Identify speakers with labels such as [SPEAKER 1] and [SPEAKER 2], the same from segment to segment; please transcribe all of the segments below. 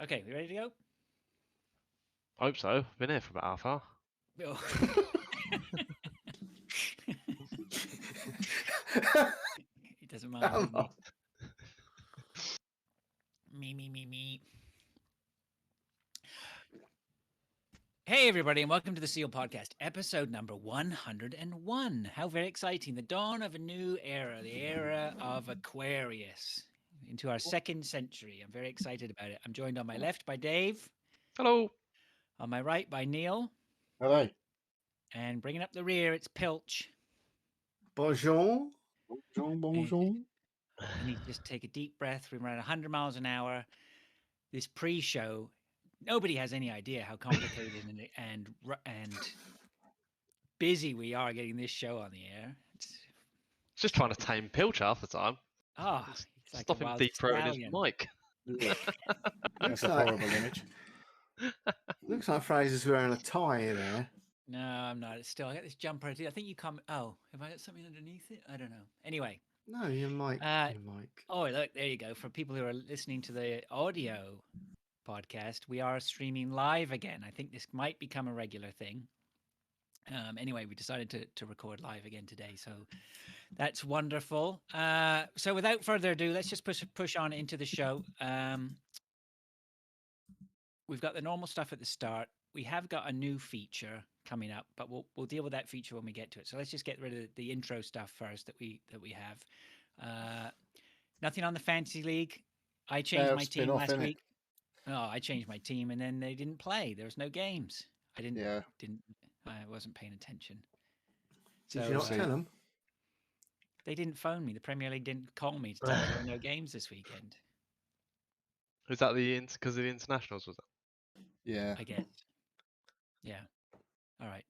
[SPEAKER 1] Okay, we ready to go?
[SPEAKER 2] Hope so. Been here for about half hour.
[SPEAKER 1] Oh. He doesn't mind, doesn't he? Me. Hey, everybody, and welcome to the Seal Podcast, episode number 101. How very exciting. The dawn of a new era, the era of Aquarius, into our second century. I'm very excited about it. I'm joined on my left by Dave,
[SPEAKER 2] Hello.
[SPEAKER 1] on my right by Neil,
[SPEAKER 3] Hello.
[SPEAKER 1] and bringing up the rear, it's Pilch.
[SPEAKER 3] Bonjour. Bonjour.
[SPEAKER 1] You need to just take a deep breath. We're around 100 miles an hour. This pre-show, nobody has any idea how complicated and busy we are getting this show on the air. It's
[SPEAKER 2] Just trying to tame Pilch half the time.
[SPEAKER 1] it's like
[SPEAKER 2] Stop
[SPEAKER 1] a
[SPEAKER 2] him
[SPEAKER 1] wild
[SPEAKER 2] deep throating his
[SPEAKER 1] stallion.
[SPEAKER 2] mic.
[SPEAKER 3] That's a horrible image. Looks like Fraser's wearing a tie there.
[SPEAKER 1] No, I'm not. It's still, I got this jumper. I think you come. Oh, have I got something underneath it? I don't know. Anyway.
[SPEAKER 3] No, your mic.
[SPEAKER 1] Oh, look, there you go. For people who are listening to the audio podcast, we are streaming live again. I think this might become a regular thing. Anyway, we decided to record live again today, so that's wonderful. So without further ado, let's just push on into the show. We've got the normal stuff at the start. We have got a new feature coming up, but we'll deal with that feature when we get to it. So let's just get rid of the intro stuff first that we have. Nothing on the fantasy league. I changed my team last week. Oh, I changed my team and then they didn't play. There was no games. I wasn't paying attention.
[SPEAKER 3] So, did you not tell them?
[SPEAKER 1] They didn't phone me. The Premier League didn't call me to tell me there were no games this weekend.
[SPEAKER 2] Was that because of the internationals? Was it?
[SPEAKER 3] Yeah.
[SPEAKER 1] I guess. Yeah. All right.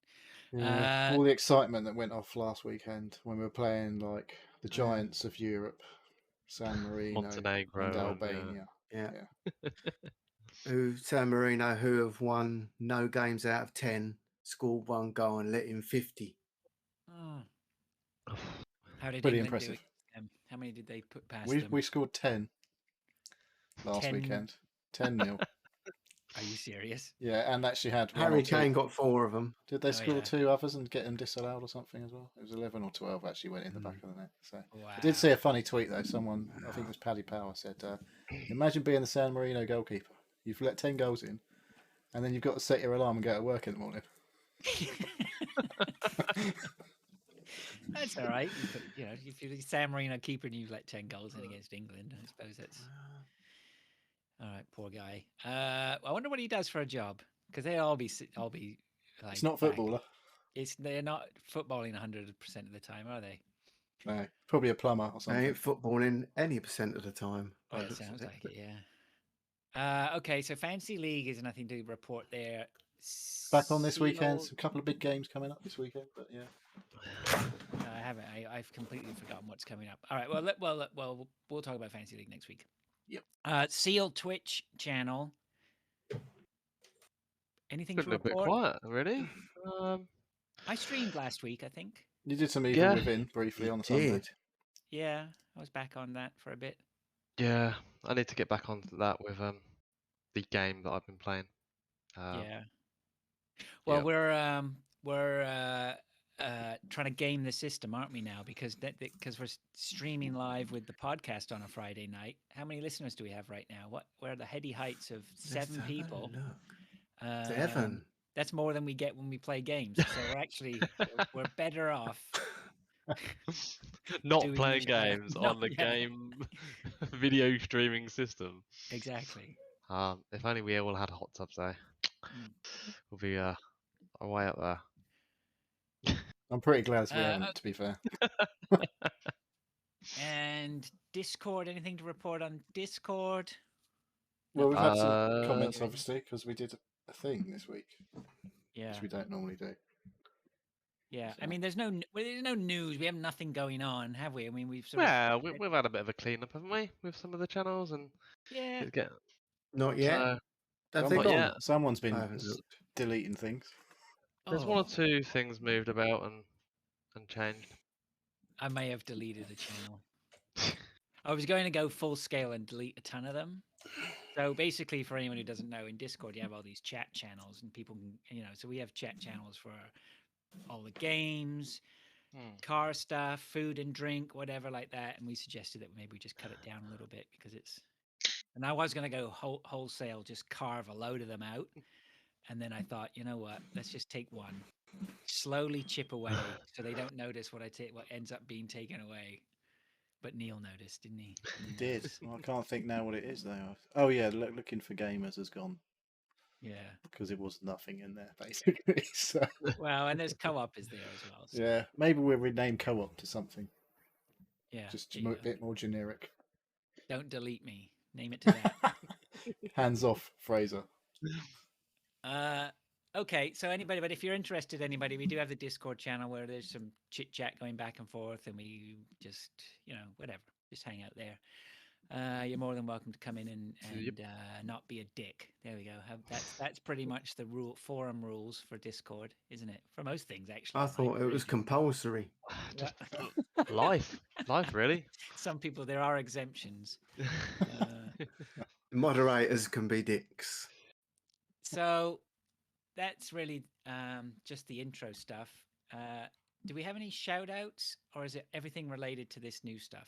[SPEAKER 3] Yeah. All the excitement that went off last weekend when we were playing like the giants of Europe, San Marino,
[SPEAKER 2] Montenegro,
[SPEAKER 3] and Albania. Yeah. San Marino, who have won no games out of 10, scored one goal and let in 50.
[SPEAKER 1] Oh. How did
[SPEAKER 3] Pretty
[SPEAKER 1] England
[SPEAKER 3] impressive.
[SPEAKER 1] do it? How many did they put past them?
[SPEAKER 3] We scored 10 last weekend. 10-0.
[SPEAKER 1] Are you serious?
[SPEAKER 3] Yeah, and actually had Harry Kane got 4 of them. Did they score 2 others and get them disallowed or something as well? It was 11 or 12 actually went in the back of the net. So
[SPEAKER 1] wow.
[SPEAKER 3] I did see a funny tweet though. Someone, I think it was Paddy Power, said, "Imagine being the San Marino goalkeeper. You've let 10 goals in, and then you've got to set your alarm and go to work in the morning."
[SPEAKER 1] That's all right. If you're the San Marino keeper and you've let 10 goals in against England, I suppose that's all right. Poor guy. I wonder what he does for a job, because they'll be like.
[SPEAKER 3] It's not footballer.
[SPEAKER 1] They're not footballing 100% of the time, are they?
[SPEAKER 3] No, probably a plumber or something. They ain't footballing any % of the time.
[SPEAKER 1] Oh, it sounds like it. Yeah. Okay, so Fantasy League is nothing to report there.
[SPEAKER 3] Back on this weekend. A couple of big games coming up this weekend, but yeah.
[SPEAKER 1] I haven't. I've completely forgotten what's coming up. All right. Well, we'll talk about Fantasy League next week.
[SPEAKER 3] Yep.
[SPEAKER 1] Seal Twitch channel. Anything to report?
[SPEAKER 2] A bit quiet, really.
[SPEAKER 1] I streamed last week, I think.
[SPEAKER 3] You did some Evil Within briefly on Sunday.
[SPEAKER 1] Yeah, I was back on that for a bit.
[SPEAKER 2] Yeah, I need to get back onto that with the game that I've been playing.
[SPEAKER 1] Yeah. Well, we're trying to game the system, aren't we now? Because we're streaming live with the podcast on a Friday night. How many listeners do we have right now? Where are the heady heights of 7 people?
[SPEAKER 3] 7.
[SPEAKER 1] That's more than we get when we play games. So we're actually we're better off
[SPEAKER 2] not playing games on the game video streaming system.
[SPEAKER 1] Exactly.
[SPEAKER 2] If only we all had hot tubs though. We'll be way up there.
[SPEAKER 3] I'm pretty glad we haven't, to be fair.
[SPEAKER 1] And Discord, anything to report on Discord?
[SPEAKER 3] Well, we've had some comments, obviously, because we did a thing this week.
[SPEAKER 1] Yeah.
[SPEAKER 3] Which we don't normally do.
[SPEAKER 1] Yeah, so. I mean, there's no news. We have nothing going on, have we? I mean, we've
[SPEAKER 2] we've had a bit of a clean-up, haven't we, with some of the channels and
[SPEAKER 3] Not yet.
[SPEAKER 2] Not yet.
[SPEAKER 3] Someone's been deleting things.
[SPEAKER 2] There's 1 or 2 things moved about and changed.
[SPEAKER 1] I may have deleted a channel. I was going to go full scale and delete a ton of them, So basically, for anyone who doesn't know, in Discord you have all these chat channels, and people can, so we have chat channels for all the games, car stuff, food and drink, whatever like that. And we suggested that maybe we just cut it down a little bit because it's. And I was going to go wholesale, just carve a load of them out. And then I thought, you know what? Let's just take one, slowly chip away, so they don't notice what ends up being taken away. But Neil noticed, didn't he?
[SPEAKER 3] He did. I can't think now what it is though. Oh yeah, looking for gamers has gone.
[SPEAKER 1] Yeah.
[SPEAKER 3] Because it was nothing in there basically. So.
[SPEAKER 1] Well, and there's co-op is there as well. So.
[SPEAKER 3] Yeah, maybe we'll rename co-op to something.
[SPEAKER 1] Yeah.
[SPEAKER 3] Just a bit more generic.
[SPEAKER 1] Don't delete me. Name it to that.
[SPEAKER 3] Hands off, Fraser.
[SPEAKER 1] Okay, so anybody, but if you're interested, anybody, we do have the Discord channel where there's some chit chat going back and forth, and we just, whatever, just hang out there. You're more than welcome to come in and not be a dick. There we go. That's pretty much the forum rules for Discord, isn't it? For most things, actually.
[SPEAKER 4] I thought it was compulsory.
[SPEAKER 2] Just life, really.
[SPEAKER 1] Some people, there are exemptions.
[SPEAKER 4] Moderators can be dicks.
[SPEAKER 1] So that's really just the intro stuff. Do we have any shout outs, or is it everything related to this new stuff?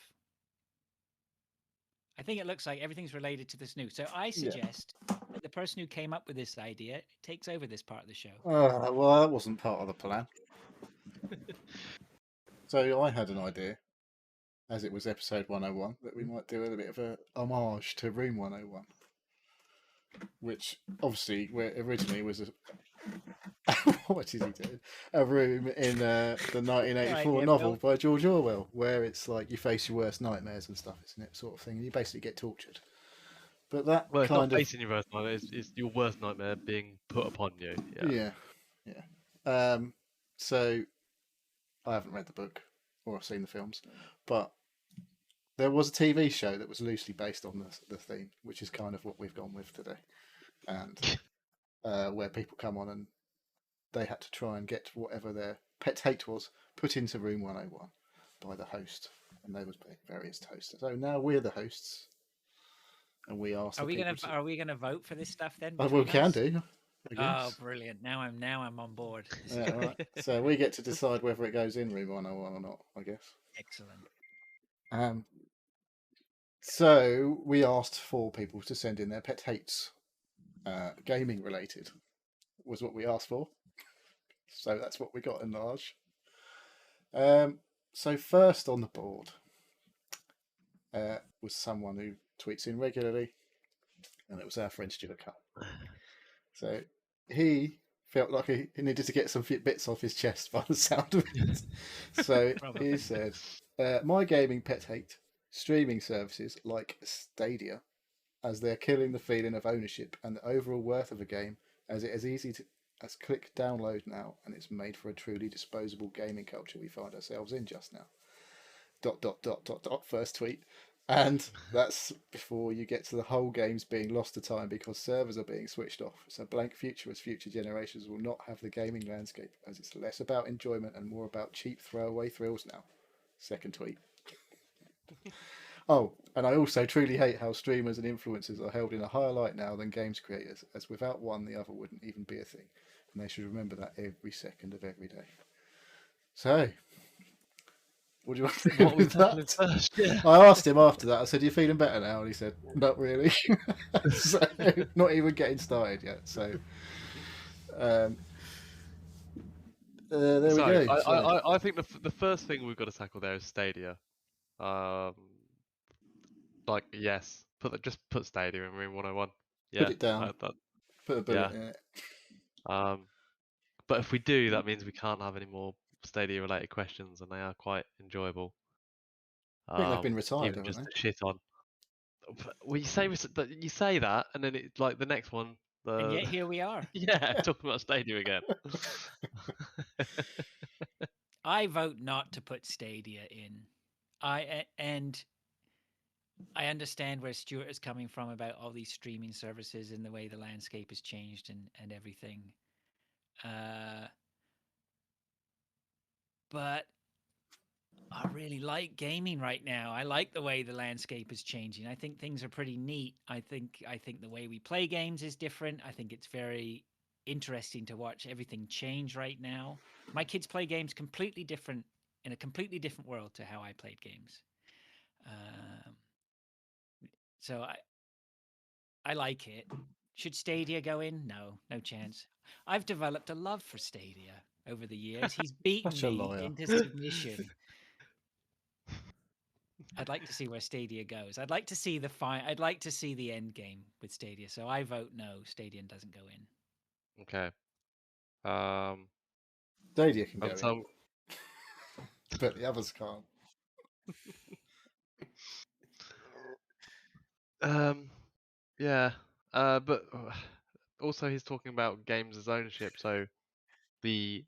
[SPEAKER 1] I think it looks like everything's related to this new. So I suggest that the person who came up with this idea takes over this part of the show.
[SPEAKER 3] Well, that wasn't part of the plan. So I had an idea, as it was episode 101, that we might do a bit of a homage to Room 101. Which obviously originally was what did he do? A room in the 1984 novel by George Orwell, where it's like you face your worst nightmares and stuff, isn't it? Sort of thing, and you basically get tortured. But that
[SPEAKER 2] it's not facing your worst nightmare; it's your worst nightmare being put upon you.
[SPEAKER 3] Yeah. So I haven't read the book or seen the films, but there was a TV show that was loosely based on the theme, which is kind of what we've gone with today, and where people come on and they had to try and get whatever their pet hate was put into Room 101 by the host, and they was various hosts. So now we're the hosts, and we ask.
[SPEAKER 1] Are we gonna vote for this stuff then?
[SPEAKER 3] Well, we can do.
[SPEAKER 1] Oh, brilliant! Now I'm on board.
[SPEAKER 3] Yeah, right. So we get to decide whether it goes in Room 101 or not, I guess.
[SPEAKER 1] Excellent.
[SPEAKER 3] So we asked for people to send in their pet hates, gaming related, was what we asked for. So that's what we got in large. So first on the board was someone who tweets in regularly, and it was our friend Stuart Cup. So he felt like he needed to get some bits off his chest by the sound of it. So he said, my gaming pet hate, streaming services like Stadia, as they're killing the feeling of ownership and the overall worth of a game, as it is easy as click download now, and it's made for a truly disposable gaming culture we find ourselves in just now. ... First tweet. And that's before you get to the whole games being lost to time because servers are being switched off. It's a blank future as future generations will not have the gaming landscape, as it's less about enjoyment and more about cheap throwaway thrills now. Second tweet. Oh, and I also truly hate how streamers and influencers are held in a higher light now than games creators, as without one the other wouldn't even be a thing. And they should remember that every second of every day. So, what do you want to do with that? Yeah. I asked him after that, I said, are you feeling better now? And he said, not really. So, not even getting started yet. So, there we go.
[SPEAKER 2] I think the first thing we've got to tackle there is Stadia. Yes, just put Stadia in Room 101. Yeah,
[SPEAKER 3] put it down. Put a bullet in it.
[SPEAKER 2] But if we do, that means we can't have any more Stadia related questions, and they are quite enjoyable.
[SPEAKER 3] I think they've been retired,
[SPEAKER 2] even just
[SPEAKER 3] haven't
[SPEAKER 2] to shit on. Well, you say that, and then it's like the next one.
[SPEAKER 1] And yet here we are.
[SPEAKER 2] Yeah, talking about Stadia again.
[SPEAKER 1] I vote not to put Stadia in. I understand where Stuart is coming from about all these streaming services and the way the landscape has changed and everything. But I really like gaming right now. I like the way the landscape is changing. I think things are pretty neat. I think the way we play games is different. I think it's very interesting to watch everything change right now. My kids play games completely different in a completely different world to how I played games. Um, so I like it. Should Stadia go in? No, no chance. I've developed a love for Stadia over the years. He's beaten
[SPEAKER 3] Such a
[SPEAKER 1] me
[SPEAKER 3] liar.
[SPEAKER 1] into submission. I'd like to see where Stadia goes. I'd like to see I'd like to see the end game with Stadia. So I vote no. Stadia doesn't go in.
[SPEAKER 2] Okay. Um,
[SPEAKER 3] Stadia can go
[SPEAKER 2] and
[SPEAKER 3] in,
[SPEAKER 2] so
[SPEAKER 3] but the others can't.
[SPEAKER 2] yeah. But also he's talking about games as ownership. So the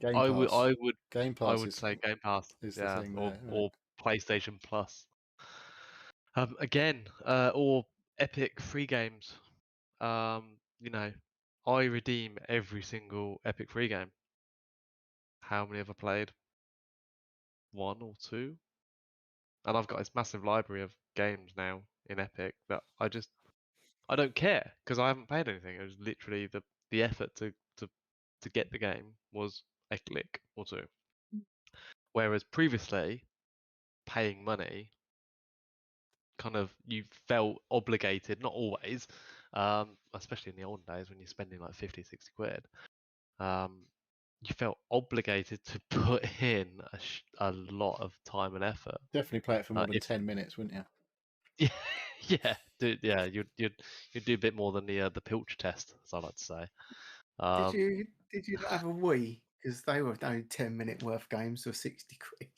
[SPEAKER 3] Game
[SPEAKER 2] I would
[SPEAKER 3] Pass.
[SPEAKER 2] I would
[SPEAKER 3] Game
[SPEAKER 2] I
[SPEAKER 3] Pass
[SPEAKER 2] would say Game Pass.
[SPEAKER 3] is the
[SPEAKER 2] Yeah,
[SPEAKER 3] thing
[SPEAKER 2] or
[SPEAKER 3] there. Right.
[SPEAKER 2] or PlayStation Plus. Again, or Epic free games. You know, I redeem every single Epic free game. How many have I played? One or two? And I've got this massive library of games now in Epic that I don't care because I haven't paid anything. It was literally the effort to get the game was a click or two. Whereas previously, paying money, kind of you felt obligated, not always, especially in the old days when you're spending like 50, 60 quid, you felt obligated to put in a lot of time and effort.
[SPEAKER 3] Definitely play it for more than
[SPEAKER 2] If
[SPEAKER 3] 10 minutes, wouldn't you?
[SPEAKER 2] yeah, you'd do a bit more than the Pilch test, as I like to say.
[SPEAKER 4] Did you not have a Wii? Because they were only 10-minute worth games for 60 quid.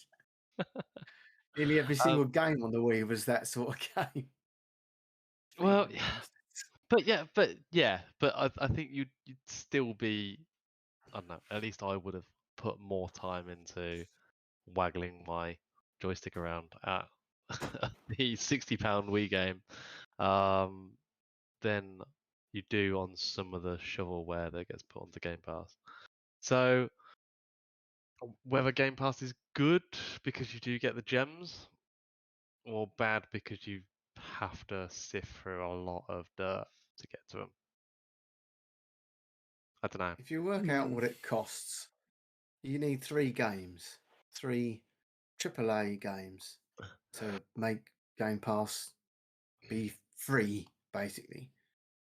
[SPEAKER 4] Nearly every single game on the Wii was that sort of game.
[SPEAKER 2] Well,
[SPEAKER 4] Thieving bastards.
[SPEAKER 2] but I think you'd still be, I don't know, at least I would have put more time into waggling my joystick around at the £60 Wii game than you do on some of the shovelware that gets put onto Game Pass. So whether Game Pass is good because you do get the gems, or bad because you have to sift through a lot of dirt to get to them. I don't know.
[SPEAKER 4] If you work out what it costs, you need 3 games, 3 AAA games to make Game Pass be free, basically.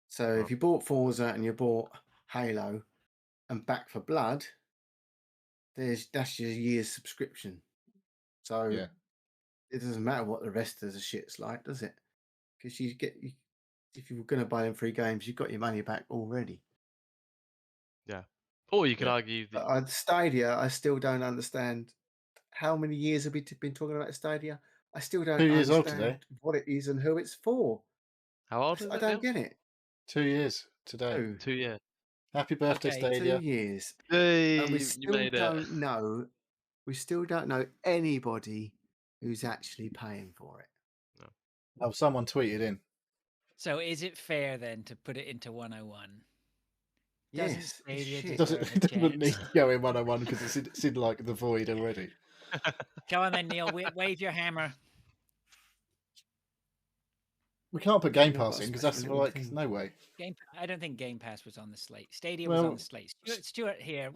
[SPEAKER 4] So if you bought Forza and you bought Halo and Back for Blood, that's your year's subscription. So
[SPEAKER 3] Yeah.
[SPEAKER 4] it doesn't matter what the rest of the shit's like, does it? Because if you were going to buy them 3 games, you've got your money back already.
[SPEAKER 2] Yeah. Or you could
[SPEAKER 3] Yeah.
[SPEAKER 2] argue that
[SPEAKER 4] But Stadia, I still don't understand. How many years have we been talking about Stadia? I still don't
[SPEAKER 3] 2 years old
[SPEAKER 4] understand
[SPEAKER 3] today.
[SPEAKER 4] what it is and who it's for.
[SPEAKER 2] how old is
[SPEAKER 4] I
[SPEAKER 2] it,
[SPEAKER 4] don't
[SPEAKER 2] Neil?
[SPEAKER 4] get it.
[SPEAKER 3] 2 years today.
[SPEAKER 4] 2.
[SPEAKER 2] 2 years.
[SPEAKER 3] Happy birthday,
[SPEAKER 1] Okay,
[SPEAKER 4] 2
[SPEAKER 3] Stadia.
[SPEAKER 4] years.
[SPEAKER 2] Hey,
[SPEAKER 4] And we
[SPEAKER 2] you
[SPEAKER 4] still
[SPEAKER 2] made it.
[SPEAKER 4] don't know. We still don't know anybody who's actually paying for it.
[SPEAKER 3] Oh, someone tweeted in.
[SPEAKER 1] So is it fair then to put it into 101? Doesn't
[SPEAKER 4] Yes, it's
[SPEAKER 1] Stadia
[SPEAKER 4] shit.
[SPEAKER 3] Doesn't,
[SPEAKER 1] deserve a
[SPEAKER 3] it doesn't need
[SPEAKER 1] chance?
[SPEAKER 3] to go in 101 because it's in like the void already.
[SPEAKER 1] Go on then, Neil. Wave your hammer.
[SPEAKER 3] We can't put
[SPEAKER 4] Have
[SPEAKER 3] Game
[SPEAKER 4] you not
[SPEAKER 3] Pass
[SPEAKER 4] got a
[SPEAKER 3] in because
[SPEAKER 4] special
[SPEAKER 3] that's
[SPEAKER 4] little
[SPEAKER 3] like
[SPEAKER 4] thing?
[SPEAKER 3] no way.
[SPEAKER 1] I don't think Game Pass was on the slate. Stadia was on
[SPEAKER 3] Well,
[SPEAKER 1] the slate. Stuart here.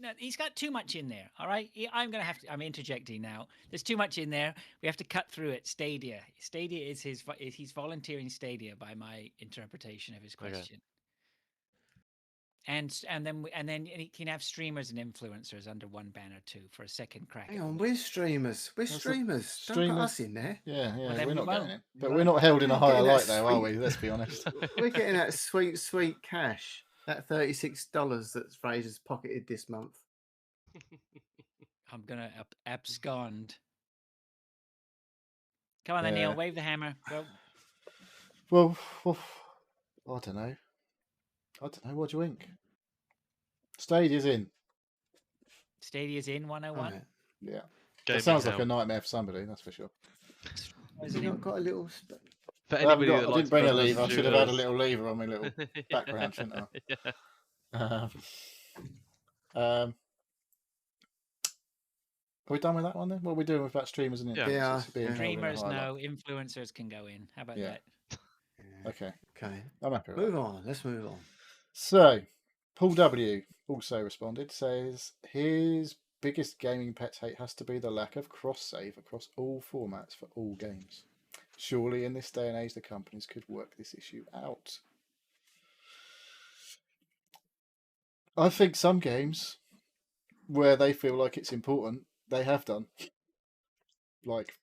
[SPEAKER 1] No, he's got too much in there. All right, I'm interjecting now. There's too much in there. We have to cut through it. Stadia. Stadia is he's volunteering Stadia by my interpretation of his question. And then he can have streamers and influencers under one banner too for a second crack.
[SPEAKER 4] Hang
[SPEAKER 1] at the
[SPEAKER 4] on,
[SPEAKER 1] wheel.
[SPEAKER 4] we're streamers. We're
[SPEAKER 3] That's the
[SPEAKER 4] streamers. Don't put us in there.
[SPEAKER 3] Yeah,
[SPEAKER 1] Well, then
[SPEAKER 3] we're
[SPEAKER 1] we
[SPEAKER 3] not
[SPEAKER 1] won't.
[SPEAKER 3] getting it.
[SPEAKER 1] We
[SPEAKER 3] But
[SPEAKER 1] won't.
[SPEAKER 3] we're not held in a
[SPEAKER 4] We're
[SPEAKER 3] higher
[SPEAKER 4] getting that
[SPEAKER 3] light, though, are
[SPEAKER 4] sweet-
[SPEAKER 3] we? Let's be honest.
[SPEAKER 4] We're getting that sweet, sweet cash. That $36 that Fraser's pocketed this month.
[SPEAKER 1] I'm gonna abscond. Come on then, Neil. Wave the hammer. Go.
[SPEAKER 3] Well, I don't know. What do you think? Stadia's in.
[SPEAKER 1] Stadia's in 101.
[SPEAKER 4] Right.
[SPEAKER 3] Yeah.
[SPEAKER 2] Gaming
[SPEAKER 3] That sounds like
[SPEAKER 2] hell.
[SPEAKER 3] a nightmare for somebody, that's for sure.
[SPEAKER 4] Has he not got a little...
[SPEAKER 2] For
[SPEAKER 3] I, haven't
[SPEAKER 2] anybody
[SPEAKER 3] got,
[SPEAKER 2] that
[SPEAKER 3] I
[SPEAKER 2] likes
[SPEAKER 3] didn't bring a
[SPEAKER 2] first-person
[SPEAKER 3] lever. I should have had a
[SPEAKER 2] shooters-
[SPEAKER 3] little lever on my little background, shouldn't
[SPEAKER 2] Yeah.
[SPEAKER 3] I? we done with that one then? What are we doing with that streamers and
[SPEAKER 2] Yeah.
[SPEAKER 3] influencers
[SPEAKER 4] Yeah,
[SPEAKER 3] being
[SPEAKER 4] yeah.
[SPEAKER 3] held in a
[SPEAKER 1] Streamers,
[SPEAKER 3] high
[SPEAKER 1] no.
[SPEAKER 3] light?
[SPEAKER 1] Influencers can go in. How about
[SPEAKER 3] Yeah.
[SPEAKER 1] that?
[SPEAKER 4] Yeah.
[SPEAKER 3] Okay,
[SPEAKER 4] Okay.
[SPEAKER 3] I'm happy with
[SPEAKER 4] Move
[SPEAKER 3] that.
[SPEAKER 4] on. Let's move on.
[SPEAKER 3] So, Paul W also responded, says his biggest gaming pet hate has to be the lack of cross save across all formats for all games. Surely in this day and age the companies could work this issue out. I think some games where they feel like it's important, they have done. Like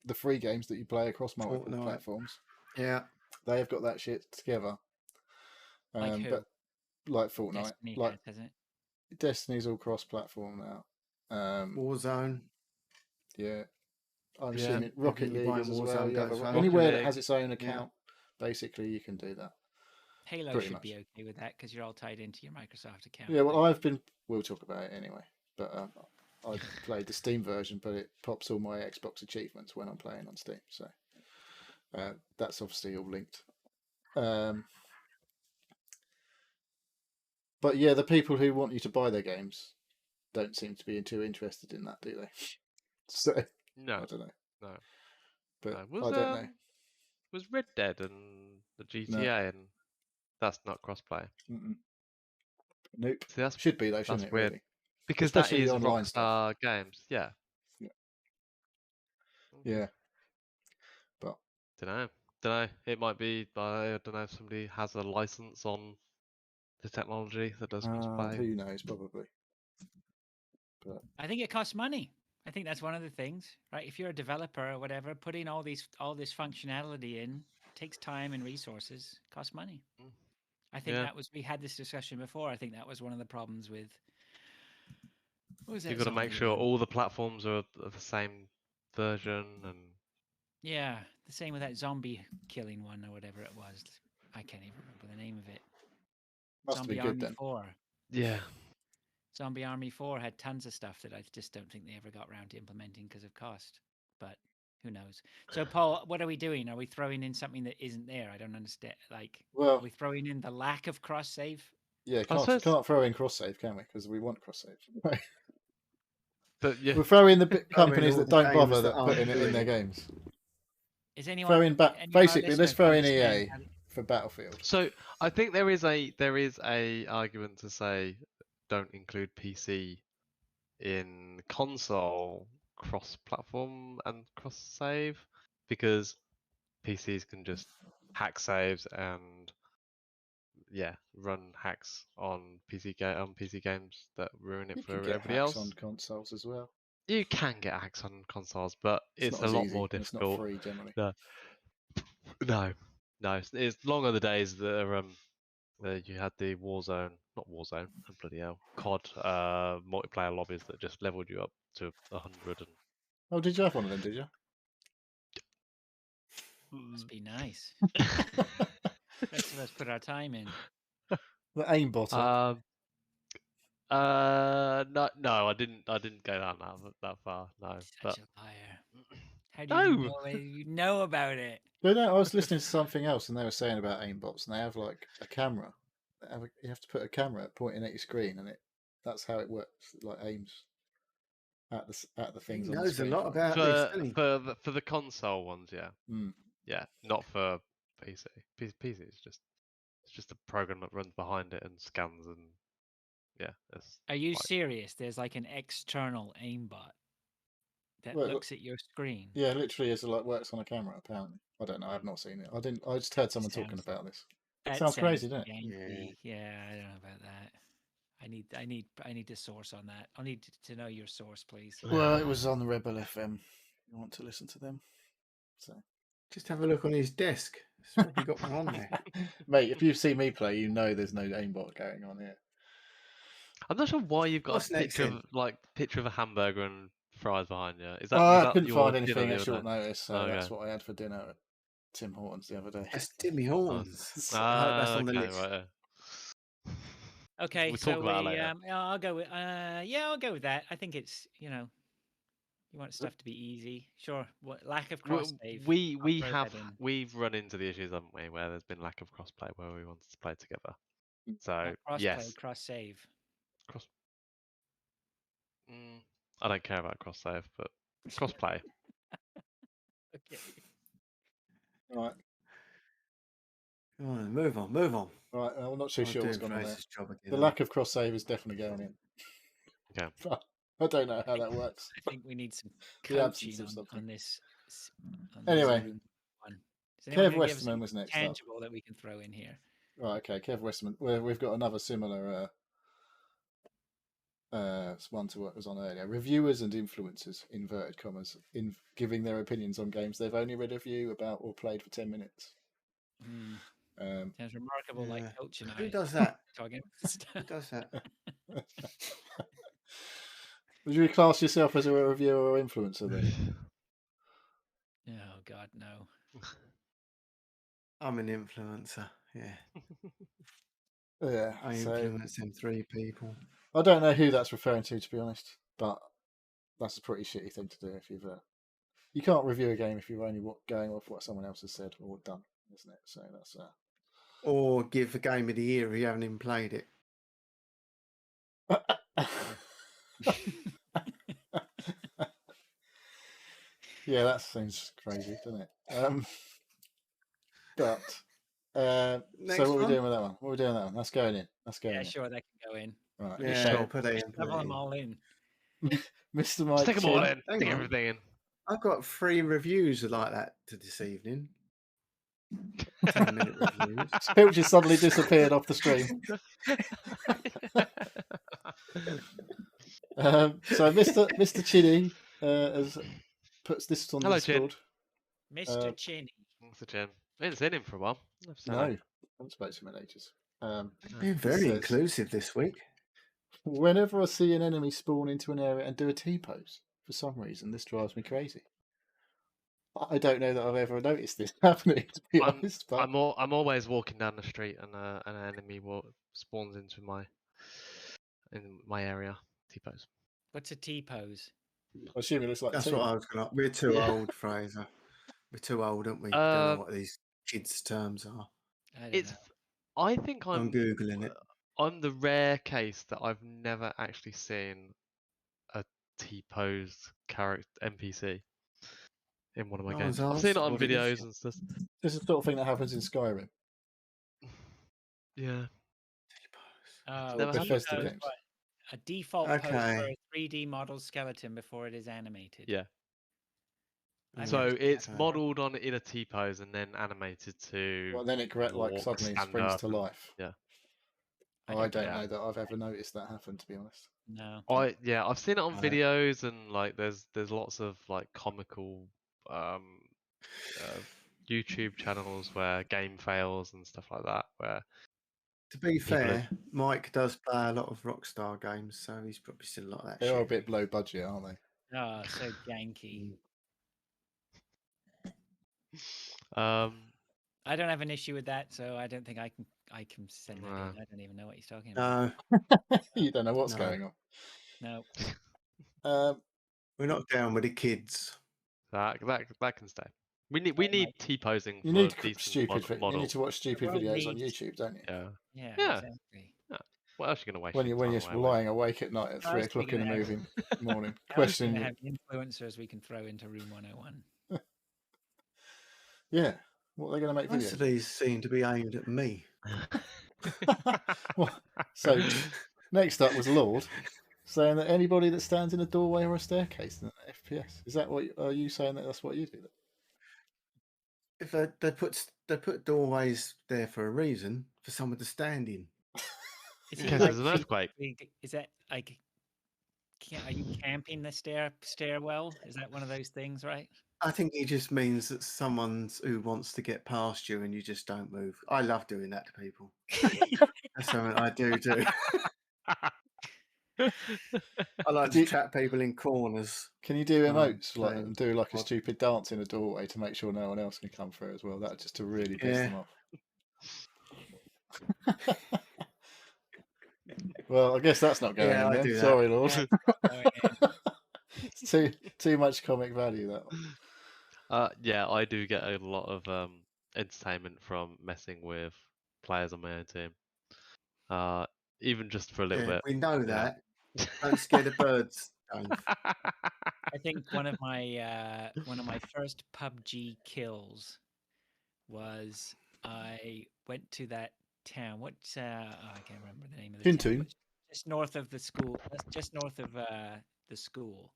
[SPEAKER 3] the free games that you play across multiple
[SPEAKER 4] Fortnite.
[SPEAKER 3] platforms.
[SPEAKER 4] Yeah.
[SPEAKER 3] They have got that shit together.
[SPEAKER 1] Like who?
[SPEAKER 3] But like Fortnite,
[SPEAKER 1] Destiny
[SPEAKER 3] like
[SPEAKER 1] has, hasn't it?
[SPEAKER 3] Destiny's all cross-platform now.
[SPEAKER 4] Warzone.
[SPEAKER 3] Yeah, I'm
[SPEAKER 2] Yeah.
[SPEAKER 3] assuming Rocket
[SPEAKER 4] Everything you
[SPEAKER 3] League
[SPEAKER 4] buy
[SPEAKER 3] is
[SPEAKER 4] in
[SPEAKER 3] as well.
[SPEAKER 4] Warzone
[SPEAKER 3] You have
[SPEAKER 4] goes
[SPEAKER 3] a,
[SPEAKER 4] home.
[SPEAKER 3] anywhere
[SPEAKER 2] Rocket
[SPEAKER 3] that
[SPEAKER 2] League.
[SPEAKER 3] has its own account, basically you can do that.
[SPEAKER 1] Halo
[SPEAKER 3] Pretty
[SPEAKER 1] should
[SPEAKER 3] much.
[SPEAKER 1] be okay with that because you're all tied into your Microsoft account.
[SPEAKER 3] Yeah, well, we'll talk about it anyway. But I played the Steam version, but it pops all my Xbox achievements when I'm playing on Steam. So that's obviously all linked. But yeah, the people who want you to buy their games don't seem to be too interested in that, do they? So
[SPEAKER 2] No.
[SPEAKER 3] I don't know.
[SPEAKER 2] No.
[SPEAKER 3] But
[SPEAKER 2] No.
[SPEAKER 3] I don't know.
[SPEAKER 2] Was Red Dead and the GTA and that's not crossplay.
[SPEAKER 3] Mm-mm. Nope.
[SPEAKER 2] See, that's
[SPEAKER 3] Should be though, shouldn't it?
[SPEAKER 2] weird.
[SPEAKER 3] Really?
[SPEAKER 2] Because
[SPEAKER 3] Especially
[SPEAKER 2] that is
[SPEAKER 3] the online
[SPEAKER 2] Rockstar Games. Yeah.
[SPEAKER 3] Yeah. Yeah. But
[SPEAKER 2] Don't know. It might be. I don't know if somebody has a license on the technology that does crossplay.
[SPEAKER 3] who knows? Probably. But
[SPEAKER 1] I think it costs money. I think that's one of the things, right? If you're a developer or whatever, putting all this functionality in takes time and resources, costs money.
[SPEAKER 2] Mm.
[SPEAKER 1] I think
[SPEAKER 2] Yeah.
[SPEAKER 1] we had this discussion before. I think that was one of the problems with what was that?
[SPEAKER 2] You've got to make
[SPEAKER 1] zombie
[SPEAKER 2] sure
[SPEAKER 1] one?
[SPEAKER 2] all the platforms are the same version and
[SPEAKER 1] Yeah, the same with that zombie killing one or whatever it was. I can't even remember the name of it.
[SPEAKER 3] must have
[SPEAKER 1] Zombie
[SPEAKER 3] been good
[SPEAKER 1] Army
[SPEAKER 3] then.
[SPEAKER 1] 4.
[SPEAKER 2] yeah.
[SPEAKER 1] Zombie Army 4 had tons of stuff that I just don't think they ever got around to implementing because of cost. But who knows? So, Paul, what are we doing? Are we throwing in something that isn't there? I don't understand. Like,
[SPEAKER 3] Well,
[SPEAKER 1] are we throwing in the lack of cross save?
[SPEAKER 3] yeah,
[SPEAKER 2] I suppose-
[SPEAKER 3] can't throw in cross save, can we? Because we want cross save.
[SPEAKER 2] But yeah.
[SPEAKER 3] We'll throw in the
[SPEAKER 4] Throw in
[SPEAKER 3] companies
[SPEAKER 4] all
[SPEAKER 3] that
[SPEAKER 4] the
[SPEAKER 3] don't
[SPEAKER 4] games
[SPEAKER 3] bother
[SPEAKER 4] that
[SPEAKER 3] that
[SPEAKER 4] aren't
[SPEAKER 3] put in their
[SPEAKER 4] doing it.
[SPEAKER 3] games.
[SPEAKER 1] Is anyone
[SPEAKER 3] Throw in back.
[SPEAKER 1] any of our
[SPEAKER 3] Basically, let's
[SPEAKER 1] listeners
[SPEAKER 3] throw in
[SPEAKER 1] understand
[SPEAKER 3] EA
[SPEAKER 1] how to-
[SPEAKER 3] for Battlefield.
[SPEAKER 2] So I think there is a argument to say don't include PC in console cross-platform and cross-save because PCs can just hack saves and run hacks on PC games that ruin it
[SPEAKER 3] You
[SPEAKER 2] for
[SPEAKER 3] can get
[SPEAKER 2] everybody
[SPEAKER 3] hacks
[SPEAKER 2] else.
[SPEAKER 3] on consoles as well.
[SPEAKER 2] You can get hacks on consoles, but it's
[SPEAKER 3] not
[SPEAKER 2] a
[SPEAKER 3] as
[SPEAKER 2] lot
[SPEAKER 3] easy,
[SPEAKER 2] more
[SPEAKER 3] and it's not
[SPEAKER 2] difficult.
[SPEAKER 3] free generally.
[SPEAKER 2] No, it's long are the days that you had the not Warzone, oh, bloody hell, COD multiplayer lobbies that just leveled you up to 100 and
[SPEAKER 3] Oh, did you have one of them? Did you?
[SPEAKER 1] Must be nice. Rest of us put our time in.
[SPEAKER 3] The aimbotter.
[SPEAKER 2] No, I didn't go down that far. No,
[SPEAKER 1] Such a liar. How do
[SPEAKER 2] No.
[SPEAKER 1] you know it? You know about it?
[SPEAKER 3] But no, I was listening to something else, and they were saying about aimbots, and they have like a camera. You have to put a camera pointing at your screen, and that's how it works. It, like aims at the
[SPEAKER 4] He
[SPEAKER 3] things on the
[SPEAKER 4] knows a
[SPEAKER 3] screen.
[SPEAKER 4] lot
[SPEAKER 3] for you.
[SPEAKER 4] about this, doesn't he?
[SPEAKER 2] for the console ones, yeah,
[SPEAKER 3] Mm.
[SPEAKER 2] yeah, not for PC. PC is just a program that runs behind it and scans and it's
[SPEAKER 1] Are you
[SPEAKER 2] fine.
[SPEAKER 1] serious? There's like an external aimbot that
[SPEAKER 3] Well,
[SPEAKER 1] looks at your screen.
[SPEAKER 3] Yeah, literally, is like works on a camera. Apparently, I don't know. I've not seen it. I just heard someone talking
[SPEAKER 1] Sounds-
[SPEAKER 3] about this.
[SPEAKER 1] That
[SPEAKER 3] Sounds crazy, doesn't it?
[SPEAKER 1] janky. Yeah, I don't know about that. I need a source on that. I need to know your source, please.
[SPEAKER 3] Well, it was on the Rebel FM. You want to listen to them? So,
[SPEAKER 4] Just have a look on his desk. He's probably got one on there.
[SPEAKER 3] mate, if you see me play, you know there's no aimbot going on here.
[SPEAKER 2] I'm not sure why you've got
[SPEAKER 4] What's
[SPEAKER 2] a
[SPEAKER 4] next
[SPEAKER 2] picture of a hamburger and fries behind you. Is that?
[SPEAKER 3] I
[SPEAKER 2] was that
[SPEAKER 3] couldn't
[SPEAKER 2] your
[SPEAKER 3] find
[SPEAKER 2] dinner
[SPEAKER 3] anything
[SPEAKER 2] the
[SPEAKER 3] at
[SPEAKER 2] other
[SPEAKER 3] short
[SPEAKER 2] day?
[SPEAKER 3] notice, so
[SPEAKER 2] Okay.
[SPEAKER 3] that's what I had for dinner at Tim Hortons the other day.
[SPEAKER 4] That's Timmy Horns. That's on the
[SPEAKER 2] Okay,
[SPEAKER 4] list.
[SPEAKER 2] right.
[SPEAKER 1] Okay,
[SPEAKER 2] We'll
[SPEAKER 1] so
[SPEAKER 2] talk about it later.
[SPEAKER 1] I'll go with I'll go with that. I think it's you want stuff to be easy. Sure. What lack of cross save?
[SPEAKER 2] We've run into the issues, haven't we, where there's been lack of crossplay where we wanted to play together. So
[SPEAKER 1] Cross
[SPEAKER 2] yes,
[SPEAKER 1] play, cross save.
[SPEAKER 2] cross. Mm, I don't care about cross save, but cross play.
[SPEAKER 1] Okay.
[SPEAKER 3] Right,
[SPEAKER 4] Come on, move on.
[SPEAKER 3] right. I'm not too
[SPEAKER 4] I'm
[SPEAKER 3] sure what's
[SPEAKER 4] doing
[SPEAKER 3] going on there.
[SPEAKER 4] Fraser's job again.
[SPEAKER 3] The lack of cross save is definitely going in.
[SPEAKER 2] Okay.
[SPEAKER 3] I don't know how that works.
[SPEAKER 1] I think we need some
[SPEAKER 3] The absence
[SPEAKER 1] coaching
[SPEAKER 3] of something.
[SPEAKER 1] on this.
[SPEAKER 3] Anyway,
[SPEAKER 1] Zoom one. Is
[SPEAKER 3] Kev
[SPEAKER 1] anyone gonna give us
[SPEAKER 3] Westerman
[SPEAKER 1] anything
[SPEAKER 3] was next up.
[SPEAKER 1] tangible that we can throw in here?
[SPEAKER 3] Right, okay, Kev Westerman. We've got another similar one to what was on earlier. Reviewers and influencers, inverted commas, in giving their opinions on games they've only read a review about or played for 10 minutes.
[SPEAKER 1] Sounds remarkable, like
[SPEAKER 4] Yeah.
[SPEAKER 1] Coach and
[SPEAKER 4] Who
[SPEAKER 1] I
[SPEAKER 4] does that?
[SPEAKER 1] talking.
[SPEAKER 4] Who does that?
[SPEAKER 3] Would you class yourself as a reviewer or influencer then?
[SPEAKER 1] Oh God, no.
[SPEAKER 4] I'm an influencer. Yeah,
[SPEAKER 3] Yeah,
[SPEAKER 4] I
[SPEAKER 3] so
[SPEAKER 4] influence them 3 people.
[SPEAKER 3] I don't know who that's referring to be honest, but that's a pretty shitty thing to do if you've. You can't review a game if you're only going off what someone else has said or done, isn't it? So that's.
[SPEAKER 4] Or give a game of the year if you haven't even played it.
[SPEAKER 3] Yeah, that seems crazy, doesn't it? But so
[SPEAKER 4] Next
[SPEAKER 3] what are we
[SPEAKER 4] one?
[SPEAKER 3] doing with that one? What are we doing with that one? That's going in. That's going
[SPEAKER 1] Yeah,
[SPEAKER 3] in.
[SPEAKER 1] sure, that can go in.
[SPEAKER 3] Right.
[SPEAKER 4] Yeah,
[SPEAKER 2] sure?
[SPEAKER 4] put that in.
[SPEAKER 1] Have
[SPEAKER 4] Put that
[SPEAKER 1] them
[SPEAKER 4] in.
[SPEAKER 1] all in.
[SPEAKER 3] Mr.
[SPEAKER 2] Just
[SPEAKER 3] Mike
[SPEAKER 2] stick them all
[SPEAKER 3] Chin.
[SPEAKER 2] in.
[SPEAKER 4] Hang
[SPEAKER 2] Stick
[SPEAKER 4] on.
[SPEAKER 2] everything in.
[SPEAKER 4] I've got 3 reviews like that to this evening. 10-minute reviews.
[SPEAKER 3] Pilch has suddenly disappeared off the stream. So Mr. Chinny has puts this on the
[SPEAKER 2] Hello, Chin.
[SPEAKER 3] Discord.
[SPEAKER 1] Mr. Chinny.
[SPEAKER 2] Thanks, Chin. I haven't seen him for a while. I've said
[SPEAKER 3] No,
[SPEAKER 2] hi.
[SPEAKER 3] I haven't spoken to him in ages.
[SPEAKER 4] Been very
[SPEAKER 3] says-
[SPEAKER 4] inclusive this week.
[SPEAKER 3] Whenever I see an enemy spawn into an area and do a T-pose, for some reason, this drives me crazy. I don't know that I've ever noticed this happening, to be honest. But
[SPEAKER 2] I'm always walking down the street and an enemy spawns into my area. T-pose.
[SPEAKER 1] What's a T pose?
[SPEAKER 3] I assume it looks like
[SPEAKER 4] That's
[SPEAKER 3] T.
[SPEAKER 4] what I was going to... We're too
[SPEAKER 2] Yeah.
[SPEAKER 4] old, Fraser. We're too old, aren't we? Don't know what these kids' terms are.
[SPEAKER 1] I don't
[SPEAKER 2] It's.
[SPEAKER 1] know.
[SPEAKER 2] I think
[SPEAKER 4] I'm Googling it.
[SPEAKER 2] I'm the rare case that I've never actually seen a T-posed character NPC in one of my
[SPEAKER 4] No
[SPEAKER 2] games.
[SPEAKER 4] one's
[SPEAKER 2] I've seen it
[SPEAKER 4] asked
[SPEAKER 2] on
[SPEAKER 4] what it is
[SPEAKER 2] videos
[SPEAKER 4] yet.
[SPEAKER 2] and stuff.
[SPEAKER 3] This is the sort of thing that happens in Skyrim.
[SPEAKER 2] Yeah.
[SPEAKER 1] Oh,
[SPEAKER 2] never happened
[SPEAKER 3] Bethesda
[SPEAKER 2] to me.
[SPEAKER 3] games.
[SPEAKER 1] a default pose for
[SPEAKER 4] Okay.
[SPEAKER 1] a 3D model skeleton before it is animated.
[SPEAKER 2] Yeah.
[SPEAKER 1] I've
[SPEAKER 2] So
[SPEAKER 1] never seen
[SPEAKER 2] it's
[SPEAKER 1] that.
[SPEAKER 4] Okay.
[SPEAKER 2] modelled on in a T-pose and then animated to.
[SPEAKER 3] Well, then it
[SPEAKER 2] walk,
[SPEAKER 3] suddenly
[SPEAKER 2] stand
[SPEAKER 3] springs
[SPEAKER 2] up
[SPEAKER 3] to
[SPEAKER 2] and-
[SPEAKER 3] life.
[SPEAKER 2] Yeah.
[SPEAKER 3] I don't
[SPEAKER 2] yeah.
[SPEAKER 3] know that I've ever noticed that happen, to be honest.
[SPEAKER 1] No.
[SPEAKER 2] I've seen it on
[SPEAKER 4] Right.
[SPEAKER 2] videos and like there's lots of like comical YouTube channels where game fails and stuff like that where
[SPEAKER 4] To be
[SPEAKER 2] People are-
[SPEAKER 4] fair, Mike does play a lot of Rockstar games, so he's probably seen a lot of that
[SPEAKER 3] They
[SPEAKER 4] shit.
[SPEAKER 3] are a bit low budget, aren't they?
[SPEAKER 1] Oh, so janky. I don't have an issue with that, so I don't think I can send that in. I don't even know what he's talking about.
[SPEAKER 4] No,
[SPEAKER 3] You don't know what's
[SPEAKER 4] No.
[SPEAKER 3] going on.
[SPEAKER 1] No.
[SPEAKER 4] we're not down with the kids.
[SPEAKER 2] that can stay. We need
[SPEAKER 1] might-
[SPEAKER 2] T-posing
[SPEAKER 3] You
[SPEAKER 2] for
[SPEAKER 3] need
[SPEAKER 2] decent
[SPEAKER 3] stupid. You
[SPEAKER 2] model.
[SPEAKER 3] need to watch stupid
[SPEAKER 1] world
[SPEAKER 3] videos on
[SPEAKER 1] needs-
[SPEAKER 3] YouTube, don't you?
[SPEAKER 2] Yeah.
[SPEAKER 1] Yeah,
[SPEAKER 2] Yeah.
[SPEAKER 1] exactly.
[SPEAKER 2] What else are you gonna waste?
[SPEAKER 3] When
[SPEAKER 2] your
[SPEAKER 3] you're
[SPEAKER 2] time away with?
[SPEAKER 3] lying awake at night at
[SPEAKER 1] How
[SPEAKER 3] 3
[SPEAKER 1] else are we
[SPEAKER 3] o'clock in the
[SPEAKER 1] gonna have-
[SPEAKER 3] morning,
[SPEAKER 1] How else are we
[SPEAKER 3] questioning.
[SPEAKER 1] gonna have influencers we can throw into Room 101?
[SPEAKER 3] Yeah, what are they going to make
[SPEAKER 4] Most of
[SPEAKER 3] videos?
[SPEAKER 4] these seem to be aimed at me.
[SPEAKER 3] Well, so next up was Lord saying that anybody that stands in a doorway or a staircase in an FPS. Is that what are you saying that that's what you do?
[SPEAKER 4] If they put doorways there for a reason, for someone to stand in.
[SPEAKER 1] Is
[SPEAKER 2] In
[SPEAKER 1] he
[SPEAKER 2] case
[SPEAKER 1] like
[SPEAKER 2] there's an earthquake.
[SPEAKER 1] Is that like? Are you camping the stairwell? Is that one of those things, right?
[SPEAKER 4] I think it just means that someone who wants to get past you and you just don't move. I love doing that to people. That's something I do. I like
[SPEAKER 3] Do
[SPEAKER 4] to
[SPEAKER 3] you-
[SPEAKER 4] trap people in corners.
[SPEAKER 3] Can you do
[SPEAKER 4] When I'm
[SPEAKER 3] emotes like
[SPEAKER 4] playing
[SPEAKER 3] and do like a
[SPEAKER 4] COD.
[SPEAKER 3] stupid dance in a doorway to make sure no one else can come through as well? That just to really piss
[SPEAKER 4] Yeah.
[SPEAKER 3] them off. Well, I guess that's not going
[SPEAKER 4] Yeah,
[SPEAKER 3] in
[SPEAKER 4] I
[SPEAKER 3] then.
[SPEAKER 4] do that.
[SPEAKER 3] Sorry, Lord.
[SPEAKER 1] Yeah.
[SPEAKER 3] It's too much comic value that one.
[SPEAKER 2] Yeah, I do get a lot of entertainment from messing with players on my own team. Even just for a little
[SPEAKER 4] Yeah,
[SPEAKER 2] bit.
[SPEAKER 4] we know
[SPEAKER 2] you know.
[SPEAKER 4] that. Don't scare the birds. Dave.
[SPEAKER 1] I think one of my first PUBG kills was I went to that town. What's I can't remember the name of the town,
[SPEAKER 3] Hintoon.
[SPEAKER 1] but just north of the school. That's just north of the school.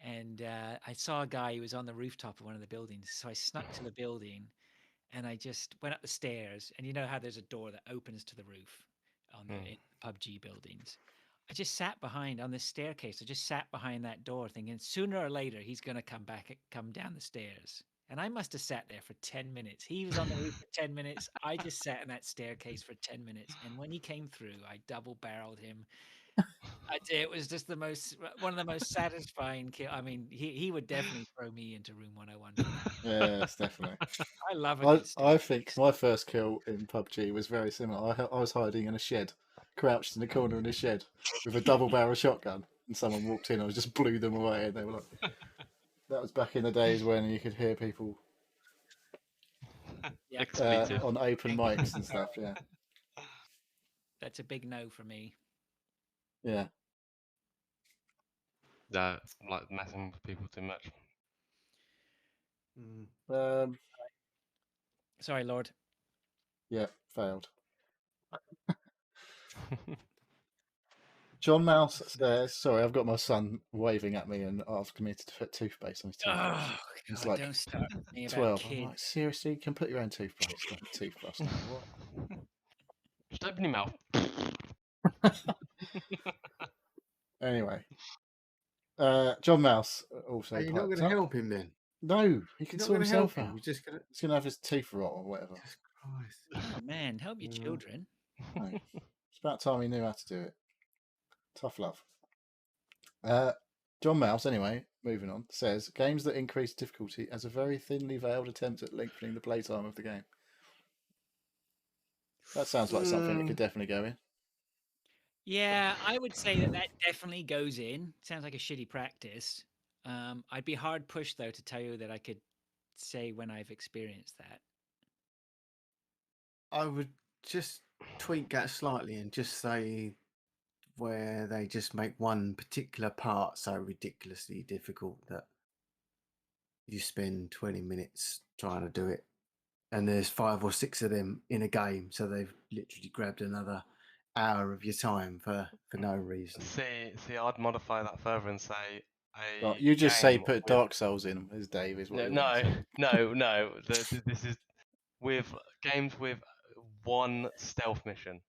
[SPEAKER 1] And I saw a guy who was on the rooftop of one of the buildings. So I snuck to the building and I just went up the stairs. And you know how there's a door that opens to the roof on the PUBG buildings. I just sat behind on this staircase. I just sat behind that door thinking sooner or later he's going to come down the stairs. And I must have sat there for 10 minutes. He was on the roof for 10 minutes. I just sat in that staircase for 10 minutes. And when he came through, I double barreled him. It was just one of the most satisfying kill. I mean, he would definitely throw me into room 101 for that.
[SPEAKER 3] Yes, definitely.
[SPEAKER 1] I love a good
[SPEAKER 3] I think my first kill in PUBG was very similar. I was hiding in a shed, crouched in the corner in a shed with a double barrel shotgun, and someone walked in. I just blew them away, and they were like, "That was back in the days when you could hear people
[SPEAKER 1] Yeah,
[SPEAKER 2] Expletive.
[SPEAKER 3] on open mics and stuff." Yeah,
[SPEAKER 1] that's a big no for me.
[SPEAKER 3] yeah.
[SPEAKER 2] No, I'm like messing with people too much.
[SPEAKER 1] Sorry, Lord.
[SPEAKER 3] Yeah, failed. John Mouse says, "Sorry, I've got my son waving at me and asking me to put toothpaste on his toothbrush."
[SPEAKER 1] Oh,
[SPEAKER 3] He's
[SPEAKER 1] God,
[SPEAKER 3] like
[SPEAKER 1] don't start with me about
[SPEAKER 3] 12. I'm
[SPEAKER 1] kids.
[SPEAKER 3] like, seriously, you can put your own toothbrush now. What?
[SPEAKER 2] Just open your mouth.
[SPEAKER 3] Anyway, John Mouse also.
[SPEAKER 4] Are you not going to help him then?
[SPEAKER 3] No, he can
[SPEAKER 4] You're not
[SPEAKER 3] sort
[SPEAKER 4] going to help
[SPEAKER 3] himself
[SPEAKER 4] him.
[SPEAKER 3] out.
[SPEAKER 4] You're just going to.
[SPEAKER 3] He's gonna have his teeth rot or whatever.
[SPEAKER 4] Jesus Christ.
[SPEAKER 1] Oh, man, help your
[SPEAKER 4] Yeah.
[SPEAKER 1] children.
[SPEAKER 3] No. It's about time he knew how to do it. Tough love. John Mouse, anyway, moving on, says games that increase difficulty as a very thinly veiled attempt at lengthening the playtime of the game. That sounds like something that could definitely go in.
[SPEAKER 1] Yeah, I would say that definitely goes in. Sounds like a shitty practice. I'd be hard pushed, though, to tell you that I could say when I've experienced that.
[SPEAKER 4] I would just tweak that slightly and just say where they just make one particular part so ridiculously difficult that you spend 20 minutes trying to do it, and there's 5 or 6 of them in a game, so they've literally grabbed another hour of your time for no reason.
[SPEAKER 2] See, I'd modify that further and say
[SPEAKER 3] You just say
[SPEAKER 2] game
[SPEAKER 3] put
[SPEAKER 2] with-
[SPEAKER 3] Dark Souls in, as Dave is what you want to say.
[SPEAKER 2] No. This is with games with one stealth mission.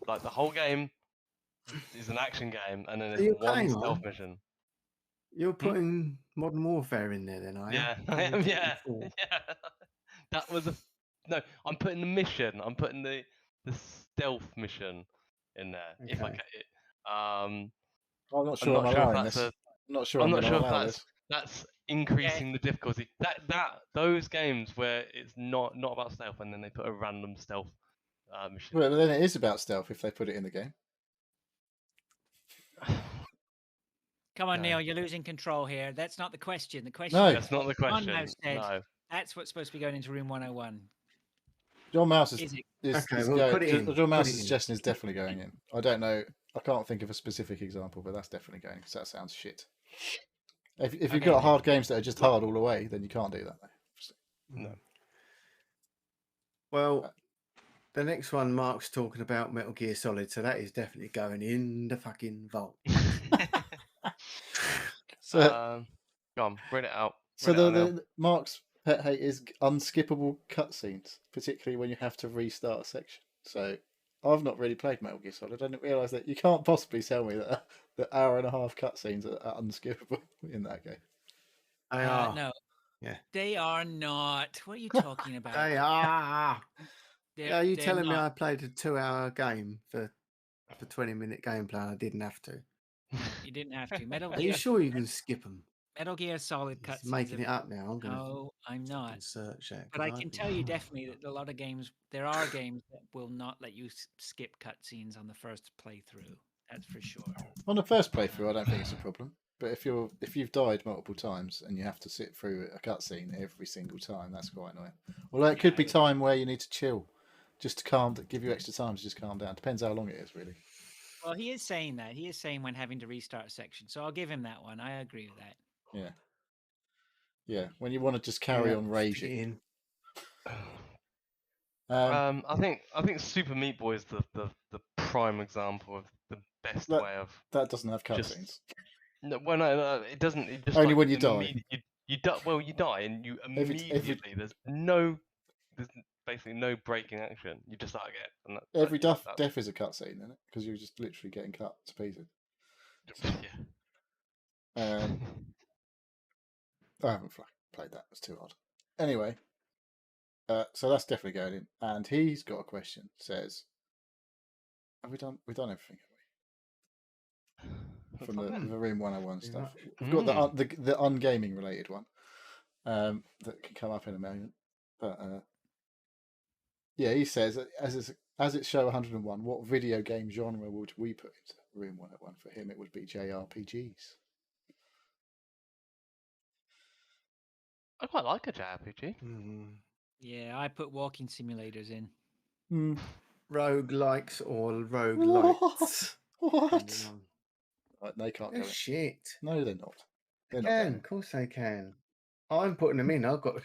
[SPEAKER 2] Like the whole game is an action game, and then
[SPEAKER 4] Are
[SPEAKER 2] there's
[SPEAKER 4] you
[SPEAKER 2] one
[SPEAKER 4] playing
[SPEAKER 2] stealth
[SPEAKER 4] on?
[SPEAKER 2] mission.
[SPEAKER 4] You're putting Modern Warfare in there then, are you?
[SPEAKER 2] Yeah, I
[SPEAKER 4] Call of
[SPEAKER 2] am.
[SPEAKER 4] Duty
[SPEAKER 2] Yeah,
[SPEAKER 4] 4.
[SPEAKER 2] yeah. That was no. I'm putting the mission. I'm putting the stealth mission in there. If I
[SPEAKER 4] Okay.
[SPEAKER 2] get it.
[SPEAKER 3] I'm not
[SPEAKER 2] I'm
[SPEAKER 3] sure
[SPEAKER 2] not
[SPEAKER 3] I'm
[SPEAKER 2] sure if
[SPEAKER 3] allowing
[SPEAKER 2] that's
[SPEAKER 3] this.
[SPEAKER 2] a.
[SPEAKER 3] I'm not sure
[SPEAKER 2] I'm
[SPEAKER 3] I'm
[SPEAKER 2] not
[SPEAKER 3] going to
[SPEAKER 2] sure if
[SPEAKER 3] allow this.
[SPEAKER 2] that's increasing the difficulty. Those games where it's not about stealth and then they put a random stealth mission.
[SPEAKER 3] Well, then it is about stealth if they put it in the game.
[SPEAKER 1] Come on,
[SPEAKER 4] No.
[SPEAKER 1] Neil, you're losing control here. That's not the question. The question
[SPEAKER 3] No.
[SPEAKER 1] is,
[SPEAKER 2] That's not the
[SPEAKER 1] John
[SPEAKER 2] question.
[SPEAKER 1] Mouse said
[SPEAKER 2] No.
[SPEAKER 1] that's what's supposed to be going into room 101.
[SPEAKER 3] John Mouse
[SPEAKER 1] Is it?
[SPEAKER 4] Okay, well, put it in.
[SPEAKER 3] John
[SPEAKER 4] Put
[SPEAKER 3] Mouse's
[SPEAKER 4] it in.
[SPEAKER 3] suggestion is definitely going in. I don't know. I can't think of a specific example, but that's definitely going because that sounds shit. If you've
[SPEAKER 1] Okay,
[SPEAKER 3] got
[SPEAKER 1] then.
[SPEAKER 3] hard games that are just hard all the way, then you can't do that.
[SPEAKER 2] No.
[SPEAKER 4] Well, the next one Mark's talking about Metal Gear Solid, so that is definitely going in the fucking vault.
[SPEAKER 3] So,
[SPEAKER 2] Go on, read it out.
[SPEAKER 3] so
[SPEAKER 2] Read it out now.
[SPEAKER 3] the Mark's pet hate is unskippable cutscenes, particularly when you have to restart a section. So, I've not really played Metal Gear Solid. I didn't realise that you can't possibly tell me that the hour and a half cutscenes are unskippable in that game.
[SPEAKER 4] They are.
[SPEAKER 1] No.
[SPEAKER 4] Yeah.
[SPEAKER 1] They are not. What are you talking about?
[SPEAKER 4] They are.
[SPEAKER 1] They're-
[SPEAKER 4] Are you
[SPEAKER 1] they're
[SPEAKER 4] telling me
[SPEAKER 1] not.
[SPEAKER 4] I played a 2-hour game for 20-minute gameplay and I didn't have to?
[SPEAKER 1] You didn't have to. Metal
[SPEAKER 4] Are
[SPEAKER 1] Gear,
[SPEAKER 4] you sure you can skip them?
[SPEAKER 1] Metal Gear Solid
[SPEAKER 4] He's
[SPEAKER 1] cutscenes.
[SPEAKER 4] making it up now. I'm going to
[SPEAKER 1] No, I'm not.
[SPEAKER 4] search that.
[SPEAKER 1] But I can tell you definitely that a lot of games, there are games that will not let you skip cutscenes on the first playthrough. That's for sure.
[SPEAKER 3] On the first playthrough, I don't think it's a problem. But if you've died multiple times and you have to sit through a cutscene every single time, that's quite annoying. Although it could be time where you need to chill, just to give you extra time to just calm down. Depends how long it is, really.
[SPEAKER 1] Well, he is saying that. He is saying when having to restart a section. So I'll give him that one. I agree with that.
[SPEAKER 3] Yeah. Yeah. When you want to just carry
[SPEAKER 4] Yeah,
[SPEAKER 3] on
[SPEAKER 4] stick
[SPEAKER 3] raging.
[SPEAKER 4] it in.
[SPEAKER 2] I think Super Meat Boy is the prime example of the best
[SPEAKER 3] That-
[SPEAKER 2] way of
[SPEAKER 3] That doesn't have
[SPEAKER 2] just
[SPEAKER 3] cutscenes.
[SPEAKER 2] no, well, no, it doesn't. It just
[SPEAKER 3] Only
[SPEAKER 2] like
[SPEAKER 3] when you die.
[SPEAKER 2] You die. Well, you die, and you
[SPEAKER 3] Every-
[SPEAKER 2] immediately there's basically no breaking action. You just start again, and
[SPEAKER 3] Every
[SPEAKER 2] yeah,
[SPEAKER 3] death is a cutscene, isn't it? Because you're just literally getting cut to pieces.
[SPEAKER 2] yeah.
[SPEAKER 3] I haven't played that. It's too hard. Anyway, so that's definitely going in. And he's got a question. Says, "Have we done? We've done everything, have we? From the Room 101
[SPEAKER 4] Pretty
[SPEAKER 3] stuff.
[SPEAKER 4] much.
[SPEAKER 3] We've got the ungaming related one that can come up in a moment. But yeah, he says as it's show 101, what video game genre would we put into Room 101? For him, it would be JRPGs.
[SPEAKER 2] I quite like a JRPG.
[SPEAKER 1] Yeah, I put walking simulators in.
[SPEAKER 4] Roguelikes or roguelites.
[SPEAKER 3] What?
[SPEAKER 4] depending on-
[SPEAKER 3] Right, they can't
[SPEAKER 4] They're
[SPEAKER 3] go in.
[SPEAKER 4] shit.
[SPEAKER 3] No, they're not. They're
[SPEAKER 4] They
[SPEAKER 3] not
[SPEAKER 4] can,
[SPEAKER 3] going
[SPEAKER 4] of course they can. I'm putting them in. I've got.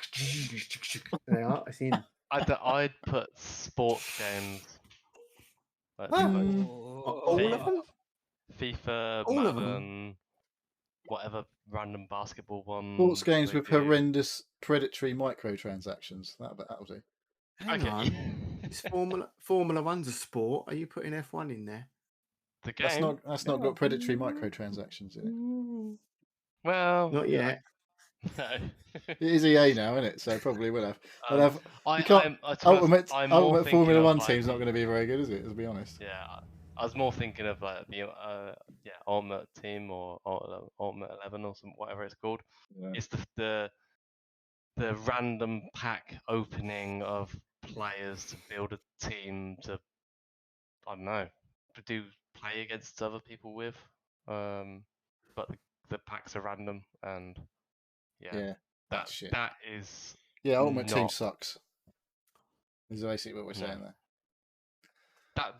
[SPEAKER 4] They are. It's in.
[SPEAKER 2] I'd put sports games. Like,
[SPEAKER 4] Huh?
[SPEAKER 3] Mm.
[SPEAKER 4] All of them?
[SPEAKER 2] FIFA,
[SPEAKER 4] All of them?
[SPEAKER 2] Madden, whatever random basketball one.
[SPEAKER 3] Sports games
[SPEAKER 2] they
[SPEAKER 3] with
[SPEAKER 2] do.
[SPEAKER 3] horrendous predatory microtransactions. That'll do.
[SPEAKER 4] Hang
[SPEAKER 2] Okay.
[SPEAKER 4] on. Is Formula One's a sport? Are you putting F1 in there?
[SPEAKER 2] The game.
[SPEAKER 3] That's not got predatory microtransactions in
[SPEAKER 2] Well,
[SPEAKER 4] Not yet.
[SPEAKER 2] no.
[SPEAKER 3] it. It is EA now, isn't it? So probably will have. They'll have.
[SPEAKER 2] I,
[SPEAKER 3] You can't.
[SPEAKER 2] I'm more
[SPEAKER 3] Ultimate
[SPEAKER 2] thinking
[SPEAKER 3] Formula
[SPEAKER 2] of,
[SPEAKER 3] One
[SPEAKER 2] like,
[SPEAKER 3] team's not going to be very good, is it? Let's be honest.
[SPEAKER 2] Yeah, I was more thinking of like the Ultimate Team or Ultimate 11 or whatever it's called.
[SPEAKER 3] Yeah.
[SPEAKER 2] It's the random pack opening of players to build a team to, I don't know, to play against other people with. But the packs are random, and
[SPEAKER 3] Yeah. That's shit.
[SPEAKER 2] that is
[SPEAKER 3] Yeah, Ultimate Team
[SPEAKER 2] not-
[SPEAKER 3] sucks. Is basically what we're saying there.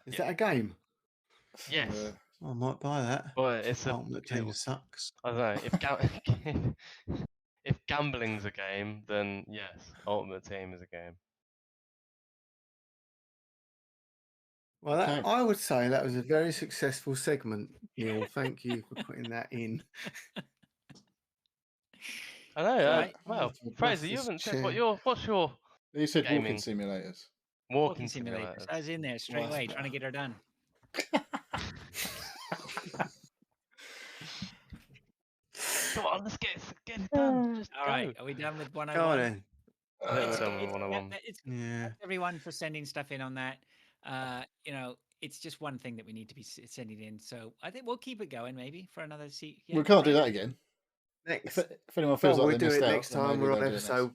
[SPEAKER 4] Is that a game?
[SPEAKER 2] Yes.
[SPEAKER 4] I might buy that.
[SPEAKER 2] Well, it's
[SPEAKER 4] Ultimate Team sucks.
[SPEAKER 2] I don't know if gambling's a game, then yes, Ultimate Team is a game.
[SPEAKER 4] Well,
[SPEAKER 3] Okay.
[SPEAKER 4] I would say that was a very successful segment, Neil. Thank you for putting that in.
[SPEAKER 2] I know.
[SPEAKER 1] Right.
[SPEAKER 2] Well,
[SPEAKER 4] That's what
[SPEAKER 2] Fraser, you
[SPEAKER 4] Buster's
[SPEAKER 2] haven't said
[SPEAKER 4] chair.
[SPEAKER 2] what's your
[SPEAKER 3] You said walking
[SPEAKER 2] gaming
[SPEAKER 3] simulators.
[SPEAKER 2] walking
[SPEAKER 1] simulators.
[SPEAKER 2] simulators?
[SPEAKER 1] I was in there straight
[SPEAKER 3] Well,
[SPEAKER 1] away
[SPEAKER 3] that's
[SPEAKER 1] trying to get her done.
[SPEAKER 2] Come on, let's get it done. Just
[SPEAKER 1] All
[SPEAKER 2] go.
[SPEAKER 1] right, are we done with
[SPEAKER 4] Go on
[SPEAKER 1] 101?
[SPEAKER 4] then.
[SPEAKER 2] I think
[SPEAKER 1] It's-
[SPEAKER 2] we're done with
[SPEAKER 1] it's-
[SPEAKER 2] 101.
[SPEAKER 1] it's-
[SPEAKER 4] Yeah.
[SPEAKER 1] thanks everyone for sending stuff in on that. It's just one thing that we need to be sending in. So I think we'll keep it going maybe for another seat.
[SPEAKER 3] We can't do
[SPEAKER 1] right?
[SPEAKER 3] that again.
[SPEAKER 4] Next.
[SPEAKER 3] If anyone feels
[SPEAKER 4] Well,
[SPEAKER 3] like
[SPEAKER 4] we'll
[SPEAKER 3] they
[SPEAKER 4] do
[SPEAKER 3] missed
[SPEAKER 4] it
[SPEAKER 3] out,
[SPEAKER 4] next
[SPEAKER 3] then
[SPEAKER 4] time
[SPEAKER 3] maybe
[SPEAKER 4] we're on
[SPEAKER 3] they'll do it next.
[SPEAKER 4] episode.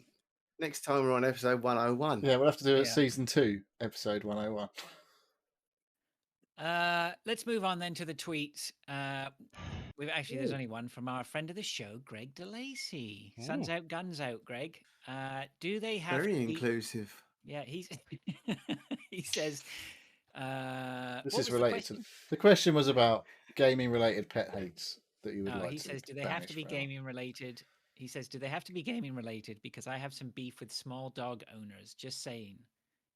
[SPEAKER 4] Next time we're on episode 101.
[SPEAKER 3] Yeah, we'll have to do it
[SPEAKER 1] Yeah.
[SPEAKER 3] season 2, episode 101.
[SPEAKER 1] Let's move on then to the tweets. There's
[SPEAKER 4] Ooh.
[SPEAKER 1] only one from our friend of the show, Greg DeLacy.
[SPEAKER 2] Ooh.
[SPEAKER 1] Suns out, guns out, Greg. Do they have
[SPEAKER 4] Very
[SPEAKER 1] to be...
[SPEAKER 4] inclusive.
[SPEAKER 1] Yeah, he says.
[SPEAKER 3] This
[SPEAKER 1] what
[SPEAKER 3] is
[SPEAKER 1] was the
[SPEAKER 3] related to
[SPEAKER 1] question?
[SPEAKER 3] the question was about gaming related pet hates that you would
[SPEAKER 1] No,
[SPEAKER 3] like
[SPEAKER 1] he
[SPEAKER 3] to
[SPEAKER 1] says, do they have to
[SPEAKER 3] banish
[SPEAKER 1] be
[SPEAKER 3] forever.
[SPEAKER 1] gaming related? He says, do they have to be gaming related? Because I have some beef with small dog owners. Just saying.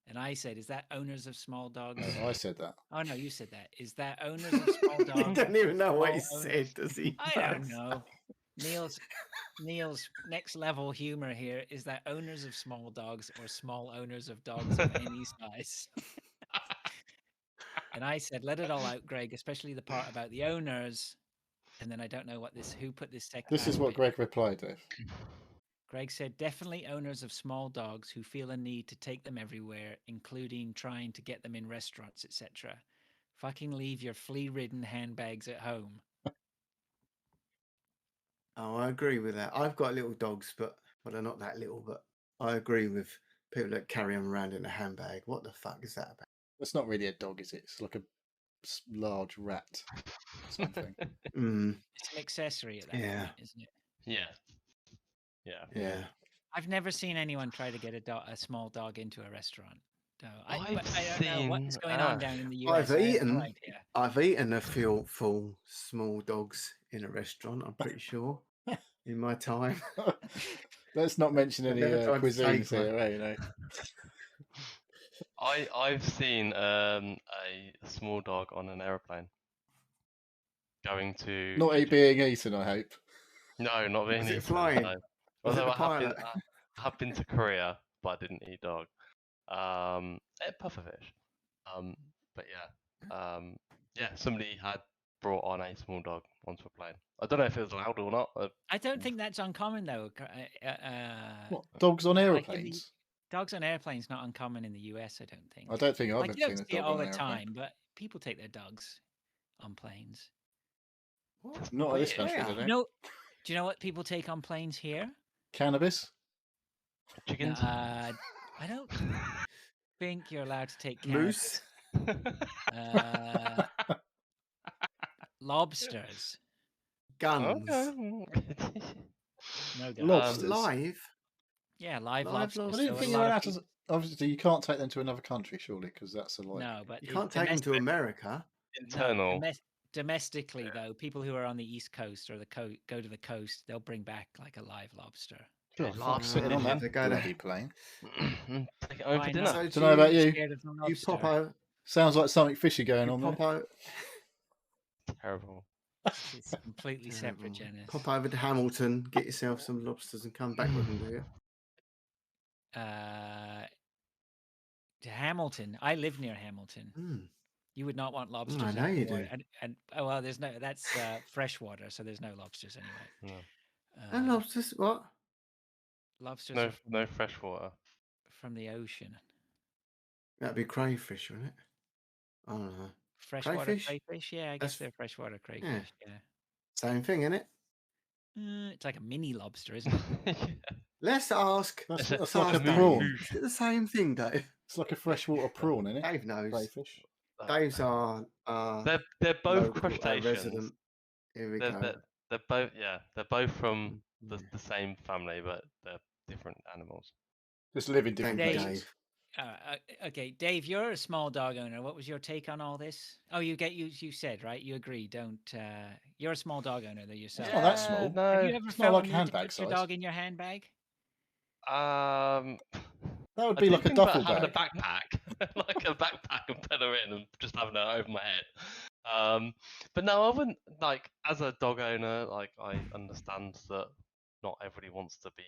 [SPEAKER 1] And I said, is that owners of small dogs?
[SPEAKER 3] No, I said that.
[SPEAKER 1] Oh no, you said that. Is that owners of small
[SPEAKER 4] He
[SPEAKER 1] dogs?
[SPEAKER 4] doesn't even know what he
[SPEAKER 1] small
[SPEAKER 4] said,
[SPEAKER 1] owners?
[SPEAKER 4] does he?
[SPEAKER 1] I don't know. Neil's next level humor here is that owners of small dogs or small owners of dogs of any size. And I said, let it all out, Greg, especially the part about the owners. And then I don't know who put this second.
[SPEAKER 3] This is what
[SPEAKER 1] bit.
[SPEAKER 3] Greg replied, Dave.
[SPEAKER 1] Greg said, definitely owners of small dogs who feel a need to take them everywhere, including trying to get them in restaurants, etc. Fucking leave your flea-ridden handbags at home.
[SPEAKER 4] Oh, I agree with that. I've got little dogs, but they're not that little. But I agree with people that carry them around in a handbag. What the fuck is that about?
[SPEAKER 3] It's not really a dog, is it? It's like a large rat or something.
[SPEAKER 1] It's an accessory at that point, isn't it?
[SPEAKER 2] Yeah.
[SPEAKER 4] Yeah.
[SPEAKER 1] I've never seen anyone try to get a small dog into a restaurant. No,
[SPEAKER 2] I've
[SPEAKER 1] but I don't know what's
[SPEAKER 2] seen,
[SPEAKER 1] going on down in the
[SPEAKER 4] I've
[SPEAKER 1] US. I have no
[SPEAKER 4] eaten.
[SPEAKER 1] idea.
[SPEAKER 4] I've eaten a few full small dogs in a restaurant. I'm pretty sure in my time.
[SPEAKER 3] Let's not mention
[SPEAKER 4] I've
[SPEAKER 3] any
[SPEAKER 4] never tried to
[SPEAKER 3] cuisines
[SPEAKER 4] take one.
[SPEAKER 3] here, you know.
[SPEAKER 2] I've seen a small dog on an aeroplane going to
[SPEAKER 3] Not
[SPEAKER 2] Egypt.
[SPEAKER 3] being eaten, I hope.
[SPEAKER 2] No, not being
[SPEAKER 4] Was it
[SPEAKER 2] eaten.
[SPEAKER 4] flying?
[SPEAKER 2] No.
[SPEAKER 4] Was it
[SPEAKER 2] Although
[SPEAKER 4] the pilot?
[SPEAKER 2] I have been to Korea, but I didn't eat dog. Pufferfish. But yeah, somebody had brought on a small dog onto a plane. I don't know if it was allowed or not.
[SPEAKER 1] I don't think that's uncommon though.
[SPEAKER 3] What, dogs on
[SPEAKER 1] like
[SPEAKER 3] aeroplanes?
[SPEAKER 1] dogs on airplanes not uncommon in the US. I don't think.
[SPEAKER 3] I don't think I've
[SPEAKER 1] Like
[SPEAKER 3] ever
[SPEAKER 1] you don't
[SPEAKER 3] seen a
[SPEAKER 1] see it
[SPEAKER 3] dog
[SPEAKER 1] all
[SPEAKER 3] on
[SPEAKER 1] the
[SPEAKER 3] an aeroplane.
[SPEAKER 1] time, but people take their dogs on planes.
[SPEAKER 4] What?
[SPEAKER 3] Not in this
[SPEAKER 2] Weird.
[SPEAKER 3] country,
[SPEAKER 4] Where?
[SPEAKER 3] they
[SPEAKER 1] You
[SPEAKER 3] don't.
[SPEAKER 1] know? Do you know what people take on planes here?
[SPEAKER 3] Cannabis?
[SPEAKER 1] No,
[SPEAKER 2] Chickens.
[SPEAKER 1] I don't think you're allowed to take
[SPEAKER 4] Moose?
[SPEAKER 1] cannabis. Lobsters.
[SPEAKER 4] Guns?
[SPEAKER 2] Okay.
[SPEAKER 1] No guns.
[SPEAKER 3] Lobsters?
[SPEAKER 4] Live?
[SPEAKER 1] Yeah, live
[SPEAKER 4] Live
[SPEAKER 1] lobsters.
[SPEAKER 3] I
[SPEAKER 4] lobsters.
[SPEAKER 3] didn't
[SPEAKER 1] So
[SPEAKER 3] think
[SPEAKER 1] a
[SPEAKER 3] you were
[SPEAKER 1] lot of
[SPEAKER 3] allowed
[SPEAKER 1] people...
[SPEAKER 3] to. Obviously, you can't take them to another country, surely, because that's a like.
[SPEAKER 1] No, but
[SPEAKER 4] You can't take them to America.
[SPEAKER 2] Internal.
[SPEAKER 1] Domestically,
[SPEAKER 2] Yeah.
[SPEAKER 1] though, people who are on the East Coast or go to the coast, they'll bring back like a live lobster.
[SPEAKER 3] God,
[SPEAKER 2] Lobster
[SPEAKER 3] fuck, sitting on that
[SPEAKER 4] They go to-
[SPEAKER 3] bloody plane.
[SPEAKER 2] Take it home
[SPEAKER 1] Why
[SPEAKER 2] for dinner.
[SPEAKER 1] not?
[SPEAKER 4] So
[SPEAKER 3] Don't know about you.
[SPEAKER 1] Scared of the
[SPEAKER 4] You
[SPEAKER 1] lobster.
[SPEAKER 4] pop out.
[SPEAKER 3] Sounds like something fishy going
[SPEAKER 4] You
[SPEAKER 3] on
[SPEAKER 4] pop
[SPEAKER 3] there.
[SPEAKER 4] out.
[SPEAKER 2] Terrible.
[SPEAKER 1] It's completely separate,
[SPEAKER 4] Terrible.
[SPEAKER 1] Janice.
[SPEAKER 4] Pop over to Hamilton, get yourself some lobsters, and come back with them, do you?
[SPEAKER 1] To Hamilton. I live near Hamilton.
[SPEAKER 4] Mm.
[SPEAKER 1] You would not want lobsters.
[SPEAKER 4] I know you
[SPEAKER 1] anymore.
[SPEAKER 4] do.
[SPEAKER 1] And oh well, there's no. That's freshwater, so there's no lobsters anyway.
[SPEAKER 2] No,
[SPEAKER 4] And lobsters, what?
[SPEAKER 1] Lobsters
[SPEAKER 2] no,
[SPEAKER 1] are from,
[SPEAKER 2] no fresh water.
[SPEAKER 1] from the ocean.
[SPEAKER 4] That'd be crayfish, wouldn't it? I don't know.
[SPEAKER 1] Freshwater
[SPEAKER 4] Crayfish?
[SPEAKER 1] crayfish? Yeah, I guess
[SPEAKER 4] That's-
[SPEAKER 1] they're freshwater crayfish. Yeah.
[SPEAKER 4] Same thing, isn't it?
[SPEAKER 1] It's like a mini lobster, isn't it?
[SPEAKER 4] Let's ask.
[SPEAKER 3] That's,
[SPEAKER 2] It's
[SPEAKER 3] that's
[SPEAKER 2] a-
[SPEAKER 3] like a
[SPEAKER 4] ask Dave.
[SPEAKER 3] prawn.
[SPEAKER 4] Is it the same thing, Dave?
[SPEAKER 3] It's like a freshwater prawn, isn't it?
[SPEAKER 4] Dave knows.
[SPEAKER 3] Crayfish.
[SPEAKER 4] Dave's our
[SPEAKER 2] They're both
[SPEAKER 4] local,
[SPEAKER 2] crustaceans.
[SPEAKER 4] resident. Here we go.
[SPEAKER 2] They're both they're both from
[SPEAKER 4] Yeah.
[SPEAKER 2] the same family, but they're different animals.
[SPEAKER 3] Just live in different
[SPEAKER 4] Thank you,
[SPEAKER 3] places.
[SPEAKER 4] Dave.
[SPEAKER 1] Okay, Dave, you're a small dog owner. What was your take on all this? Oh, you said right. You agree. Don't. You're a small dog owner there yourself.
[SPEAKER 3] It's not that small.
[SPEAKER 2] No.
[SPEAKER 1] Have you ever
[SPEAKER 3] It's not
[SPEAKER 1] felt
[SPEAKER 3] like
[SPEAKER 1] a
[SPEAKER 3] a
[SPEAKER 1] need to
[SPEAKER 3] handbag
[SPEAKER 1] put your
[SPEAKER 3] size.
[SPEAKER 1] dog in your handbag?
[SPEAKER 3] That would
[SPEAKER 2] I
[SPEAKER 3] be
[SPEAKER 2] did
[SPEAKER 3] like a
[SPEAKER 2] think about
[SPEAKER 3] duffel
[SPEAKER 2] having
[SPEAKER 3] bag.
[SPEAKER 2] a backpack, like a backpack, and put her in and just having her over my head. But no, I wouldn't like as a dog owner. Like I understand that not everybody wants to be.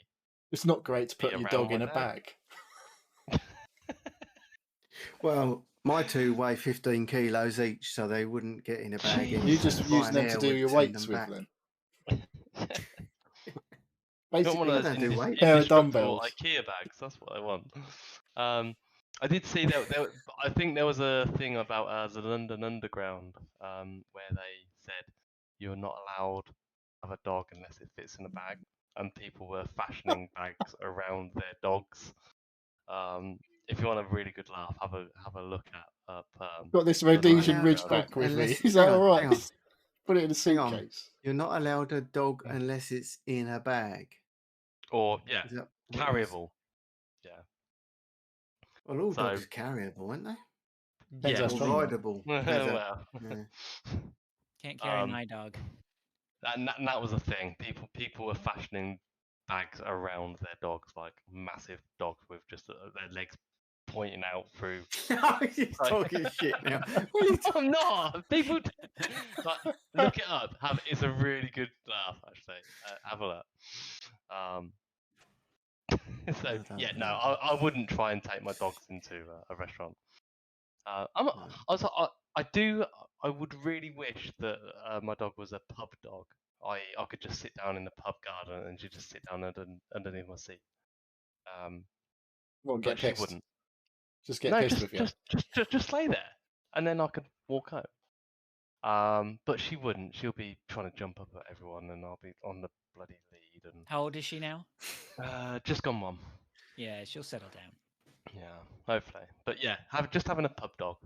[SPEAKER 3] It's not great to
[SPEAKER 2] Be
[SPEAKER 3] put your
[SPEAKER 2] around
[SPEAKER 3] dog in
[SPEAKER 2] my
[SPEAKER 3] a
[SPEAKER 2] dad.
[SPEAKER 3] bag.
[SPEAKER 4] Well, my two weigh 15 kilos each, so they wouldn't get in a bag.
[SPEAKER 2] Jeez.
[SPEAKER 4] anyway.
[SPEAKER 3] You just
[SPEAKER 4] Flying
[SPEAKER 3] using them to
[SPEAKER 4] air
[SPEAKER 3] do
[SPEAKER 4] would
[SPEAKER 3] your
[SPEAKER 4] send
[SPEAKER 3] weights
[SPEAKER 4] them
[SPEAKER 3] with
[SPEAKER 4] back.
[SPEAKER 3] them.
[SPEAKER 2] Not one
[SPEAKER 3] Basically,
[SPEAKER 2] of
[SPEAKER 4] I
[SPEAKER 2] those
[SPEAKER 4] don't do weight.
[SPEAKER 3] Pair of
[SPEAKER 2] indestructible
[SPEAKER 3] dumbbells.
[SPEAKER 2] IKEA bags. That's what I want. I did see that. I think there was a thing about the London Underground where they said you're not allowed to have a dog unless it fits in a bag, and people were fashioning bags around their dogs. If you want a really good laugh, have a look at up.
[SPEAKER 3] got this
[SPEAKER 2] London
[SPEAKER 3] Rhodesian
[SPEAKER 4] allowed
[SPEAKER 3] Ridge
[SPEAKER 2] Underground.
[SPEAKER 3] bag with me.
[SPEAKER 4] Unless-
[SPEAKER 3] Is that
[SPEAKER 4] hang on,
[SPEAKER 3] all right?
[SPEAKER 4] hang on.
[SPEAKER 3] Put it in a
[SPEAKER 4] Hang on.
[SPEAKER 3] suitcase.
[SPEAKER 4] You're not allowed a dog unless it's in a bag.
[SPEAKER 2] Or yeah,
[SPEAKER 4] Is that what it is?
[SPEAKER 2] carryable. Yeah.
[SPEAKER 4] Well, all
[SPEAKER 2] So-
[SPEAKER 4] dogs are carryable, aren't they?
[SPEAKER 3] Depends
[SPEAKER 2] Yeah.
[SPEAKER 3] how
[SPEAKER 4] Or
[SPEAKER 3] strong you are.
[SPEAKER 4] rideable.
[SPEAKER 2] Well.
[SPEAKER 4] Yeah.
[SPEAKER 1] Can't carry
[SPEAKER 2] Um,
[SPEAKER 1] my dog.
[SPEAKER 2] And that was a thing. People were fashioning bags around their dogs, like massive dogs with just their legs pointing out through.
[SPEAKER 4] You're talking shit now. What are you
[SPEAKER 2] I'm not. People like, look it up. It's a really good laugh actually. Have a look. So
[SPEAKER 4] I don't
[SPEAKER 2] yeah, no,
[SPEAKER 4] know.
[SPEAKER 2] I wouldn't try and take my dogs into a restaurant.
[SPEAKER 4] No.
[SPEAKER 2] I would really wish that my dog was a pub dog. I could just sit down in the pub garden and she'd just sit down underneath my seat.
[SPEAKER 3] Well,
[SPEAKER 2] But
[SPEAKER 3] get
[SPEAKER 2] she
[SPEAKER 3] pissed.
[SPEAKER 2] wouldn't.
[SPEAKER 3] Just get
[SPEAKER 2] No,
[SPEAKER 3] pissed with you.
[SPEAKER 2] just lay there, and then I could walk home. But she wouldn't. She'll be trying to jump up at everyone, and I'll be on the bloody lead. And
[SPEAKER 1] How old is she now?
[SPEAKER 2] just gone one.
[SPEAKER 1] Yeah, she'll settle down.
[SPEAKER 2] Yeah, hopefully. But yeah, having a pub dog,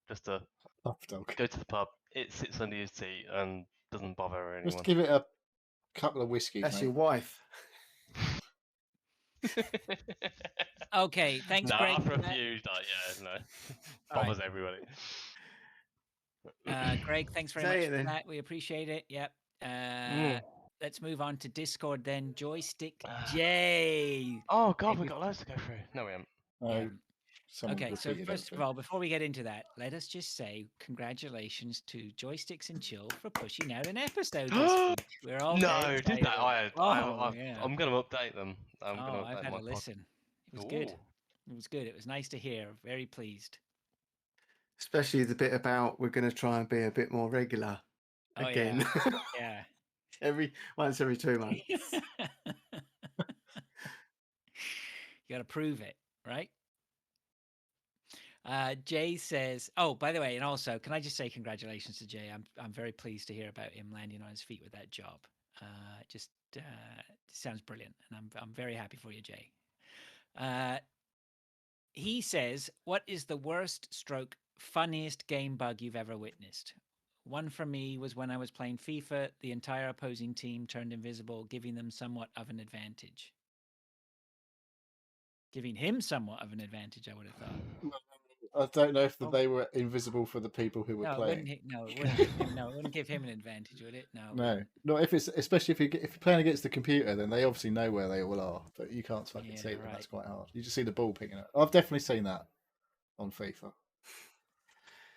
[SPEAKER 2] just to
[SPEAKER 3] Pup dog.
[SPEAKER 2] go to the pub. It sits under your seat and doesn't bother anyone.
[SPEAKER 3] Just give it a couple of whiskies,
[SPEAKER 4] That's
[SPEAKER 3] mate.
[SPEAKER 4] your wife.
[SPEAKER 1] Okay, thanks,
[SPEAKER 2] No,
[SPEAKER 1] Greg.
[SPEAKER 2] after
[SPEAKER 1] for
[SPEAKER 2] a
[SPEAKER 1] that.
[SPEAKER 2] few, like, yeah, no,
[SPEAKER 1] All right.
[SPEAKER 2] bothers everybody.
[SPEAKER 1] Greg, thanks very
[SPEAKER 4] Say
[SPEAKER 1] much
[SPEAKER 4] it
[SPEAKER 1] for
[SPEAKER 4] then.
[SPEAKER 1] that. We appreciate it. Yep.
[SPEAKER 2] Mm.
[SPEAKER 1] Let's move on to Discord then. Joystick J.
[SPEAKER 2] Oh God,
[SPEAKER 1] Hey,
[SPEAKER 2] we've got loads to go through. No, we haven't.
[SPEAKER 1] yeah.
[SPEAKER 3] Someone
[SPEAKER 1] Okay, so
[SPEAKER 3] repeated
[SPEAKER 1] first of
[SPEAKER 3] everything.
[SPEAKER 1] all, before we get into that, let us just say congratulations to Joysticks and Chill for pushing out an episode this week. We're all very
[SPEAKER 2] No, did
[SPEAKER 1] excited.
[SPEAKER 2] that?
[SPEAKER 1] Oh, yeah.
[SPEAKER 2] I'm going to update them. I'm
[SPEAKER 1] Oh,
[SPEAKER 2] going to
[SPEAKER 1] I've
[SPEAKER 2] update
[SPEAKER 1] had
[SPEAKER 2] my
[SPEAKER 1] a listen. It was
[SPEAKER 2] Ooh.
[SPEAKER 1] good. It was good. It was nice to hear. Very pleased.
[SPEAKER 4] Especially the bit about we're going to try and be a bit more regular
[SPEAKER 1] Oh,
[SPEAKER 4] again.
[SPEAKER 1] yeah.
[SPEAKER 4] Once every 2 months.
[SPEAKER 1] You got to prove it, right? Jay says, "Oh, by the way, and also, can I just say congratulations to Jay? I'm very pleased to hear about him landing on his feet with that job. Just sounds brilliant, and I'm very happy for you, Jay." He says, "What is the worst stroke funniest game bug you've ever witnessed?" One for me was when I was playing FIFA. The entire opposing team turned invisible, giving them somewhat of an advantage. Giving him somewhat of an advantage, I would have thought.
[SPEAKER 3] I don't know if
[SPEAKER 1] Oh.
[SPEAKER 3] they were invisible for the people who were
[SPEAKER 1] No, it
[SPEAKER 3] playing.
[SPEAKER 1] wouldn't. No, it wouldn't give him. No, it wouldn't give him an advantage, would it? No. It
[SPEAKER 3] No,
[SPEAKER 1] wouldn't.
[SPEAKER 3] no. If it's especially if you're playing against the computer, then they obviously know where they all are, but you can't fucking
[SPEAKER 1] Yeah,
[SPEAKER 3] see them.
[SPEAKER 1] right.
[SPEAKER 3] That's quite hard. You just see the ball picking up. I've definitely seen that on FIFA.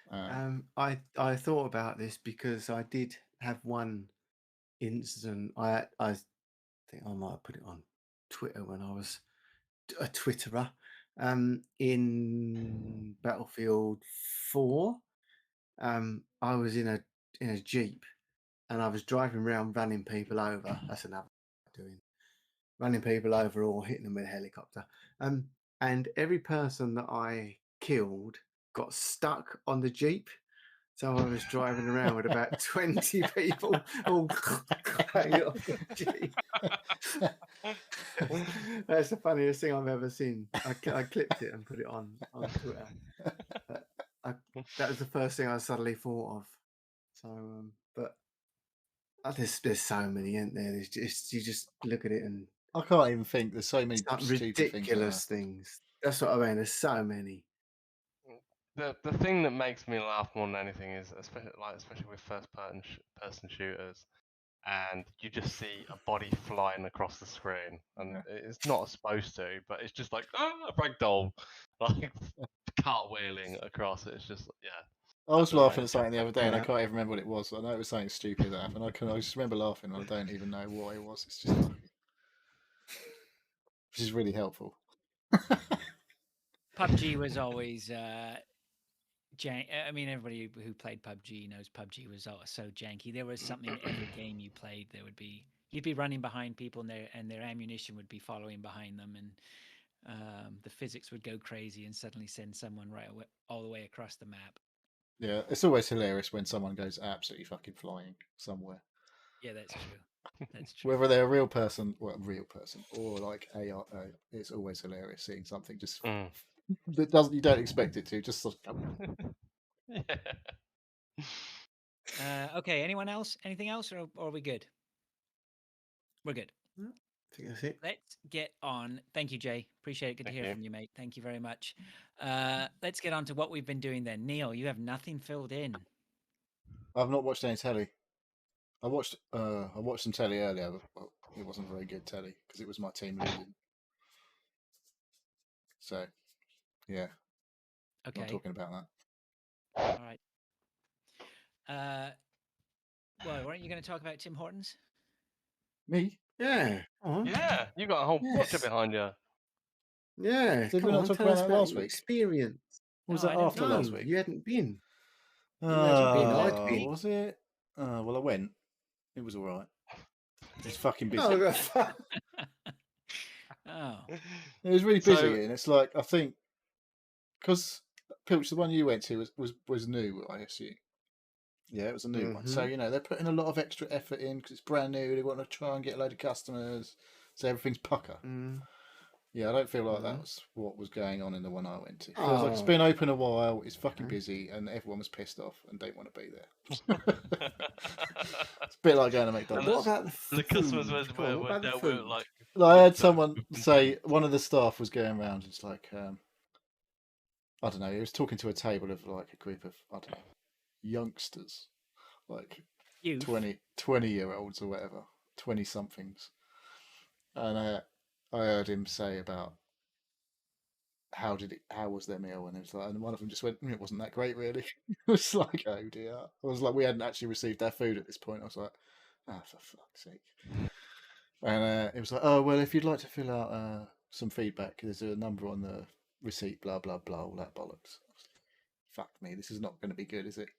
[SPEAKER 4] I thought about this because I did have one incident. I think I might have put it on Twitter when I was a Twitterer. In Battlefield 4, I was in a Jeep and I was driving around running people over. That's another doing running people over or hitting them with a helicopter. And every person that I killed got stuck on the Jeep. So I was driving around with about 20 people all going off the Jeep. That's the funniest thing I've ever seen. I clipped it and put it on Twitter. That was the first thing I suddenly thought of. So, but there's so many, isn't there? There's just, you just look at it and
[SPEAKER 3] I can't even think. There's so many
[SPEAKER 4] some
[SPEAKER 3] stupid
[SPEAKER 4] ridiculous things. That's what I mean. There's so many.
[SPEAKER 2] The thing that makes me laugh more than anything is especially with first person shooters, and you just see a body flying across the screen, and it's not supposed to, but it's just like a ragdoll, like cartwheeling across it. It's just
[SPEAKER 3] I was
[SPEAKER 2] don't know.
[SPEAKER 3] laughing at something the other day, and I
[SPEAKER 4] Yeah.
[SPEAKER 3] can't even remember what it was. I know it was something stupid that happened. I just remember laughing, and I don't even know what it was. It's just fucking, which is really helpful.
[SPEAKER 1] PUBG was always. I mean, everybody who played PUBG knows PUBG was so janky. There was something every game you played. There would be you'd be running behind people, and their ammunition would be following behind them, and the physics would go crazy, and suddenly send someone all the way across the map.
[SPEAKER 3] Yeah, it's always hilarious when someone goes absolutely fucking flying somewhere.
[SPEAKER 1] Yeah, that's true. That's true.
[SPEAKER 3] Whether they're a real person, or like AI, it's always hilarious seeing something just that doesn't you don't expect it to. Just sort of,
[SPEAKER 1] Okay. Anyone else? Anything else, or are we good? We're good.
[SPEAKER 4] I think that's it.
[SPEAKER 1] Let's get on. Thank you, Jay. Appreciate it. Good to hear from you, mate. Thank you very much. Let's get on to what we've been doing then. Neil, you have nothing filled in.
[SPEAKER 3] I've not watched any telly. I watched some telly earlier, but it wasn't very good telly because it was my team losing. So, yeah,
[SPEAKER 1] Okay.
[SPEAKER 3] not talking about that.
[SPEAKER 1] All right. Well, weren't you going to talk about Tim Hortons?
[SPEAKER 3] Me?
[SPEAKER 4] Yeah.
[SPEAKER 2] Yeah, you got a whole picture behind you.
[SPEAKER 4] Yeah.
[SPEAKER 3] Did we not talk
[SPEAKER 4] tell
[SPEAKER 3] about
[SPEAKER 4] us
[SPEAKER 3] that last
[SPEAKER 4] your
[SPEAKER 3] week?
[SPEAKER 4] experience.
[SPEAKER 3] Or was
[SPEAKER 1] No,
[SPEAKER 3] that
[SPEAKER 1] I don't
[SPEAKER 3] after
[SPEAKER 1] know.
[SPEAKER 3] last week?
[SPEAKER 4] You hadn't been. You hadn't been. I'd been.
[SPEAKER 3] Was it? Well, I went. It was all right. It's fucking busy.
[SPEAKER 4] Oh,
[SPEAKER 1] Oh.
[SPEAKER 3] It was really busy,
[SPEAKER 2] So-
[SPEAKER 3] and it's like I think because Pilch, the one you went to was new, I assume. Yeah, it was a new one. So they're putting a lot of extra effort in because it's brand new. They want to try and get a load of customers, so everything's pucker. Yeah, I don't feel like
[SPEAKER 4] Mhm.
[SPEAKER 3] that was what was going on in the one I went to. Feels like it's been open a while, it's fucking
[SPEAKER 4] Okay.
[SPEAKER 3] busy, and everyone was pissed off and don't want to be there. It's a bit like going to McDonald's.
[SPEAKER 4] What about
[SPEAKER 2] The customers
[SPEAKER 4] food? Come on,
[SPEAKER 2] were
[SPEAKER 4] what about the
[SPEAKER 2] dealt
[SPEAKER 4] food?
[SPEAKER 2] with like.
[SPEAKER 3] I had
[SPEAKER 2] with,
[SPEAKER 3] someone
[SPEAKER 2] with
[SPEAKER 3] say,
[SPEAKER 2] contempt.
[SPEAKER 3] one of the staff was going around, it's like, I don't know, he was talking to a table of like a group of, I don't know, youngsters, like
[SPEAKER 1] Youth.
[SPEAKER 3] 20-year-olds or whatever, 20-somethings. And I heard him say about how was their meal, and it was like, and one of them just went, it wasn't that great really. It was like, oh dear. I was like, we hadn't actually received our food at this point. I was like, oh, for fuck's sake. And it was like, oh well, if you'd like to fill out some feedback, there's a number on the receipt, blah blah blah, all that bollocks. I was like, fuck me, this is not going to be good, is it?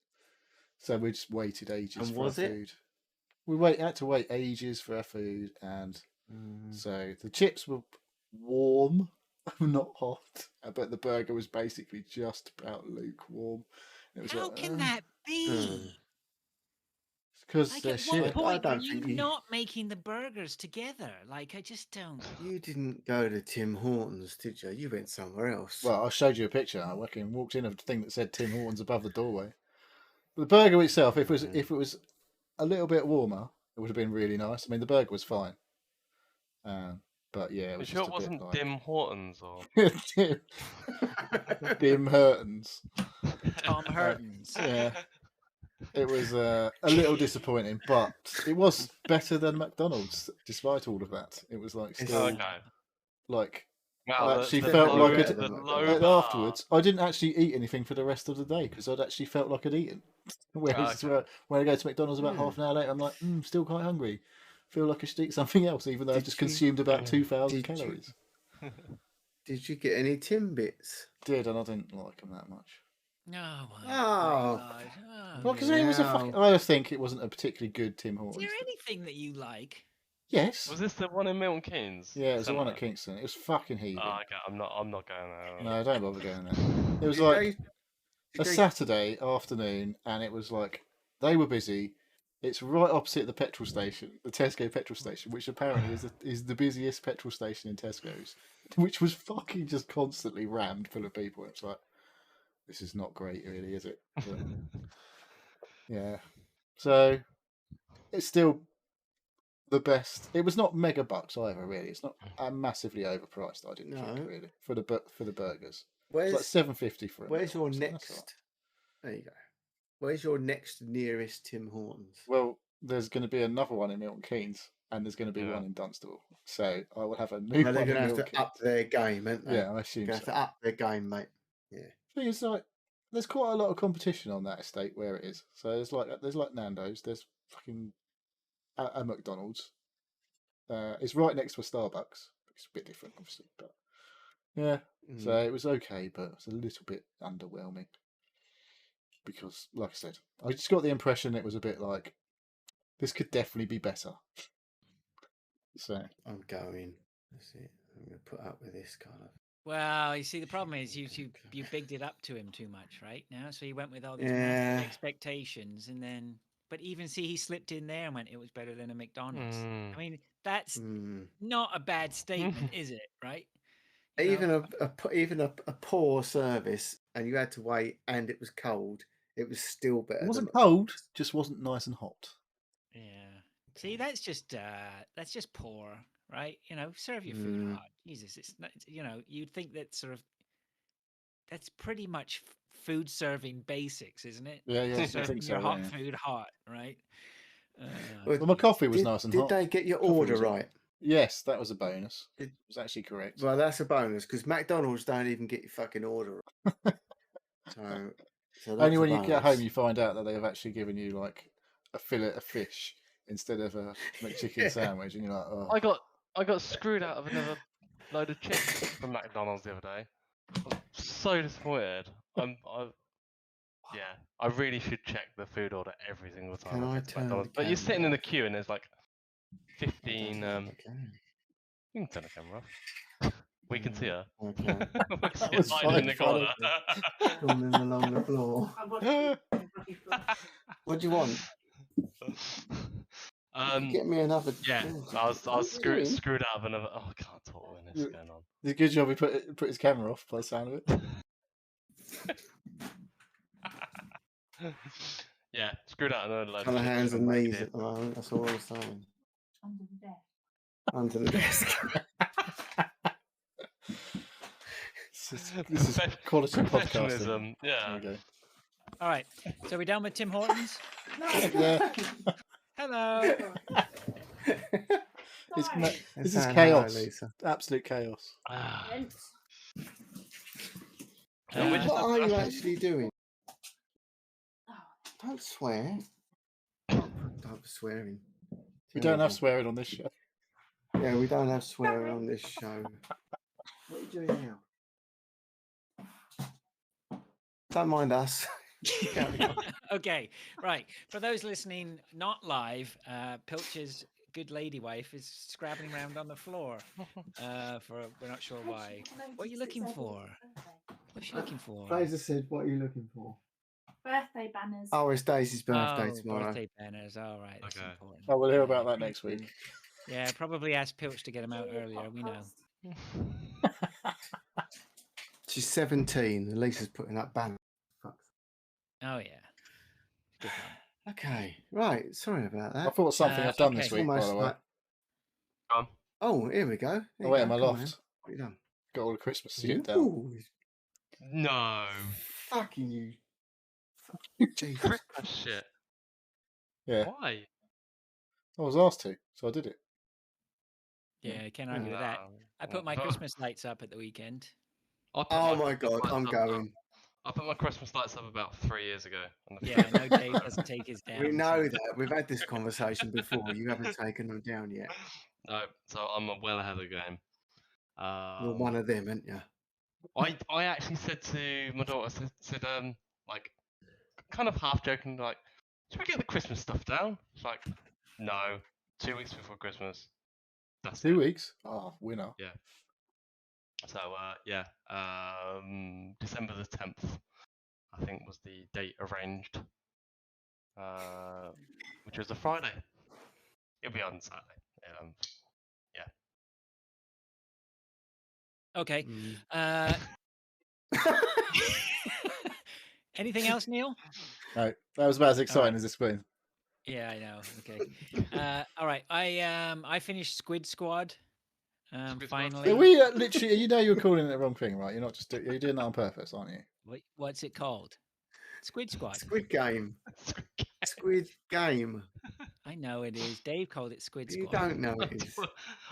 [SPEAKER 3] So we just waited ages
[SPEAKER 4] And
[SPEAKER 3] for our
[SPEAKER 4] was it?
[SPEAKER 3] food. Had to wait ages for our food, and so the chips were warm, not hot, but the burger was basically just about lukewarm. It was
[SPEAKER 1] How
[SPEAKER 3] like,
[SPEAKER 1] can that be?
[SPEAKER 3] because
[SPEAKER 1] Like,
[SPEAKER 3] they're
[SPEAKER 1] at what
[SPEAKER 3] shit.
[SPEAKER 1] point were
[SPEAKER 4] don't
[SPEAKER 1] you
[SPEAKER 4] think you-
[SPEAKER 1] not making the burgers together? Like, I just don't.
[SPEAKER 4] You didn't go to Tim Hortons, did you? You went somewhere else.
[SPEAKER 3] Well, I showed you a picture. I fucking walked in a thing that said Tim Hortons above the doorway. But the burger itself, if it was a little bit warmer, it would have been really nice. I mean, the burger was fine. But yeah, it
[SPEAKER 2] You
[SPEAKER 3] was
[SPEAKER 2] sure
[SPEAKER 3] just
[SPEAKER 2] it
[SPEAKER 3] a
[SPEAKER 2] wasn't
[SPEAKER 3] bit like
[SPEAKER 2] Dim Hortons or?
[SPEAKER 3] Dim Hortons.
[SPEAKER 1] Tom Hortons.
[SPEAKER 3] Yeah, it was a little disappointing, but it was better than McDonald's, despite all of that. It was like still
[SPEAKER 2] Okay.
[SPEAKER 3] like
[SPEAKER 2] Wow,
[SPEAKER 3] I actually
[SPEAKER 2] the
[SPEAKER 3] felt
[SPEAKER 2] low,
[SPEAKER 3] like
[SPEAKER 2] the low
[SPEAKER 3] and
[SPEAKER 2] bar.
[SPEAKER 3] afterwards. I didn't actually eat anything for the rest of the day because I'd actually felt like I'd eaten. Whereas when I go to McDonald's about half an hour later, I'm like, still quite hungry. Feel like I should eat something else, even though I've just consumed about 2,000 calories.
[SPEAKER 4] Did you get any Timbits?
[SPEAKER 3] Did, and I didn't like them that much.
[SPEAKER 1] Oh my
[SPEAKER 4] Oh.
[SPEAKER 1] God. Oh,
[SPEAKER 3] Well, because it was a fucking. I think it wasn't a particularly good Tim
[SPEAKER 1] Is
[SPEAKER 3] Hortons.
[SPEAKER 1] there anything that you like?
[SPEAKER 3] Yes.
[SPEAKER 2] Was this the one in Milton Keynes?
[SPEAKER 3] Yeah, it was the one at
[SPEAKER 2] Centre?
[SPEAKER 3] Kingston. It was fucking heaving.
[SPEAKER 2] Oh, okay. I'm not going there.
[SPEAKER 3] No, don't bother going there. It was
[SPEAKER 4] Did
[SPEAKER 3] like
[SPEAKER 4] they-
[SPEAKER 3] a Saturday afternoon, and it was like they were busy. It's right opposite the petrol station, the Tesco petrol station, which apparently is the busiest petrol station in Tesco's, which was fucking just constantly rammed full of people. It's like, this is not great, really, is it? But, yeah. So it's still the best. It was not mega bucks either, really. It's not massively overpriced. I didn't think really for the burgers. It's like $7.50 for a
[SPEAKER 4] Where's
[SPEAKER 3] meal,
[SPEAKER 4] your
[SPEAKER 3] so that's
[SPEAKER 4] next?
[SPEAKER 3] all right.
[SPEAKER 4] There you go. Where's your next nearest Tim Hortons?
[SPEAKER 3] Well, there's going to be another one in Milton Keynes, and there's going to be one in Dunstable. So I will have a new
[SPEAKER 4] Well,
[SPEAKER 3] one
[SPEAKER 4] they're
[SPEAKER 3] in
[SPEAKER 4] going to have
[SPEAKER 3] Milton
[SPEAKER 4] to
[SPEAKER 3] Keynes.
[SPEAKER 4] up their game, aren't they?
[SPEAKER 3] Yeah, I assume
[SPEAKER 4] They're
[SPEAKER 3] so.
[SPEAKER 4] going to have to up their game, mate. Yeah.
[SPEAKER 3] Thing is, like, there's quite a lot of competition on that estate where it is. So there's like Nando's, there's fucking a McDonald's. It's right next to a Starbucks. It's a bit different, obviously, but yeah. So it was okay, but it was a little bit underwhelming because, like I said, I just got the impression it was a bit like this could definitely be better. So
[SPEAKER 4] I'm going. That's it. I'm going to put up with this kind of.
[SPEAKER 1] Well, you see, the problem is you bigged it up to him too much, right? Now, so he went with all these massive expectations, and then, but even he slipped in there and went, it was better than a McDonald's. I mean, that's not a bad statement, is it? Right?
[SPEAKER 4] Even a poor service, and you had to wait, and it was cold. It was still better.
[SPEAKER 3] It wasn't cold, just wasn't nice and hot.
[SPEAKER 1] Yeah. See, that's just poor, right? Serve your food hot. Jesus, it's not, you'd think that sort of that's pretty much food serving basics, isn't it?
[SPEAKER 3] Yeah, I
[SPEAKER 1] Serving
[SPEAKER 3] think so.
[SPEAKER 1] your hot food hot, right?
[SPEAKER 3] Well, my coffee was nice and hot.
[SPEAKER 4] Did they get your order right?
[SPEAKER 3] Yes, that was a bonus. It was actually correct.
[SPEAKER 4] Well, that's a bonus because McDonald's don't even get your fucking order right. So
[SPEAKER 3] only when you get home you find out that they've actually given you like a fillet of fish instead of a McChicken sandwich, and you're like, oh.
[SPEAKER 2] I got screwed out of another load of chips from McDonald's the other day. I'm so disappointed. I really should check the food order every single time.
[SPEAKER 4] Can I
[SPEAKER 2] turn
[SPEAKER 4] turn the
[SPEAKER 2] But you're sitting in
[SPEAKER 4] camera
[SPEAKER 2] the queue and there's like 15. You can turn the camera off. We can see her.
[SPEAKER 4] Okay.
[SPEAKER 2] We can see her hiding in the corner.
[SPEAKER 4] Crawling along the floor. What do you want? Get me another.
[SPEAKER 2] Yeah, I was screwed out of another. Oh, I can't talk in What's going on?
[SPEAKER 3] It's a good job he put his camera off by the sound of it.
[SPEAKER 2] Yeah, screwed out another load
[SPEAKER 4] On the
[SPEAKER 2] of
[SPEAKER 4] hands
[SPEAKER 2] shit.
[SPEAKER 4] and knees at the moment. That's all I'm saying. Under the desk.
[SPEAKER 3] This is quality podcasting.
[SPEAKER 2] Professionalism.
[SPEAKER 3] There
[SPEAKER 2] Yeah.
[SPEAKER 3] we go.
[SPEAKER 1] All right. So we're done with Tim Hortons.
[SPEAKER 3] Yeah.
[SPEAKER 1] Hello.
[SPEAKER 3] This is
[SPEAKER 4] Hello,
[SPEAKER 3] chaos.
[SPEAKER 4] Lisa.
[SPEAKER 3] Absolute chaos.
[SPEAKER 2] Can we just
[SPEAKER 4] What are you
[SPEAKER 2] have-
[SPEAKER 4] actually doing? Don't swear. Don't be swearing.
[SPEAKER 3] We don't have
[SPEAKER 4] Terrible.
[SPEAKER 3] swearing on this show.
[SPEAKER 4] Yeah, we don't have swearing on this show. What are you doing now? Don't mind us. Carry on.
[SPEAKER 1] Okay, right. For those listening not live, Pilch's good lady wife is scrabbling around on the floor. We're not sure why. What are you looking for? What's she looking for?
[SPEAKER 4] Fraser said, "What are you looking for?"
[SPEAKER 5] Birthday banners.
[SPEAKER 4] Oh, it's Daisy's birthday
[SPEAKER 1] Oh,
[SPEAKER 4] tomorrow.
[SPEAKER 1] birthday banners. All right, that's
[SPEAKER 2] Okay.
[SPEAKER 1] important.
[SPEAKER 3] Oh, we'll hear
[SPEAKER 1] Yeah,
[SPEAKER 3] about that next week.
[SPEAKER 1] Yeah, probably ask Pilch to get them out earlier. We know.
[SPEAKER 4] She's 17 and Lisa's putting up banners. Fuck.
[SPEAKER 1] Oh yeah. Good one.
[SPEAKER 4] Okay, right. Sorry about
[SPEAKER 3] I
[SPEAKER 4] that.
[SPEAKER 3] thought something I've done
[SPEAKER 1] okay.
[SPEAKER 3] this week, by the way.
[SPEAKER 4] like...
[SPEAKER 2] Go on.
[SPEAKER 4] Oh, here we go. There
[SPEAKER 3] I
[SPEAKER 4] you
[SPEAKER 3] went in
[SPEAKER 4] go.
[SPEAKER 3] my
[SPEAKER 4] Come on,
[SPEAKER 3] loft.
[SPEAKER 4] then. What you done?
[SPEAKER 3] Got all the Christmas shit down.
[SPEAKER 4] Ooh,
[SPEAKER 2] No.
[SPEAKER 4] fucking you. Jesus.
[SPEAKER 2] Christmas shit.
[SPEAKER 3] Yeah,
[SPEAKER 2] Why?
[SPEAKER 3] I was asked to, so I did it.
[SPEAKER 1] Yeah, I can't argue with that. I put my
[SPEAKER 2] But-
[SPEAKER 1] Christmas lights up at the weekend.
[SPEAKER 2] I put
[SPEAKER 4] Oh my
[SPEAKER 2] Christmas
[SPEAKER 4] god, I'm
[SPEAKER 2] lights up-
[SPEAKER 4] going.
[SPEAKER 2] I put my Christmas lights up about 3 years ago. on the
[SPEAKER 1] Yeah, I
[SPEAKER 2] fifth.
[SPEAKER 1] know Dave doesn't take his down.
[SPEAKER 4] We know
[SPEAKER 1] so-
[SPEAKER 4] that. We've had this conversation before. You haven't taken them down yet.
[SPEAKER 2] No, so I'm well ahead of the game.
[SPEAKER 4] You're one of them, aren't you?
[SPEAKER 2] I actually said to my daughter, said like, kind of half joking, like, should we get the Christmas stuff down? It's like, no, 2 weeks before Christmas. That's
[SPEAKER 3] 2
[SPEAKER 2] it.
[SPEAKER 3] weeks. Oh, winner.
[SPEAKER 2] So yeah, December the 10th, I think was the date arranged, which was a Friday. It'll be on Saturday.
[SPEAKER 1] Okay.
[SPEAKER 4] Mm.
[SPEAKER 1] Anything else, Neil?
[SPEAKER 3] No, that was about as exciting
[SPEAKER 1] right.
[SPEAKER 3] as it's been.
[SPEAKER 1] Yeah, I know. Okay. All right. I finished Squid Squad.
[SPEAKER 2] Squad?
[SPEAKER 1] Finally.
[SPEAKER 3] Are we literally? You know, you're calling it the wrong thing, right? You're not just you're doing that on purpose, aren't you?
[SPEAKER 1] What's it called? Squid Squad.
[SPEAKER 4] Squid Game. Squid Game.
[SPEAKER 1] I know it is. Dave called it Squid
[SPEAKER 4] You
[SPEAKER 1] Squad.
[SPEAKER 4] don't know it is.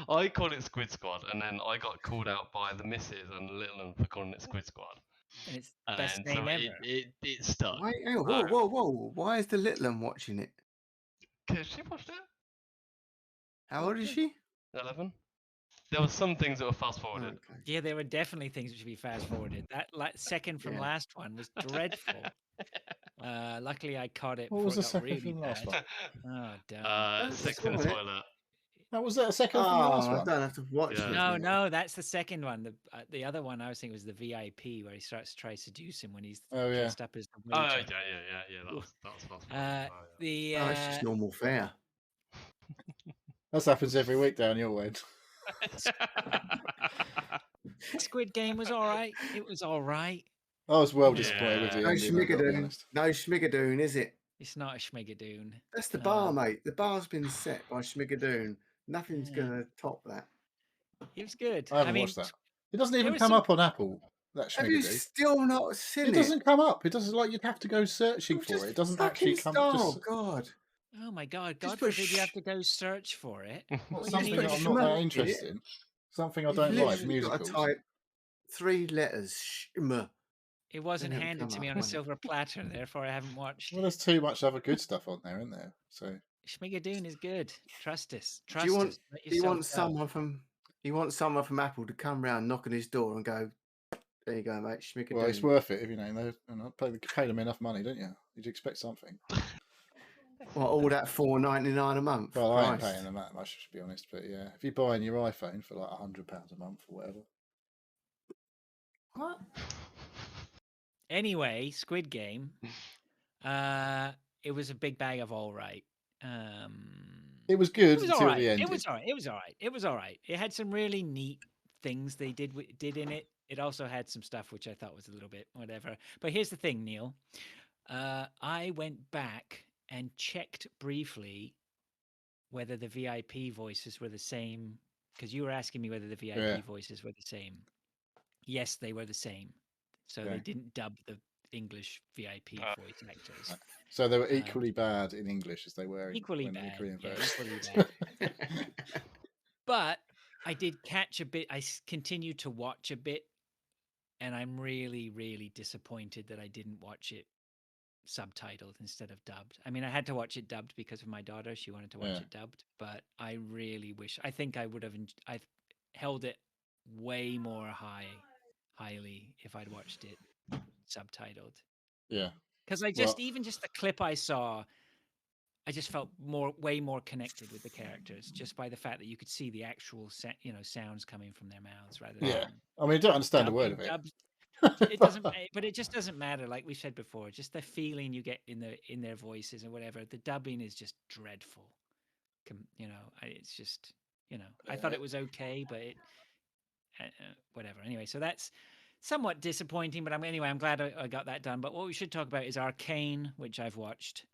[SPEAKER 2] I called it Squid Squad, and then I got called out by the missus and Little one for calling it Squid Squad.
[SPEAKER 1] And it's
[SPEAKER 2] And
[SPEAKER 1] best
[SPEAKER 2] so
[SPEAKER 1] name ever.
[SPEAKER 2] it stuck.
[SPEAKER 4] Wait, hang on, whoa. Why is the little one watching it?
[SPEAKER 2] Because she watched it.
[SPEAKER 4] How old is she?
[SPEAKER 2] 11. There were some things that were fast
[SPEAKER 4] Oh,
[SPEAKER 2] forwarded.
[SPEAKER 4] okay.
[SPEAKER 1] Yeah, there were definitely things that should be fast forwarded. That second from
[SPEAKER 4] Yeah.
[SPEAKER 1] last one was dreadful. Luckily, I caught it.
[SPEAKER 3] What was
[SPEAKER 1] before
[SPEAKER 3] the
[SPEAKER 1] it got
[SPEAKER 3] second
[SPEAKER 1] really
[SPEAKER 3] from the last
[SPEAKER 1] bad.
[SPEAKER 3] one?
[SPEAKER 1] Oh, damn.
[SPEAKER 4] That's
[SPEAKER 2] Sex in the
[SPEAKER 4] alright.
[SPEAKER 2] toilet.
[SPEAKER 3] That was that a second from the last
[SPEAKER 4] Oh, I
[SPEAKER 3] one.
[SPEAKER 4] don't have to watch
[SPEAKER 2] Yeah.
[SPEAKER 4] it.
[SPEAKER 1] No,
[SPEAKER 4] now.
[SPEAKER 1] no, that's the second one. The other one I was thinking was the VIP, where he starts to try to seduce him when he's
[SPEAKER 3] Oh yeah.
[SPEAKER 1] dressed up as the
[SPEAKER 2] Oh
[SPEAKER 1] waiter.
[SPEAKER 2] yeah. That was fast forwarded.
[SPEAKER 1] Uh, the
[SPEAKER 4] Oh, it's just normal fare.
[SPEAKER 3] That happens every week down your way.
[SPEAKER 1] Squid Game was all right. It was all right.
[SPEAKER 3] I was well disappointed with the
[SPEAKER 4] No
[SPEAKER 3] ending. I've got to be
[SPEAKER 4] schmigadoon.
[SPEAKER 3] honest.
[SPEAKER 4] No schmigadoon, is it?
[SPEAKER 1] It's not a schmigadoon.
[SPEAKER 4] That's the bar,
[SPEAKER 1] Uh,
[SPEAKER 4] mate. The bar's been set by schmigadoon. Nothing's
[SPEAKER 1] Yeah.
[SPEAKER 4] going to top that.
[SPEAKER 1] It was good.
[SPEAKER 3] I haven't
[SPEAKER 1] mean,
[SPEAKER 3] watched that. It doesn't even
[SPEAKER 1] was
[SPEAKER 3] come
[SPEAKER 1] some-
[SPEAKER 3] up on Apple. That
[SPEAKER 4] Have you
[SPEAKER 3] schmigadoon.
[SPEAKER 4] still not seen
[SPEAKER 3] It
[SPEAKER 4] it?
[SPEAKER 3] doesn't come up. It doesn't like you'd have to go searching
[SPEAKER 4] Oh,
[SPEAKER 3] for
[SPEAKER 4] just
[SPEAKER 3] it. It doesn't
[SPEAKER 4] fucking
[SPEAKER 3] actually come.
[SPEAKER 4] stop,
[SPEAKER 3] Just,
[SPEAKER 4] God.
[SPEAKER 1] Oh my God!
[SPEAKER 4] Just
[SPEAKER 1] God
[SPEAKER 4] put
[SPEAKER 1] forbid you have
[SPEAKER 4] sh-
[SPEAKER 1] to go search for it.
[SPEAKER 3] not
[SPEAKER 1] Well, you
[SPEAKER 3] something
[SPEAKER 1] need
[SPEAKER 3] that
[SPEAKER 1] to
[SPEAKER 3] I'm not that
[SPEAKER 4] schmuck it.
[SPEAKER 3] interested in. Something I
[SPEAKER 4] You've
[SPEAKER 3] don't like.
[SPEAKER 4] literally got to
[SPEAKER 3] Musicals.
[SPEAKER 4] type 3 letters. Schm.
[SPEAKER 1] It wasn't
[SPEAKER 4] Then it'll
[SPEAKER 1] handed to
[SPEAKER 4] come
[SPEAKER 1] me
[SPEAKER 4] up,
[SPEAKER 1] on a
[SPEAKER 4] won't it?
[SPEAKER 1] silver platter, therefore I haven't watched.
[SPEAKER 3] Well, there's too much other good stuff on there, isn't there? So
[SPEAKER 1] Schmigadoon is good. Trust us.
[SPEAKER 4] Do
[SPEAKER 1] Trust
[SPEAKER 4] you want?
[SPEAKER 1] us. Let
[SPEAKER 4] Do you
[SPEAKER 1] yourself
[SPEAKER 4] want
[SPEAKER 1] go.
[SPEAKER 4] someone from? You want someone from Apple to come round, knock on his door, and go, "There you go, mate. Schmigadoon."
[SPEAKER 3] well, it's worth it if you pay them enough money, don't you? You'd expect something.
[SPEAKER 4] Well, all that $4.99 a month.
[SPEAKER 3] Well, I ain't
[SPEAKER 4] Christ.
[SPEAKER 3] paying them that much to be honest, but yeah, if you're buying your iPhone for like £100 a month or whatever.
[SPEAKER 4] What?
[SPEAKER 1] Anyway, Squid Game. It was a big bag of all right.
[SPEAKER 3] It was good
[SPEAKER 1] It was
[SPEAKER 3] until
[SPEAKER 1] all right.
[SPEAKER 3] the end.
[SPEAKER 1] It was all right. It was all right. It was all right. It had some really neat things they did in it. It also had some stuff which I thought was a little bit whatever. But here's the thing, Neil. I went back and checked briefly whether the VIP voices were the same, because you were asking me whether the VIP
[SPEAKER 3] Yeah.
[SPEAKER 1] voices were the same. Yes, they were the same. So they
[SPEAKER 3] Okay.
[SPEAKER 1] didn't dub the English VIP voice actors.
[SPEAKER 3] So they were equally bad in English as they were
[SPEAKER 1] Equally
[SPEAKER 3] in the
[SPEAKER 1] bad.
[SPEAKER 3] Korean
[SPEAKER 1] Yeah,
[SPEAKER 3] version.
[SPEAKER 1] equally bad. But I did catch a bit. I continued to watch a bit, and I'm really, really disappointed that I didn't watch it subtitled instead of dubbed. I mean, I had to watch it dubbed because of my daughter. She wanted to watch
[SPEAKER 3] Yeah.
[SPEAKER 1] it dubbed, but I really wish. I think I would have. I held it way more highly if I'd watched it subtitled.
[SPEAKER 3] Yeah.
[SPEAKER 1] Because I just even just the clip I saw, I just felt way more connected with the characters just by the fact that you could see the actual sounds coming from their mouths rather than
[SPEAKER 3] Yeah. I mean, I don't understand a
[SPEAKER 1] dubbing.
[SPEAKER 3] word of it.
[SPEAKER 1] It doesn't, but it just doesn't matter. Like we said before, just the feeling you get in their voices and whatever. The dubbing is just dreadful. It's just I thought it was okay, but it whatever. Anyway, so that's somewhat disappointing. But I'm glad I got that done. But what we should talk about is Arcane, which I've watched.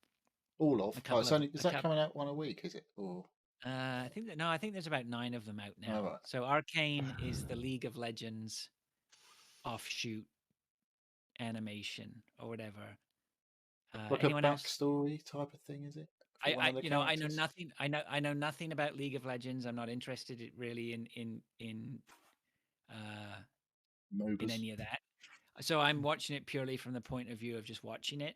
[SPEAKER 3] All of. Is that coming out one a week? Is it? Or
[SPEAKER 1] I think there's about 9 of them out now.
[SPEAKER 3] Oh, right.
[SPEAKER 1] So Arcane is the League of Legends offshoot animation or whatever.
[SPEAKER 3] like
[SPEAKER 1] anyone
[SPEAKER 3] a
[SPEAKER 1] else?
[SPEAKER 3] backstory type of thing, is it?
[SPEAKER 1] I know nothing. I know nothing about League of Legends. I'm not interested really in
[SPEAKER 3] MOBAs.
[SPEAKER 1] any of that. So I'm watching it purely from the point of view of just watching it,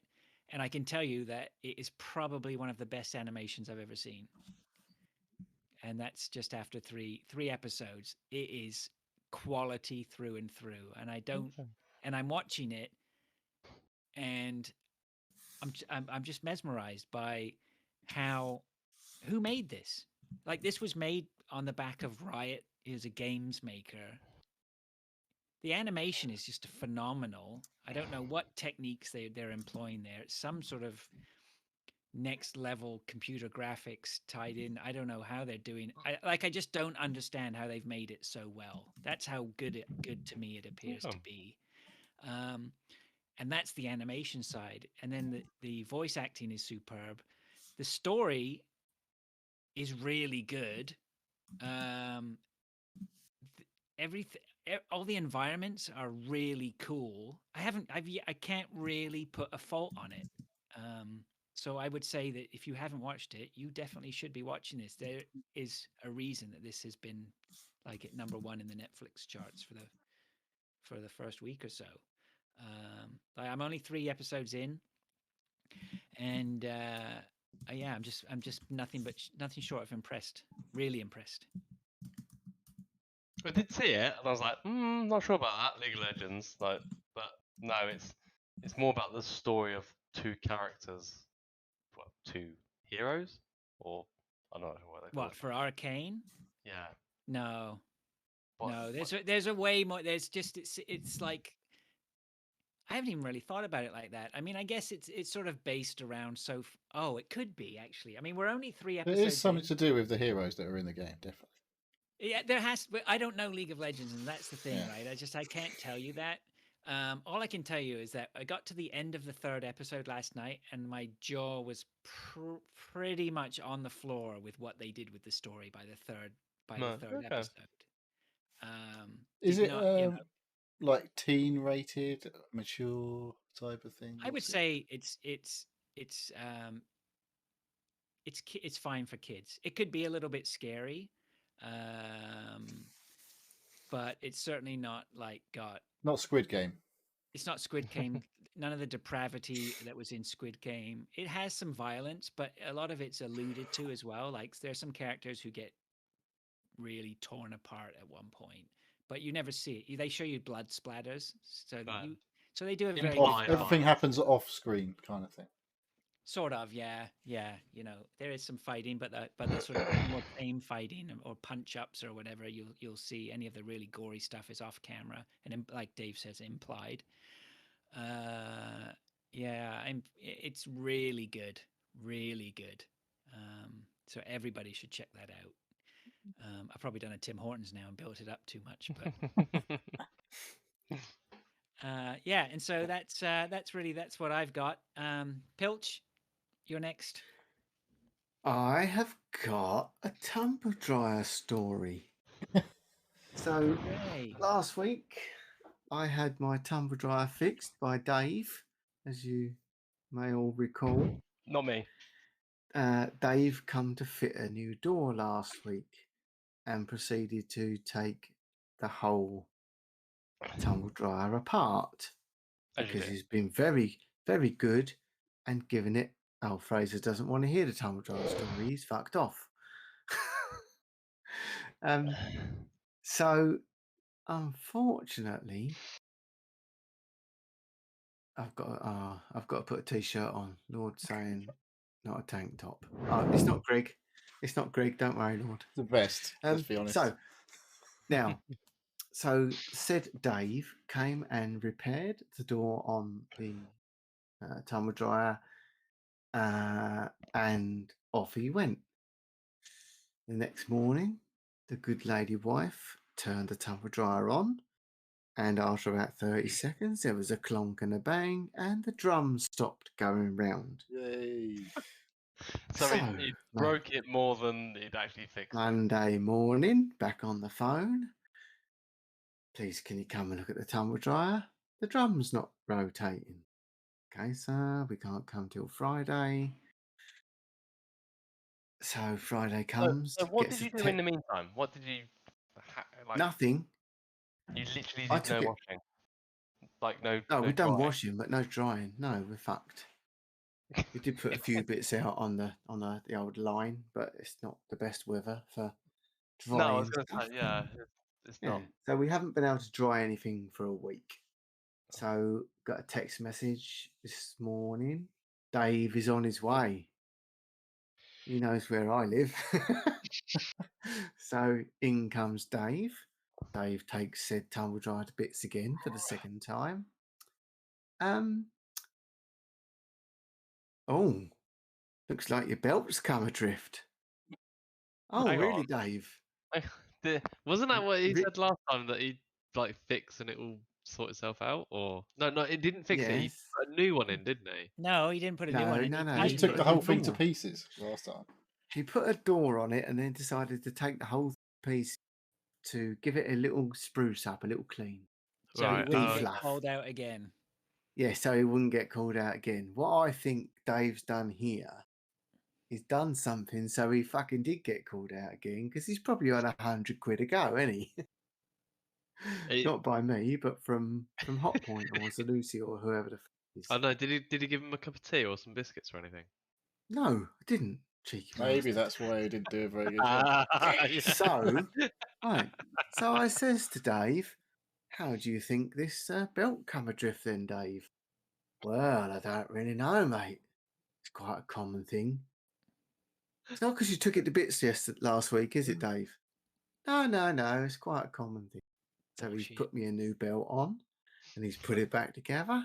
[SPEAKER 1] and I can tell you that it is probably one of the best animations I've ever seen. And that's just after three episodes. It is quality through and through, and I'm watching it, and I'm just mesmerized by who made this. Like, this was made on the back of Riot, who's a games maker. The animation is just phenomenal. I don't know what techniques they're employing there. It's some sort of next level computer graphics tied in. I don't know how they're doing. I just don't understand how they've made it so well. That's how good to me it appears to be. And that's the animation side. And then the voice acting is superb. The story is really good. Everything, all the environments are really cool. I can't really put a fault on it. So I would say that if you haven't watched it, you definitely should be watching this. There is a reason that this has been like at #1 in the Netflix charts for the first week or so. I'm only 3 episodes in, and yeah, I'm just nothing short of impressed. Really impressed.
[SPEAKER 2] I did see it, and I was like, not sure about that, League of Legends. But no, it's more about the story of 2 characters, 2 heroes, or I don't know what they call
[SPEAKER 1] What, for Arcane?
[SPEAKER 2] Yeah.
[SPEAKER 1] No. No, there's a way more. There's just it's like I haven't even really thought about it like that. I mean, I guess it's sort of based around it could be actually. I mean, we're only 3 episodes.
[SPEAKER 3] There is something to do with the heroes that are in the game, definitely.
[SPEAKER 1] Yeah, there has. But I don't know League of Legends, and that's the thing, right? I can't tell you that. All I can tell you is that I got to the end of the 3rd episode last night, and my jaw was pretty much on the floor with what they did with the story by the third episode.
[SPEAKER 3] Is it like teen rated, mature type of thing?
[SPEAKER 1] I would say it's fine for kids. It could be a little bit scary, but it's certainly not
[SPEAKER 3] not Squid Game.
[SPEAKER 1] It's not Squid Game. None of the depravity that was in Squid Game. It has some violence, but a lot of it's alluded to as well. Like there's some characters who get really torn apart at one point, but you never see it. They show you blood splatters, so they do it very.
[SPEAKER 3] Everything happens off screen, kind of thing.
[SPEAKER 1] Sort of, yeah. There is some fighting, but the sort of more tame fighting or punch ups or whatever you'll see. Any of the really gory stuff is off camera and, like Dave says, implied. It's really good, really good. So everybody should check that out. I've probably done a Tim Hortons now and built it up too much, but yeah. And so that's what I've got. Pilch, you're next.
[SPEAKER 4] I have got a tumble dryer story. So
[SPEAKER 1] Hooray.
[SPEAKER 4] last week I had my tumble dryer fixed by Dave, as you may all recall.
[SPEAKER 2] Not me.
[SPEAKER 4] Dave come to fit a new door last week and proceeded to take the whole tumble dryer apart
[SPEAKER 2] As you
[SPEAKER 4] because
[SPEAKER 2] do.
[SPEAKER 4] he's been very, very good and given it. Oh, Fraser doesn't want to hear the tumble dryer story. He's fucked off. So, unfortunately, I've got to put a t-shirt on. Lord saying, not a tank top. Oh, it's not Greg. It's not Greg. Don't worry, Lord.
[SPEAKER 3] The best. Let's be honest.
[SPEAKER 4] So now, said Dave came and repaired the door on the tumble dryer, and off he went. The next morning, the good lady wife turned the tumble dryer on, and after about 30 seconds, there was a clonk and a bang, and the drums stopped going round.
[SPEAKER 3] Yay.
[SPEAKER 2] So
[SPEAKER 4] So,
[SPEAKER 2] it broke it more than it actually fixed it.
[SPEAKER 4] Monday morning, back on the phone. Please, can you come and look at the tumble dryer? The drum's not rotating. Okay, sir, we can't come till Friday. So Friday comes.
[SPEAKER 2] So what
[SPEAKER 4] gets
[SPEAKER 2] did you
[SPEAKER 4] a
[SPEAKER 2] do in the meantime? What did you like?
[SPEAKER 4] Nothing.
[SPEAKER 2] You literally
[SPEAKER 4] I
[SPEAKER 2] did
[SPEAKER 4] took
[SPEAKER 2] no
[SPEAKER 4] it.
[SPEAKER 2] washing. Like no.
[SPEAKER 4] No, we've done
[SPEAKER 2] drying.
[SPEAKER 4] washing, but no drying. No, we're fucked. We did put a few bits out on the old line, but it's not the best weather for drying.
[SPEAKER 2] No, I was going
[SPEAKER 4] stuff.
[SPEAKER 2] to say, yeah, it's
[SPEAKER 4] Yeah.
[SPEAKER 2] not.
[SPEAKER 4] So we haven't been able to dry anything for a week. So got a text message this morning. Dave is on his way. He knows where I live. So in comes Dave. Dave takes said tumble dryer to bits again for the second time. Oh, looks like your belt's come adrift. Oh,
[SPEAKER 2] Hang
[SPEAKER 4] really,
[SPEAKER 2] on.
[SPEAKER 4] Dave?
[SPEAKER 2] Wasn't that what he said last time, that he'd like fix and it will sort itself out? Or no, it didn't fix it. He
[SPEAKER 4] Yes.
[SPEAKER 2] put a new one in, didn't he?
[SPEAKER 1] No, he didn't put a new one in.
[SPEAKER 4] No.
[SPEAKER 3] He
[SPEAKER 4] He
[SPEAKER 3] took
[SPEAKER 4] put
[SPEAKER 3] the
[SPEAKER 4] a
[SPEAKER 3] whole thing to
[SPEAKER 4] door.
[SPEAKER 3] pieces last time.
[SPEAKER 4] He put a door on it and then decided to take the whole piece to give it a little spruce up, a little clean.
[SPEAKER 1] So
[SPEAKER 2] Right,
[SPEAKER 1] he wouldn't get
[SPEAKER 4] fluff.
[SPEAKER 1] called out again.
[SPEAKER 4] Yeah, so he wouldn't get called out again. What I think Dave's done here, he's done something so he fucking did get called out again, because he's probably on £100 a go, isn't he? Not by me, but from Hotpoint or Zalusi or whoever the fuck is.
[SPEAKER 2] I know. Did he give him a cup of tea or some biscuits or anything?
[SPEAKER 4] No, I didn't. Cheeky
[SPEAKER 3] Maybe
[SPEAKER 4] bastard.
[SPEAKER 3] that's why he didn't do a very good job.
[SPEAKER 2] Yeah.
[SPEAKER 4] So I says to Dave, how do you think this belt come adrift then, Dave? Well, I don't really know, mate. It's quite a common thing. It's not because you took it to bits last week, is it, Dave? No. It's quite a common thing. So he's put me a new belt on, and he's put it back together,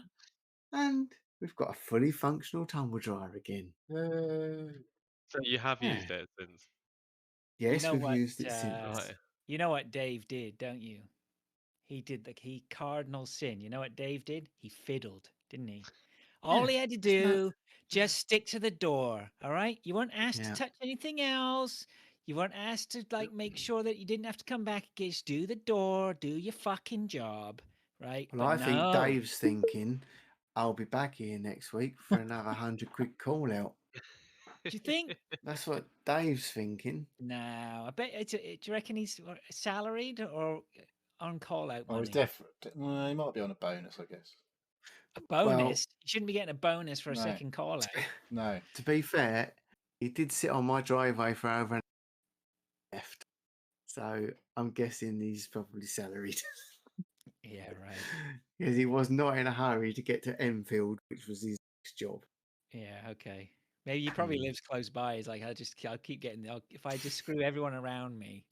[SPEAKER 4] and we've got a fully functional tumble dryer again.
[SPEAKER 2] So you have used it since?
[SPEAKER 4] Yes,
[SPEAKER 1] You know
[SPEAKER 4] we've
[SPEAKER 1] what,
[SPEAKER 4] used it since.
[SPEAKER 2] Right.
[SPEAKER 1] You know what Dave did, don't you? He did he cardinal sin. You know what Dave did? He fiddled, didn't he? All he had to do, just stick to the door. All right. You weren't asked to touch anything else. You weren't asked to make sure that you didn't have to come back again. Just do the door. Do your fucking job. Right.
[SPEAKER 4] Well, I think Dave's thinking, I'll be back here next week for another £100 call out.
[SPEAKER 1] Do you think?
[SPEAKER 4] That's what Dave's thinking.
[SPEAKER 1] No, I bet. Do you reckon he's salaried or on call out money?
[SPEAKER 3] Oh, he's definitely. He might be on a bonus, I guess.
[SPEAKER 1] A bonus? You shouldn't be getting a bonus for a second call out.
[SPEAKER 3] No.
[SPEAKER 4] To be fair, he did sit on my driveway for over an hour left. So I'm guessing he's probably salaried.
[SPEAKER 1] Yeah, right.
[SPEAKER 4] Because he was not in a hurry to get to Enfield, which was his next job.
[SPEAKER 1] Yeah, okay. Maybe he probably lives close by. He's like, I'll keep getting. If I just screw everyone around me,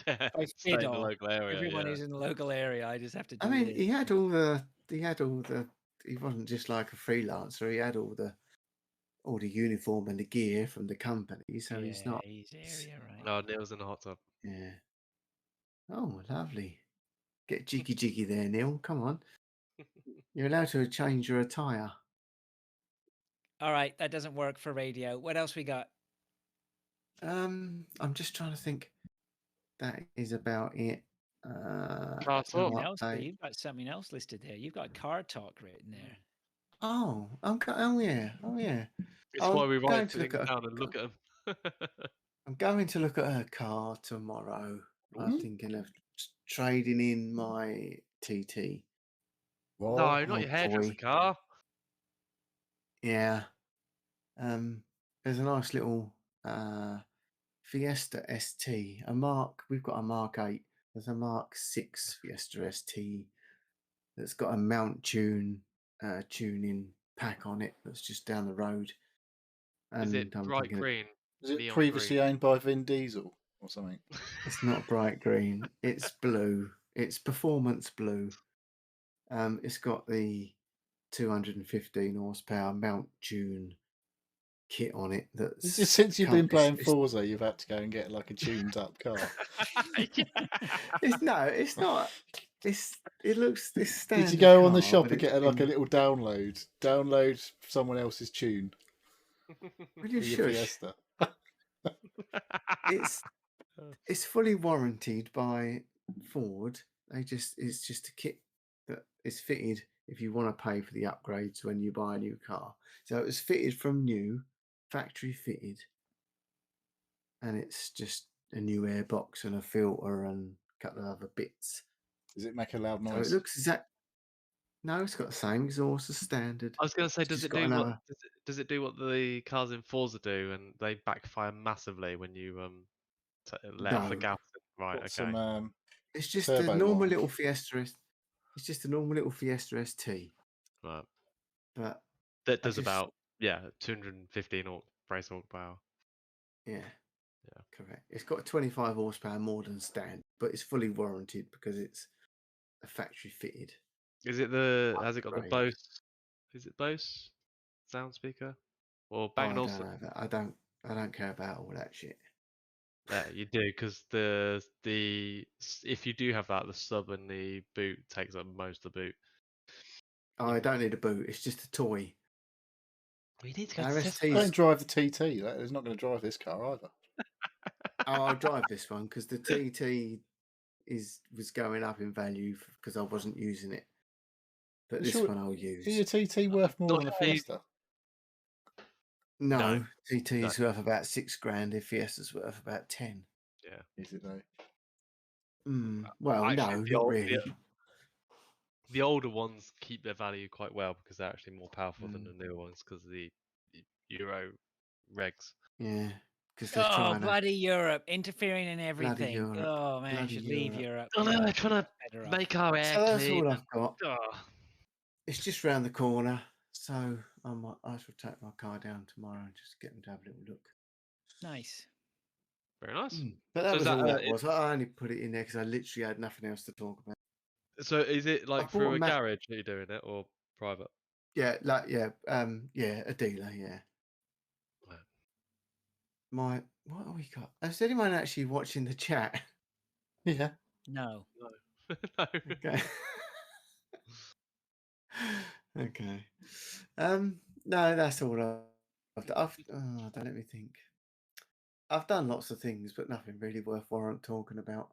[SPEAKER 2] Yeah,
[SPEAKER 1] if I
[SPEAKER 2] stay in the
[SPEAKER 1] fiddle
[SPEAKER 2] local area.
[SPEAKER 1] everyone who's in the local area, I just have to do
[SPEAKER 4] I mean,
[SPEAKER 1] this.
[SPEAKER 4] he had all the. He wasn't just like a freelancer. He had all the all the uniform and the gear from the company, so he's not.
[SPEAKER 1] He's area, right?
[SPEAKER 2] No, Neil's in the hot tub.
[SPEAKER 4] Yeah. Oh, lovely. Get jiggy there, Neil. Come on. You're allowed to change your attire.
[SPEAKER 1] All right, that doesn't work for radio. What else we got?
[SPEAKER 4] I'm just trying to think. That is about it.
[SPEAKER 2] Car
[SPEAKER 4] no
[SPEAKER 2] talk.
[SPEAKER 1] Something else,
[SPEAKER 4] update.
[SPEAKER 1] you've got something else listed there. You've got car talk written there.
[SPEAKER 4] Oh, oh yeah.
[SPEAKER 2] It's
[SPEAKER 4] I'm
[SPEAKER 2] why we
[SPEAKER 4] going
[SPEAKER 2] write
[SPEAKER 4] to look
[SPEAKER 2] things
[SPEAKER 4] at
[SPEAKER 2] down and look at them.
[SPEAKER 4] I'm going to look at her car tomorrow. I'm
[SPEAKER 3] Ooh.
[SPEAKER 4] thinking of trading in my TT.
[SPEAKER 3] What?
[SPEAKER 2] No, not
[SPEAKER 4] Oh,
[SPEAKER 2] your hairdresser
[SPEAKER 4] boy.
[SPEAKER 2] car.
[SPEAKER 4] Yeah. There's a nice little Fiesta ST. We've got a Mark 8. There's a Mark 6 Fiesta ST that's got a mount tuning pack on it that's just down the road. And
[SPEAKER 2] Is it
[SPEAKER 4] I'm
[SPEAKER 2] bright
[SPEAKER 4] thinking
[SPEAKER 2] green?
[SPEAKER 3] Was it
[SPEAKER 2] Neon
[SPEAKER 3] previously
[SPEAKER 2] green.
[SPEAKER 3] owned by Vin Diesel or something?
[SPEAKER 4] it's not bright green. It's blue. It's performance blue. It's got the 215 horsepower mount tune kit on it. That's
[SPEAKER 3] It's just since you've
[SPEAKER 4] come-
[SPEAKER 3] been playing
[SPEAKER 4] it's-
[SPEAKER 3] Forza, you've had to go and get like a tuned up car.
[SPEAKER 4] It's not. It looks this
[SPEAKER 3] Did you
[SPEAKER 4] standard
[SPEAKER 3] go on the
[SPEAKER 4] car,
[SPEAKER 3] shop
[SPEAKER 4] but
[SPEAKER 3] and get
[SPEAKER 4] it's
[SPEAKER 3] like a
[SPEAKER 4] been-
[SPEAKER 3] little download? Download someone else's tune
[SPEAKER 4] Will
[SPEAKER 3] for
[SPEAKER 4] you
[SPEAKER 3] your
[SPEAKER 4] shush?
[SPEAKER 3] Fiesta.
[SPEAKER 4] It's fully warranted by Ford. It's just a kit that is fitted if you want to pay for the upgrades when you buy a new car. So it was fitted from new, factory fitted, and it's just a new airbox and a filter and a couple of other bits.
[SPEAKER 3] Does it make a loud
[SPEAKER 4] So
[SPEAKER 3] noise?
[SPEAKER 4] it looks exact. No, it's got the same exhaust as standard.
[SPEAKER 2] I was going to say,
[SPEAKER 4] It's
[SPEAKER 2] does
[SPEAKER 4] just
[SPEAKER 2] it
[SPEAKER 4] got
[SPEAKER 2] do
[SPEAKER 4] another-
[SPEAKER 2] does it do what the cars in Forza do, and they backfire massively when you let off the
[SPEAKER 4] No.
[SPEAKER 2] gas? Right,
[SPEAKER 3] Got
[SPEAKER 2] okay.
[SPEAKER 3] some
[SPEAKER 4] It's just
[SPEAKER 3] turbo
[SPEAKER 4] a normal
[SPEAKER 3] one.
[SPEAKER 4] little Fiesta. It's just a normal little Fiesta ST.
[SPEAKER 2] Right.
[SPEAKER 4] But
[SPEAKER 2] That
[SPEAKER 4] I
[SPEAKER 2] does
[SPEAKER 4] just-
[SPEAKER 2] about 215 brake horsepower.
[SPEAKER 4] yeah,
[SPEAKER 2] Yeah.
[SPEAKER 4] correct. It's got 25 horsepower more than standard, but it's fully warranted because it's a factory fitted.
[SPEAKER 2] Has it got the
[SPEAKER 4] Upgrade.
[SPEAKER 2] Bose? Is it Bose sound speaker or
[SPEAKER 4] I
[SPEAKER 2] Bang
[SPEAKER 4] don't
[SPEAKER 2] Olufsen?
[SPEAKER 4] know that. I don't care about all that shit.
[SPEAKER 2] Yeah, you do, because if you do have that, the sub and the boot takes up most of the boot.
[SPEAKER 4] I don't need a boot. It's just a toy.
[SPEAKER 2] We need to go
[SPEAKER 4] Our
[SPEAKER 2] to
[SPEAKER 4] ST 's-
[SPEAKER 2] Tesco.
[SPEAKER 3] Don't drive the TT. It's not going to drive this car either.
[SPEAKER 4] I'll drive this one because the TT was going up in value because I wasn't using it. But
[SPEAKER 3] You
[SPEAKER 4] this
[SPEAKER 3] sure-
[SPEAKER 4] one I'll use.
[SPEAKER 3] Is your TT worth more
[SPEAKER 2] Not
[SPEAKER 3] than a
[SPEAKER 2] if they-
[SPEAKER 3] Fiesta?
[SPEAKER 4] No,
[SPEAKER 2] No.
[SPEAKER 4] TT's worth about $6,000. If Fiesta's worth about 10.
[SPEAKER 2] Yeah.
[SPEAKER 3] Is it though?
[SPEAKER 4] Well,
[SPEAKER 2] Actually,
[SPEAKER 4] no,
[SPEAKER 2] the
[SPEAKER 4] not
[SPEAKER 2] old-
[SPEAKER 4] really.
[SPEAKER 2] The older ones keep their value quite well because they're actually more powerful than the
[SPEAKER 4] Mm.
[SPEAKER 2] newer ones because of the Euro regs.
[SPEAKER 4] Yeah, because they're
[SPEAKER 1] Oh,
[SPEAKER 4] trying to.
[SPEAKER 1] bloody Europe, interfering in everything.
[SPEAKER 4] Europe,
[SPEAKER 1] Oh, man,
[SPEAKER 4] bloody
[SPEAKER 1] should leave
[SPEAKER 4] Europe.
[SPEAKER 1] Europe.
[SPEAKER 2] Oh no,
[SPEAKER 1] Yeah,
[SPEAKER 2] they're trying to
[SPEAKER 1] better off.
[SPEAKER 2] make our air
[SPEAKER 4] So that's
[SPEAKER 2] clean.
[SPEAKER 4] all I've got.
[SPEAKER 2] Oh.
[SPEAKER 4] It's just round the corner, so I shall take my car down tomorrow and just get them to have a little look.
[SPEAKER 1] Nice.
[SPEAKER 2] Very nice.
[SPEAKER 4] But that
[SPEAKER 2] So is
[SPEAKER 4] was
[SPEAKER 2] that,
[SPEAKER 4] all that
[SPEAKER 2] it-
[SPEAKER 4] was. I only put it in there because I literally had nothing else to talk about.
[SPEAKER 2] So is it like
[SPEAKER 4] bought
[SPEAKER 2] through
[SPEAKER 4] a
[SPEAKER 2] a
[SPEAKER 4] Mac-
[SPEAKER 2] garage that you're doing it or private?
[SPEAKER 4] Yeah, a dealer. Yeah.
[SPEAKER 2] Right.
[SPEAKER 4] What have we got? Is anyone actually watching the chat?
[SPEAKER 3] Yeah.
[SPEAKER 1] No.
[SPEAKER 2] No.
[SPEAKER 4] Okay. Okay. No, that's all I've done. Don't let me think. I've done lots of things, but nothing really worthwhile talking about.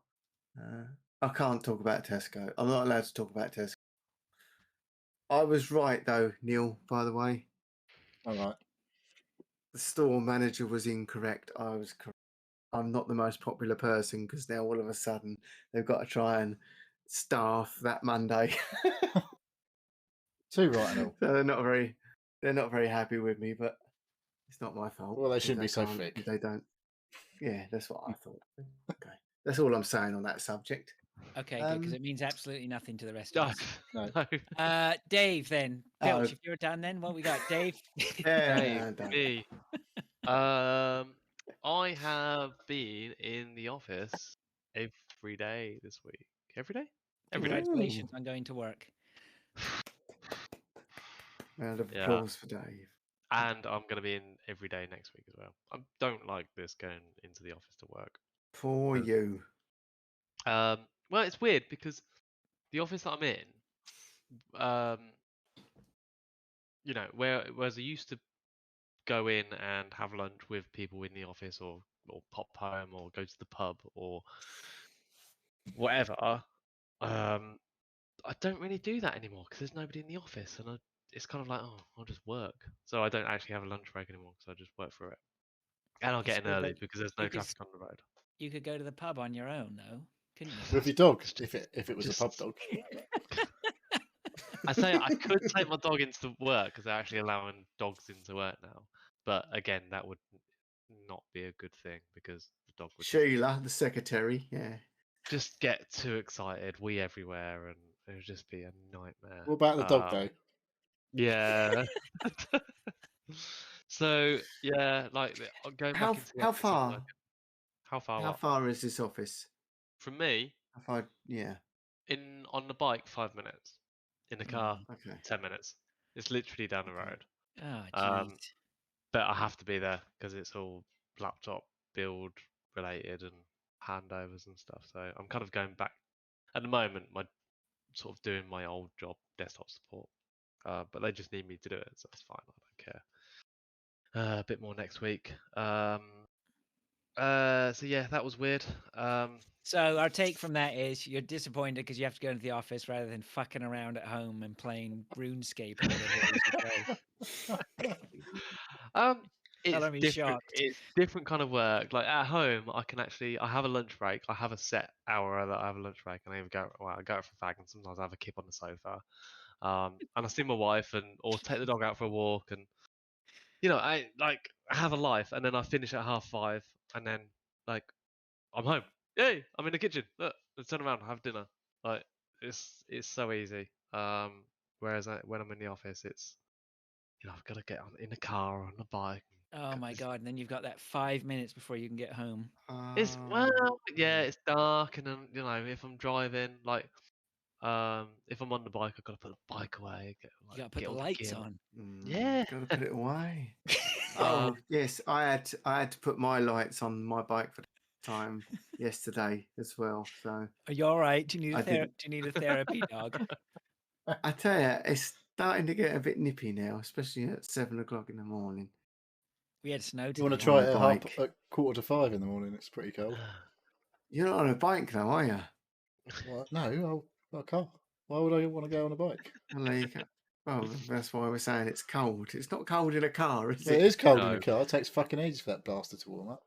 [SPEAKER 4] I can't talk about Tesco. I'm not allowed to talk about Tesco. I was right though, Neil, by the way.
[SPEAKER 3] All right.
[SPEAKER 4] The store manager was incorrect. I was correct. I'm not the most popular person because now all of a sudden they've got to try and staff that Monday.
[SPEAKER 3] Too right and all.
[SPEAKER 4] So they're not very happy with me, but it's not my fault.
[SPEAKER 3] Well, they
[SPEAKER 4] 'cause
[SPEAKER 3] shouldn't be so
[SPEAKER 4] can't-
[SPEAKER 3] thick.
[SPEAKER 4] They don't. Yeah, that's what I thought. Okay, that's all I'm saying on that subject.
[SPEAKER 1] Okay, good, because
[SPEAKER 4] Um,
[SPEAKER 1] it means absolutely nothing to the rest of
[SPEAKER 2] No.
[SPEAKER 1] us.
[SPEAKER 3] No.
[SPEAKER 1] Dave, then.
[SPEAKER 4] Oh.
[SPEAKER 1] Pilch, if you're done, then what we got? Dave?
[SPEAKER 4] Yeah,
[SPEAKER 2] Dave, me. I have been in the office every day this week. Every day? Every day.
[SPEAKER 1] Congratulations on going to work.
[SPEAKER 4] round of
[SPEAKER 2] Yeah.
[SPEAKER 4] applause for Dave.
[SPEAKER 2] and I'm going to be in every day next week as well. I don't like this going into the office to work.
[SPEAKER 4] For
[SPEAKER 2] Yes.
[SPEAKER 4] you.
[SPEAKER 2] Well, it's weird because the office that I'm in, whereas I used to go in and have lunch with people in the office, or pop home, or go to the pub, or whatever. I don't really do that anymore because there's nobody in the office, and it's kind of like, oh, I'll just work. So I don't actually have a lunch break anymore because I just work through it, and I'll get in
[SPEAKER 1] Sure,
[SPEAKER 2] early
[SPEAKER 1] but
[SPEAKER 2] because there's
[SPEAKER 1] you
[SPEAKER 2] no
[SPEAKER 1] could
[SPEAKER 2] traffic on the road.
[SPEAKER 1] You could go to the pub on your own, though, couldn't you?
[SPEAKER 3] With your dog,
[SPEAKER 2] It's
[SPEAKER 3] if it was
[SPEAKER 2] just-
[SPEAKER 3] a pub dog.
[SPEAKER 2] I say I could take my dog into work because they're actually allowing dogs into work now, but again, that would not be a good thing because the dog would
[SPEAKER 4] Sheila, the secretary. Yeah.
[SPEAKER 2] just get too excited, wee everywhere, and it would just be a nightmare.
[SPEAKER 3] What about the dog though?
[SPEAKER 2] Yeah. So yeah, like going
[SPEAKER 4] How
[SPEAKER 2] back into the
[SPEAKER 4] how
[SPEAKER 2] office and
[SPEAKER 4] far?
[SPEAKER 2] working. How far?
[SPEAKER 4] How
[SPEAKER 2] What?
[SPEAKER 4] far is this office?
[SPEAKER 2] From me,
[SPEAKER 4] How far? Yeah.
[SPEAKER 2] on the bike, 5 minutes. In the car,
[SPEAKER 4] Okay.
[SPEAKER 2] 10 minutes. It's literally down the road.
[SPEAKER 1] Oh, jeez.
[SPEAKER 2] But I have to be there because it's all laptop build related and handovers and stuff. So I'm kind of going back at the moment. My sort of doing my old job, desktop support. But they just need me to do it, so that's fine. I don't care. A bit more next week. So yeah, that was weird.
[SPEAKER 1] So our take from that is you're disappointed because you have to go into the office rather than fucking around at home and playing RuneScape or whatever it is you play.
[SPEAKER 2] It's
[SPEAKER 1] Colour me
[SPEAKER 2] different.
[SPEAKER 1] shocked.
[SPEAKER 2] It's different kind of work. Like at home, I have a lunch break. I have a set hour that I have a lunch break, and I go out for a fag, and sometimes I have a kip on the sofa. And I see my wife, or take the dog out for a walk, and I have a life, and then I finish at 5:30, and then like I'm home. Yay! I'm in the kitchen. Look, let's turn around, have dinner. Like it's so easy. Whereas when I'm in the office, it's I've got to get in the car or on the bike.
[SPEAKER 1] Oh my
[SPEAKER 2] It's,
[SPEAKER 1] god! And then you've got that 5 minutes before you can get home.
[SPEAKER 2] it's yeah, it's dark, and then if I'm driving, if I'm on the bike, I've got to put the bike away,
[SPEAKER 1] You got to put
[SPEAKER 2] get
[SPEAKER 1] the
[SPEAKER 2] all the
[SPEAKER 1] lights
[SPEAKER 2] gear.
[SPEAKER 1] on.
[SPEAKER 2] Yeah.
[SPEAKER 4] Got to put it away.
[SPEAKER 2] Um,
[SPEAKER 4] Yes, I had to put my lights on my bike for the time yesterday as well. So
[SPEAKER 1] Are you all right? Do you need
[SPEAKER 4] I
[SPEAKER 1] a
[SPEAKER 4] didn't.
[SPEAKER 1] do you need a therapy dog?
[SPEAKER 4] I tell you, it's starting to get a bit nippy now, especially at 7 o'clock in the morning.
[SPEAKER 1] We had snow
[SPEAKER 3] You want to
[SPEAKER 1] today.
[SPEAKER 3] try
[SPEAKER 4] On
[SPEAKER 3] it
[SPEAKER 4] the
[SPEAKER 3] at
[SPEAKER 4] bike.
[SPEAKER 3] 4:45 in the morning? It's pretty cold.
[SPEAKER 4] You're not on a bike though, are you?
[SPEAKER 3] What? No, I can't. Why would I want to go on a bike?
[SPEAKER 4] Well, there you go. Well, that's why we're saying it's cold. It's not cold in a car, is
[SPEAKER 3] Well, it
[SPEAKER 4] it?
[SPEAKER 3] is cold in
[SPEAKER 2] No.
[SPEAKER 3] the car. It takes fucking ages for that blaster to warm up.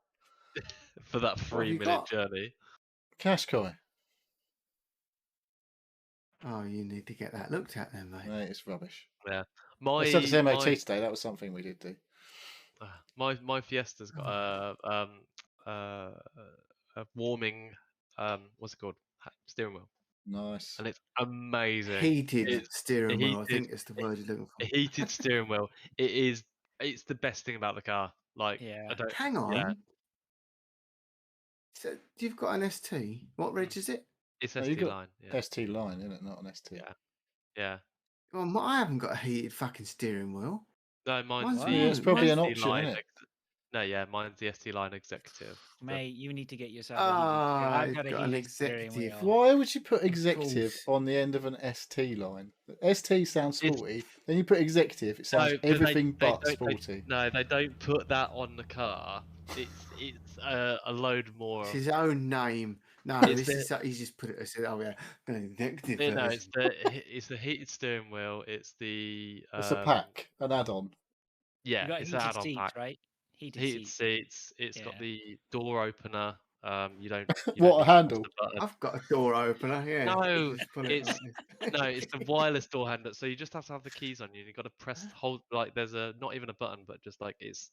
[SPEAKER 2] For that
[SPEAKER 4] What have you
[SPEAKER 2] 3-minute
[SPEAKER 4] got?
[SPEAKER 2] journey.
[SPEAKER 3] Qashqai.
[SPEAKER 4] Oh, you need to get that looked at then, mate.
[SPEAKER 3] No, it's rubbish.
[SPEAKER 2] Yeah.
[SPEAKER 3] I said to MOT today. That was something we did do.
[SPEAKER 2] My Fiesta's got a warming what's it called, steering wheel,
[SPEAKER 3] Nice.
[SPEAKER 2] and it's amazing.
[SPEAKER 4] Heated
[SPEAKER 2] It's
[SPEAKER 4] steering wheel, I
[SPEAKER 2] heated-
[SPEAKER 4] think is the word you're looking
[SPEAKER 2] a
[SPEAKER 4] for.
[SPEAKER 2] heated steering wheel. It's the best thing about the car. Like
[SPEAKER 1] Yeah.
[SPEAKER 2] I don't.
[SPEAKER 4] Hang on.
[SPEAKER 2] Yeah,
[SPEAKER 4] So you've got an ST. What reg is it?
[SPEAKER 2] it's
[SPEAKER 3] No,
[SPEAKER 2] ST
[SPEAKER 3] you got
[SPEAKER 2] line. Yeah,
[SPEAKER 3] ST line, isn't it? Not an ST.
[SPEAKER 2] Yeah. yeah.
[SPEAKER 4] Well, I haven't got a heated fucking steering wheel.
[SPEAKER 2] No, mine's
[SPEAKER 4] Mine's
[SPEAKER 2] the
[SPEAKER 3] Yeah, it's probably an
[SPEAKER 2] ST
[SPEAKER 3] option,
[SPEAKER 2] line.
[SPEAKER 3] isn't it?
[SPEAKER 2] No, yeah, mine's the ST line executive.
[SPEAKER 1] Mate, you need to get yourself a heated steering.
[SPEAKER 4] Ah,
[SPEAKER 1] I've
[SPEAKER 4] you've
[SPEAKER 1] got a
[SPEAKER 4] got an
[SPEAKER 1] heated steering
[SPEAKER 4] executive.
[SPEAKER 1] wheel.
[SPEAKER 3] Why would you put executive
[SPEAKER 4] course.
[SPEAKER 3] on the end of an ST line? ST sounds
[SPEAKER 2] It's-
[SPEAKER 3] sporty. Then you put executive. It sounds
[SPEAKER 2] 'cause they-
[SPEAKER 3] everything
[SPEAKER 2] they
[SPEAKER 3] but
[SPEAKER 2] don't-
[SPEAKER 3] sporty.
[SPEAKER 2] No, they don't put that on the car. It's a load more.
[SPEAKER 4] It's his own name. No,
[SPEAKER 2] It's
[SPEAKER 4] he's just put it. I said, oh yeah, an executive.
[SPEAKER 2] No,
[SPEAKER 4] version.
[SPEAKER 2] it's the heated steering wheel. It's the
[SPEAKER 3] It's a pack, an add-on.
[SPEAKER 2] Yeah,
[SPEAKER 1] You got
[SPEAKER 2] it's an
[SPEAKER 1] heated
[SPEAKER 2] add-on
[SPEAKER 1] seats,
[SPEAKER 2] pack.
[SPEAKER 1] right? Heated
[SPEAKER 2] Heated
[SPEAKER 1] seats.
[SPEAKER 2] seats. It's got
[SPEAKER 1] Yeah.
[SPEAKER 2] the door opener. You don't.
[SPEAKER 3] What, a
[SPEAKER 2] You don't need to press
[SPEAKER 3] handle?
[SPEAKER 2] the button.
[SPEAKER 4] I've got a door opener. Yeah.
[SPEAKER 2] No,
[SPEAKER 4] You just pull it
[SPEAKER 2] it's-
[SPEAKER 4] like this.
[SPEAKER 2] No, it's the wireless door handle. So you just have to have the keys on you. And you've got to press hold. Like there's not even a button, but just like it's.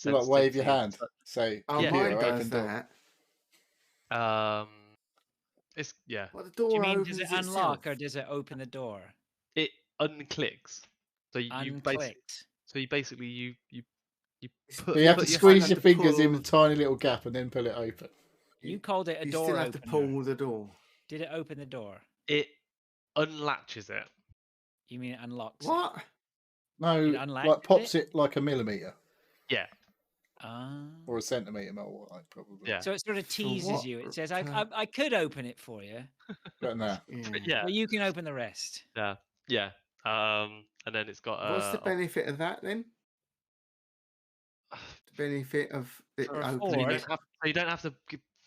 [SPEAKER 3] You like wave your
[SPEAKER 2] sensitivity
[SPEAKER 3] hand, say
[SPEAKER 4] Oh,
[SPEAKER 2] Yeah.
[SPEAKER 4] mine
[SPEAKER 3] computer
[SPEAKER 4] does
[SPEAKER 3] open door.
[SPEAKER 4] that.
[SPEAKER 2] It's yeah.
[SPEAKER 4] What the
[SPEAKER 1] Do
[SPEAKER 4] door
[SPEAKER 1] you mean
[SPEAKER 4] opens
[SPEAKER 1] does it unlock
[SPEAKER 4] itself?
[SPEAKER 1] or does it open the door?
[SPEAKER 2] It unclicks. So you basically.
[SPEAKER 1] Unclicked.
[SPEAKER 2] So you basically you
[SPEAKER 3] But you have to
[SPEAKER 4] But you
[SPEAKER 3] squeeze
[SPEAKER 4] have
[SPEAKER 3] your
[SPEAKER 4] to
[SPEAKER 3] fingers in
[SPEAKER 4] pull-
[SPEAKER 3] a tiny little gap and then pull it open.
[SPEAKER 1] You called it a
[SPEAKER 4] You
[SPEAKER 1] door
[SPEAKER 4] still have to
[SPEAKER 1] opener.
[SPEAKER 4] pull the door.
[SPEAKER 1] Did it open the door?
[SPEAKER 2] it unlatches it.
[SPEAKER 1] You mean it unlocks it?
[SPEAKER 4] What?
[SPEAKER 3] No,
[SPEAKER 1] It unlatches
[SPEAKER 3] like pops it like a millimeter
[SPEAKER 2] Yeah,
[SPEAKER 3] or a centimeter more, like, probably.
[SPEAKER 2] yeah.
[SPEAKER 1] So it sort of
[SPEAKER 4] For
[SPEAKER 1] teases
[SPEAKER 4] what
[SPEAKER 1] you. It says, I
[SPEAKER 4] pur-
[SPEAKER 1] could open it for you,
[SPEAKER 3] But no.
[SPEAKER 4] Yeah.
[SPEAKER 2] Yeah,
[SPEAKER 1] but you can open the rest.
[SPEAKER 2] yeah, yeah. And then it's got
[SPEAKER 4] What's the benefit of that then? The benefit of it
[SPEAKER 1] For a
[SPEAKER 2] so
[SPEAKER 4] opening
[SPEAKER 1] Ford,
[SPEAKER 2] you don't have to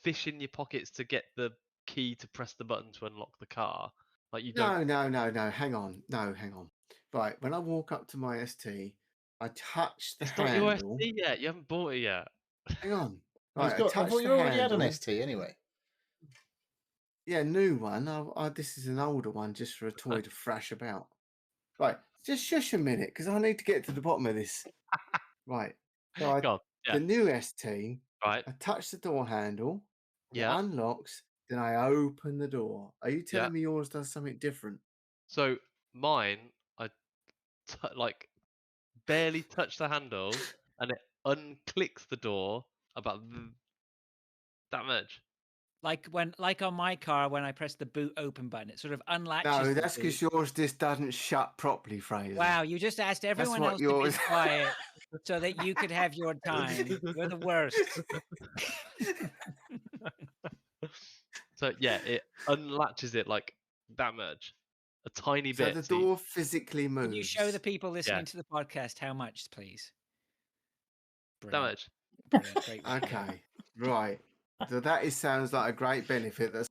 [SPEAKER 2] fish in your pockets to get the key to press the button to unlock the car. Like you don't.
[SPEAKER 4] No. Hang on. No, hang on. Right. When I walk up to my ST, I touch the
[SPEAKER 2] It's not your
[SPEAKER 4] handle.
[SPEAKER 2] ST yet. You haven't bought it yet.
[SPEAKER 4] Hang on.
[SPEAKER 3] He's
[SPEAKER 4] Right. I
[SPEAKER 3] got. I
[SPEAKER 4] touch
[SPEAKER 3] thought
[SPEAKER 4] the
[SPEAKER 3] you already had
[SPEAKER 4] handle.
[SPEAKER 3] an ST anyway.
[SPEAKER 4] Yeah, new one. This is an older one just for a toy to thrash about. Right. Just shush a minute because I need to get to the bottom of this. Right. So
[SPEAKER 2] God,
[SPEAKER 4] the
[SPEAKER 2] yeah,
[SPEAKER 4] new ST,
[SPEAKER 2] right,
[SPEAKER 4] I touch the door handle. It
[SPEAKER 2] yeah,
[SPEAKER 4] unlocks. Then I open the door. Are you telling
[SPEAKER 2] yeah.
[SPEAKER 4] me yours does something different?
[SPEAKER 2] So mine, I like barely touch the handle, and it unclicks the door about that much.
[SPEAKER 1] like on my car, when I press the boot open button, it sort of unlatches.
[SPEAKER 4] No,
[SPEAKER 1] the
[SPEAKER 4] that's
[SPEAKER 1] boot.
[SPEAKER 4] because yours just doesn't shut properly, Fraser.
[SPEAKER 1] Wow, you just asked everyone
[SPEAKER 4] what
[SPEAKER 1] else to
[SPEAKER 4] yours-
[SPEAKER 1] be quiet so that you could have your time. You're the worst.
[SPEAKER 2] So yeah, it unlatches it like that much, a tiny
[SPEAKER 4] So
[SPEAKER 2] bit.
[SPEAKER 4] the
[SPEAKER 2] so you-
[SPEAKER 4] door physically moves.
[SPEAKER 1] Can you show the people listening
[SPEAKER 2] Yeah.
[SPEAKER 1] to the podcast how much, please?
[SPEAKER 2] that
[SPEAKER 1] Brilliant.
[SPEAKER 2] much.
[SPEAKER 1] Brilliant. Great.
[SPEAKER 4] Okay, right. So that sounds like a great benefit that's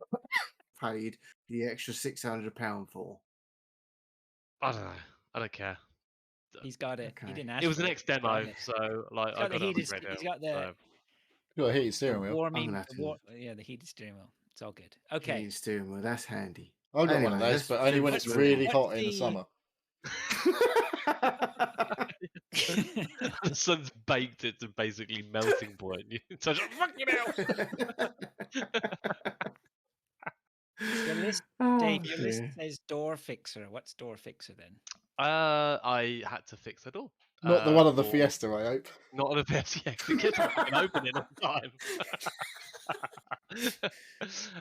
[SPEAKER 4] paid the extra £600 for.
[SPEAKER 2] I don't know. I don't care.
[SPEAKER 1] He's got it. He
[SPEAKER 4] Okay.
[SPEAKER 1] didn't ask
[SPEAKER 2] It was
[SPEAKER 1] for
[SPEAKER 2] an
[SPEAKER 1] it.
[SPEAKER 2] ex
[SPEAKER 1] He's got
[SPEAKER 2] demo,
[SPEAKER 1] it.
[SPEAKER 2] so like
[SPEAKER 1] He's
[SPEAKER 2] I
[SPEAKER 1] got the
[SPEAKER 2] got it on
[SPEAKER 1] heated.
[SPEAKER 2] radio.
[SPEAKER 1] He's got the
[SPEAKER 2] So.
[SPEAKER 3] You got a heated steering wheel.
[SPEAKER 1] warming.
[SPEAKER 4] gonna have to-
[SPEAKER 1] The heated steering wheel. It's all good. Okay.
[SPEAKER 4] Heated steering wheel, that's handy.
[SPEAKER 3] I got one of
[SPEAKER 4] Anyway,
[SPEAKER 3] those, but only when it's
[SPEAKER 1] what's-
[SPEAKER 3] really
[SPEAKER 1] what's
[SPEAKER 3] hot in the
[SPEAKER 1] the-
[SPEAKER 3] summer.
[SPEAKER 2] The sun's baked it to basically melting point. So just fucking hell.
[SPEAKER 1] The list,
[SPEAKER 4] Oh,
[SPEAKER 1] Dave, your list
[SPEAKER 4] dear.
[SPEAKER 1] says door fixer. What's door fixer then?
[SPEAKER 2] I had to fix the door.
[SPEAKER 3] Not the one of the
[SPEAKER 2] or-
[SPEAKER 3] Fiesta, I hope.
[SPEAKER 2] Not on the Fiesta, yeah, 'cause it keeps on fucking opening all the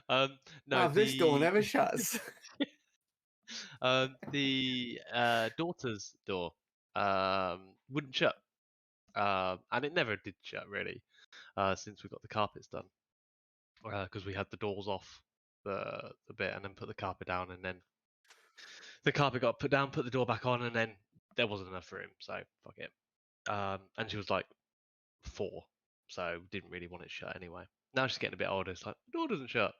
[SPEAKER 2] time. No,
[SPEAKER 4] Oh, this door
[SPEAKER 2] the
[SPEAKER 4] never shuts.
[SPEAKER 2] the daughter's door wouldn't shut, and it never did shut really since we got the carpets done, because we had the doors off the bit and then put the carpet down, and then the carpet got put down, put the door back on, and then there wasn't enough room, so fuck it. And she was like 4, so didn't really want it shut anyway. Now she's getting a bit older. It's like the door doesn't shut.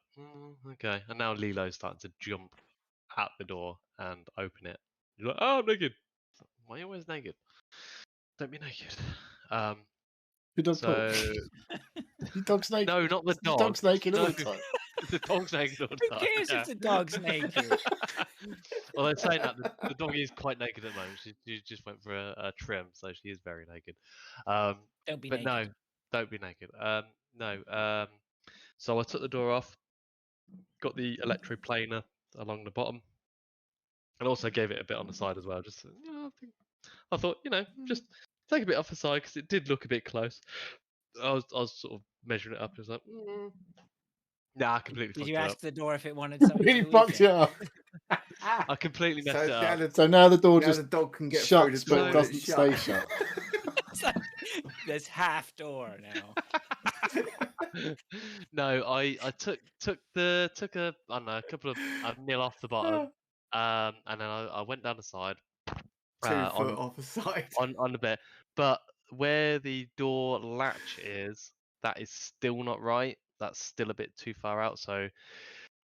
[SPEAKER 2] Okay, and now Lilo's starting to jump at the door and open it. You're like, oh, I'm naked. Why are you always naked? Don't be naked.
[SPEAKER 3] Your dog
[SPEAKER 2] So
[SPEAKER 3] Your dog's naked.
[SPEAKER 2] no, not the
[SPEAKER 3] Your
[SPEAKER 2] dog.
[SPEAKER 3] dog's naked all
[SPEAKER 2] No.
[SPEAKER 3] the time.
[SPEAKER 2] The dog's naked all the
[SPEAKER 1] Who
[SPEAKER 2] time.
[SPEAKER 1] cares
[SPEAKER 2] yeah.
[SPEAKER 1] if the dog's naked?
[SPEAKER 2] Although saying that, the dog is quite naked at the moment. She just went for a trim, so she is very naked.
[SPEAKER 1] Don't be
[SPEAKER 2] But
[SPEAKER 1] naked.
[SPEAKER 2] no, don't be naked. No. So I took the door off, got the electroplaner along the bottom, and also gave it a bit on the side as well. Just I thought, just take a bit off the side because it did look a bit close. I was sort of measuring it up. It was like, nah, I completely
[SPEAKER 1] Did
[SPEAKER 2] fucked
[SPEAKER 1] you
[SPEAKER 2] it
[SPEAKER 1] ask
[SPEAKER 2] up.
[SPEAKER 1] the door if it wanted something?
[SPEAKER 3] Really
[SPEAKER 1] for the
[SPEAKER 3] fucked it
[SPEAKER 1] weekend?
[SPEAKER 3] up.
[SPEAKER 2] I completely messed it
[SPEAKER 4] now
[SPEAKER 2] up.
[SPEAKER 3] So now the door
[SPEAKER 4] now
[SPEAKER 3] just
[SPEAKER 4] the dog can get
[SPEAKER 3] shuts,
[SPEAKER 4] through the
[SPEAKER 3] but
[SPEAKER 4] door
[SPEAKER 3] it
[SPEAKER 4] and it's
[SPEAKER 3] doesn't stay
[SPEAKER 4] shut.
[SPEAKER 3] shut.
[SPEAKER 1] It's like, there's half door now.
[SPEAKER 2] No, I took a I don't know, a couple of a nil off the bottom, and then I went down the side
[SPEAKER 4] 2 foot
[SPEAKER 2] on
[SPEAKER 4] off the side.
[SPEAKER 2] on the bit, but where the door latch is, that is still not right. That's still a bit too far out. So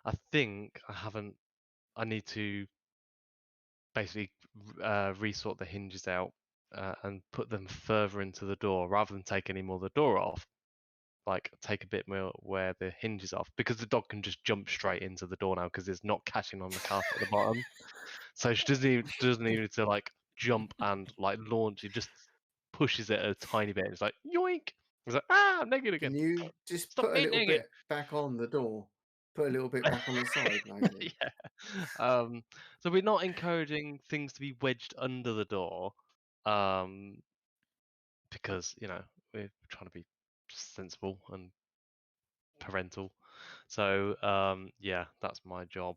[SPEAKER 2] I think I need to basically resort the hinges out and put them further into the door rather than take any more of the door off. Like take a bit more where the hinge is off, because the dog can just jump straight into the door now because it's not catching on the carpet at the bottom. So she doesn't even need to like jump and like launch. It just pushes it a tiny bit. It's like yoink. It's like I'm naked again.
[SPEAKER 4] Can you just
[SPEAKER 2] Stop
[SPEAKER 4] put a
[SPEAKER 2] being
[SPEAKER 4] little
[SPEAKER 2] naked.
[SPEAKER 4] bit back on the door? Put a little bit back on the side, maybe.
[SPEAKER 2] Yeah. So we're not encouraging things to be wedged under the door, because we're trying to be sensible and parental. So yeah, that's my job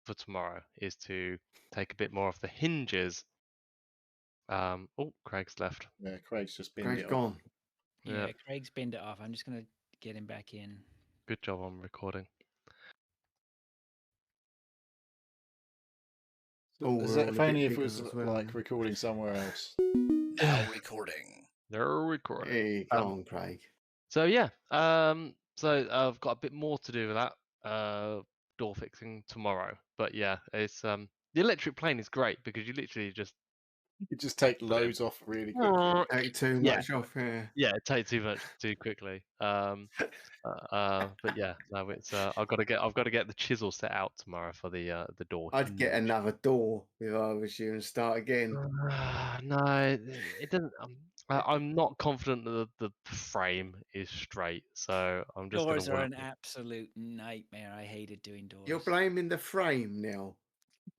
[SPEAKER 2] for tomorrow, is to take a bit more of the hinges Oh, Craig's left.
[SPEAKER 3] Yeah, Craig's just binned
[SPEAKER 4] Greg's
[SPEAKER 3] it off.
[SPEAKER 4] gone.
[SPEAKER 1] Yeah,
[SPEAKER 2] Yeah.
[SPEAKER 1] Craig's binned it off. I'm just gonna get him back in.
[SPEAKER 2] Good job on recording.
[SPEAKER 4] Oh,
[SPEAKER 3] Is
[SPEAKER 4] we're
[SPEAKER 3] that
[SPEAKER 4] all
[SPEAKER 3] if
[SPEAKER 4] a bit
[SPEAKER 3] only if it
[SPEAKER 4] bigger
[SPEAKER 3] was
[SPEAKER 4] as well
[SPEAKER 3] like
[SPEAKER 4] now.
[SPEAKER 3] recording somewhere else?
[SPEAKER 6] Now recording.
[SPEAKER 2] They're recording.
[SPEAKER 4] Hey, go on, Craig.
[SPEAKER 2] So yeah, so I've got a bit more to do with that door fixing tomorrow. But yeah, it's the electric plane is great because you literally just
[SPEAKER 3] You just take loads off really quickly.
[SPEAKER 4] Take too
[SPEAKER 2] Yeah.
[SPEAKER 4] much off here.
[SPEAKER 2] yeah, it takes too much too quickly. But yeah, no, it's I've got to get the chisel set out tomorrow for the door.
[SPEAKER 4] I'd get
[SPEAKER 2] hinge.
[SPEAKER 4] another door if I was you and start again.
[SPEAKER 2] No, it doesn't. I'm not confident that the frame is straight, so I'm just going
[SPEAKER 1] Doors
[SPEAKER 2] to
[SPEAKER 1] are
[SPEAKER 2] work.
[SPEAKER 1] an absolute nightmare. I hated doing doors.
[SPEAKER 4] You're blaming the frame now.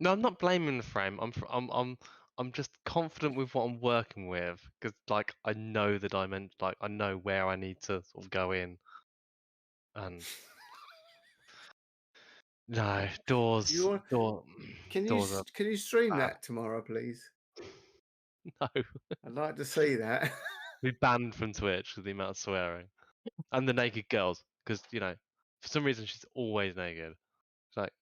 [SPEAKER 2] No, I'm not blaming the frame. I'm just confident with what I'm working with because like I know the dimension, like I know where I need to sort of go in, and no doors.
[SPEAKER 4] You want-
[SPEAKER 2] Door.
[SPEAKER 4] Can you
[SPEAKER 2] Doors are
[SPEAKER 4] can you stream
[SPEAKER 2] bad.
[SPEAKER 4] that tomorrow, please?
[SPEAKER 2] No.
[SPEAKER 4] I'd like to see that.
[SPEAKER 2] Be banned from Twitch with the amount of swearing and the naked girls because for some reason she's always naked. It's like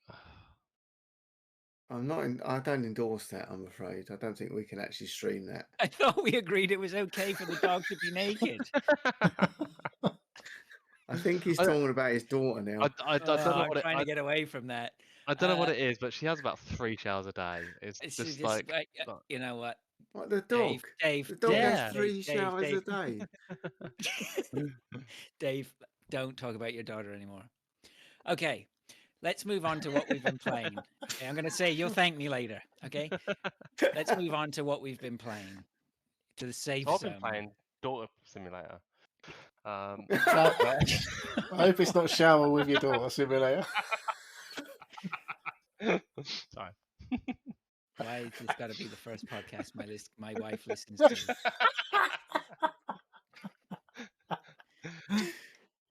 [SPEAKER 4] I'm not. I don't endorse that. I'm afraid. I don't think we can actually stream that.
[SPEAKER 1] I thought we agreed it was okay for the dog to be naked.
[SPEAKER 4] I think he's
[SPEAKER 2] I-
[SPEAKER 4] talking about his daughter now.
[SPEAKER 2] I don't know
[SPEAKER 1] I'm
[SPEAKER 2] what
[SPEAKER 1] trying to get away from that.
[SPEAKER 2] I don't know what it is, but she has about 3 showers a day. It's
[SPEAKER 1] It's
[SPEAKER 2] just
[SPEAKER 1] just
[SPEAKER 2] like
[SPEAKER 1] you know what,
[SPEAKER 4] What, the
[SPEAKER 1] Dave,
[SPEAKER 4] dog?
[SPEAKER 1] Dave,
[SPEAKER 4] The dog
[SPEAKER 2] Yeah.
[SPEAKER 4] has 3 showers a day.
[SPEAKER 1] Dave, don't talk about your daughter anymore. Okay, let's move on to what we've been playing. Okay, I'm going to say you'll thank me later. Okay, let's move on to what we've been playing. To the safe
[SPEAKER 2] So I've
[SPEAKER 1] zone.
[SPEAKER 2] been playing Daughter Simulator.
[SPEAKER 3] I hope it's not shower with your daughter simulator.
[SPEAKER 2] Sorry.
[SPEAKER 1] Why is this got to be the first podcast my wife listens to?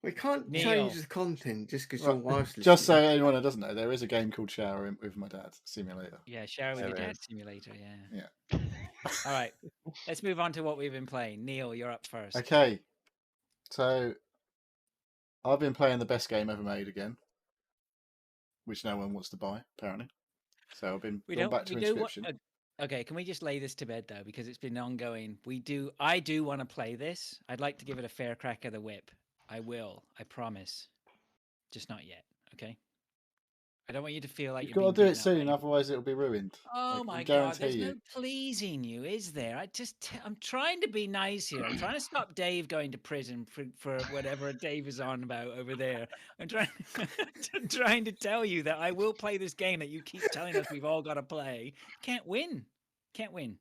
[SPEAKER 4] We can't
[SPEAKER 1] Neil.
[SPEAKER 4] change the content just because your
[SPEAKER 3] Right,
[SPEAKER 4] wife's
[SPEAKER 3] just so
[SPEAKER 4] listening.
[SPEAKER 3] anyone who doesn't know, there is a game called Shower with My Dad Simulator.
[SPEAKER 1] Yeah, shower with your
[SPEAKER 3] There
[SPEAKER 1] dad
[SPEAKER 3] is.
[SPEAKER 1] simulator. Yeah. All right, let's move on to what we've been playing. Neil, you're up first.
[SPEAKER 3] Okay, so I've been playing the best game ever made again, which no one wants to buy apparently. So I've been
[SPEAKER 1] We
[SPEAKER 3] gone
[SPEAKER 1] don't.
[SPEAKER 3] back to
[SPEAKER 1] We do.
[SPEAKER 3] Inscription.
[SPEAKER 1] Okay, can we just lay this to bed though, because it's been ongoing. I do want to play this. I'd like to give it a fair crack of the whip. I will. I promise. Just not yet. Okay. I don't want you to feel like
[SPEAKER 3] You've
[SPEAKER 1] you're
[SPEAKER 3] got to
[SPEAKER 1] being
[SPEAKER 3] do it
[SPEAKER 1] beaten up
[SPEAKER 3] soon,
[SPEAKER 1] by-
[SPEAKER 3] otherwise it'll be ruined.
[SPEAKER 1] Oh
[SPEAKER 3] I can
[SPEAKER 1] my God!
[SPEAKER 3] guarantee
[SPEAKER 1] There's
[SPEAKER 3] you.
[SPEAKER 1] no pleasing you, is there? I'm trying to be nice here. I'm trying to stop Dave going to prison for whatever Dave is on about over there. I'm trying, I'm trying to tell you that I will play this game that you keep telling us we've all got to play. Can't win. Can't win.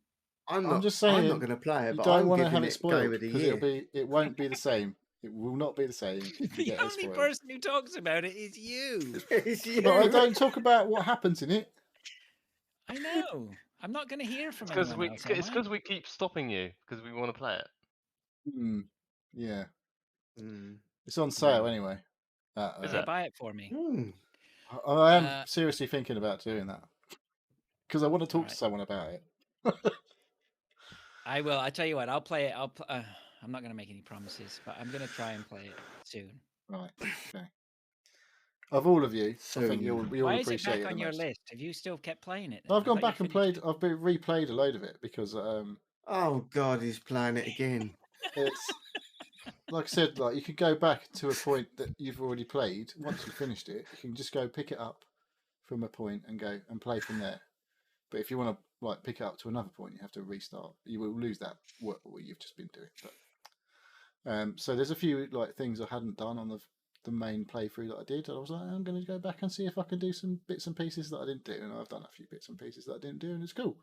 [SPEAKER 4] I'm
[SPEAKER 3] just
[SPEAKER 4] I'm
[SPEAKER 3] saying,
[SPEAKER 4] not going to play it,
[SPEAKER 3] You
[SPEAKER 4] but
[SPEAKER 3] don't
[SPEAKER 4] I'm
[SPEAKER 3] want to
[SPEAKER 4] giving
[SPEAKER 3] have
[SPEAKER 4] it
[SPEAKER 3] it spoiled
[SPEAKER 4] game of the
[SPEAKER 3] because
[SPEAKER 4] year.
[SPEAKER 3] it won't be the same. It will not be the same if you
[SPEAKER 1] The
[SPEAKER 3] get it
[SPEAKER 1] only
[SPEAKER 3] spoiled.
[SPEAKER 1] person who talks about it is you.
[SPEAKER 4] It's you.
[SPEAKER 3] But I don't talk about what happens in it.
[SPEAKER 1] I know. I'm not going to hear from
[SPEAKER 2] It's
[SPEAKER 1] anyone else. am I?
[SPEAKER 2] because we keep stopping you because we want to play it.
[SPEAKER 3] Yeah,
[SPEAKER 4] Mm.
[SPEAKER 3] it's on sale anyway.
[SPEAKER 2] Is
[SPEAKER 1] Yeah,
[SPEAKER 2] it?
[SPEAKER 1] buy it for me.
[SPEAKER 4] Mm.
[SPEAKER 3] I am seriously thinking about doing that because I want to talk to
[SPEAKER 1] Alright.
[SPEAKER 3] someone about it.
[SPEAKER 1] I will. I tell you what. I'll play it. I'm not going to make any promises, but I'm going to try and play it soon.
[SPEAKER 3] Right. Okay. Of all of you, I think
[SPEAKER 4] Soon.
[SPEAKER 3] you'll
[SPEAKER 1] Why is it
[SPEAKER 3] appreciate
[SPEAKER 1] back
[SPEAKER 3] it
[SPEAKER 1] on
[SPEAKER 3] the
[SPEAKER 1] your
[SPEAKER 3] most.
[SPEAKER 1] list? Have you still kept playing it?
[SPEAKER 3] I've gone back and played. I've been replayed a load of it because
[SPEAKER 4] Oh God, he's playing it again.
[SPEAKER 3] it's like I said, like you could go back to a point that you've already played. Once you've finished it, you can just go pick it up from a point and go and play from there. But if you want to like pick it up to another point, you have to restart. You will lose that what you've just been doing. But so there's a few like things I hadn't done on the main playthrough that I did. And I was like, I'm going to go back and see if I can do some bits and pieces that I didn't do, and I've done a few bits and pieces that I didn't do, and it's cool.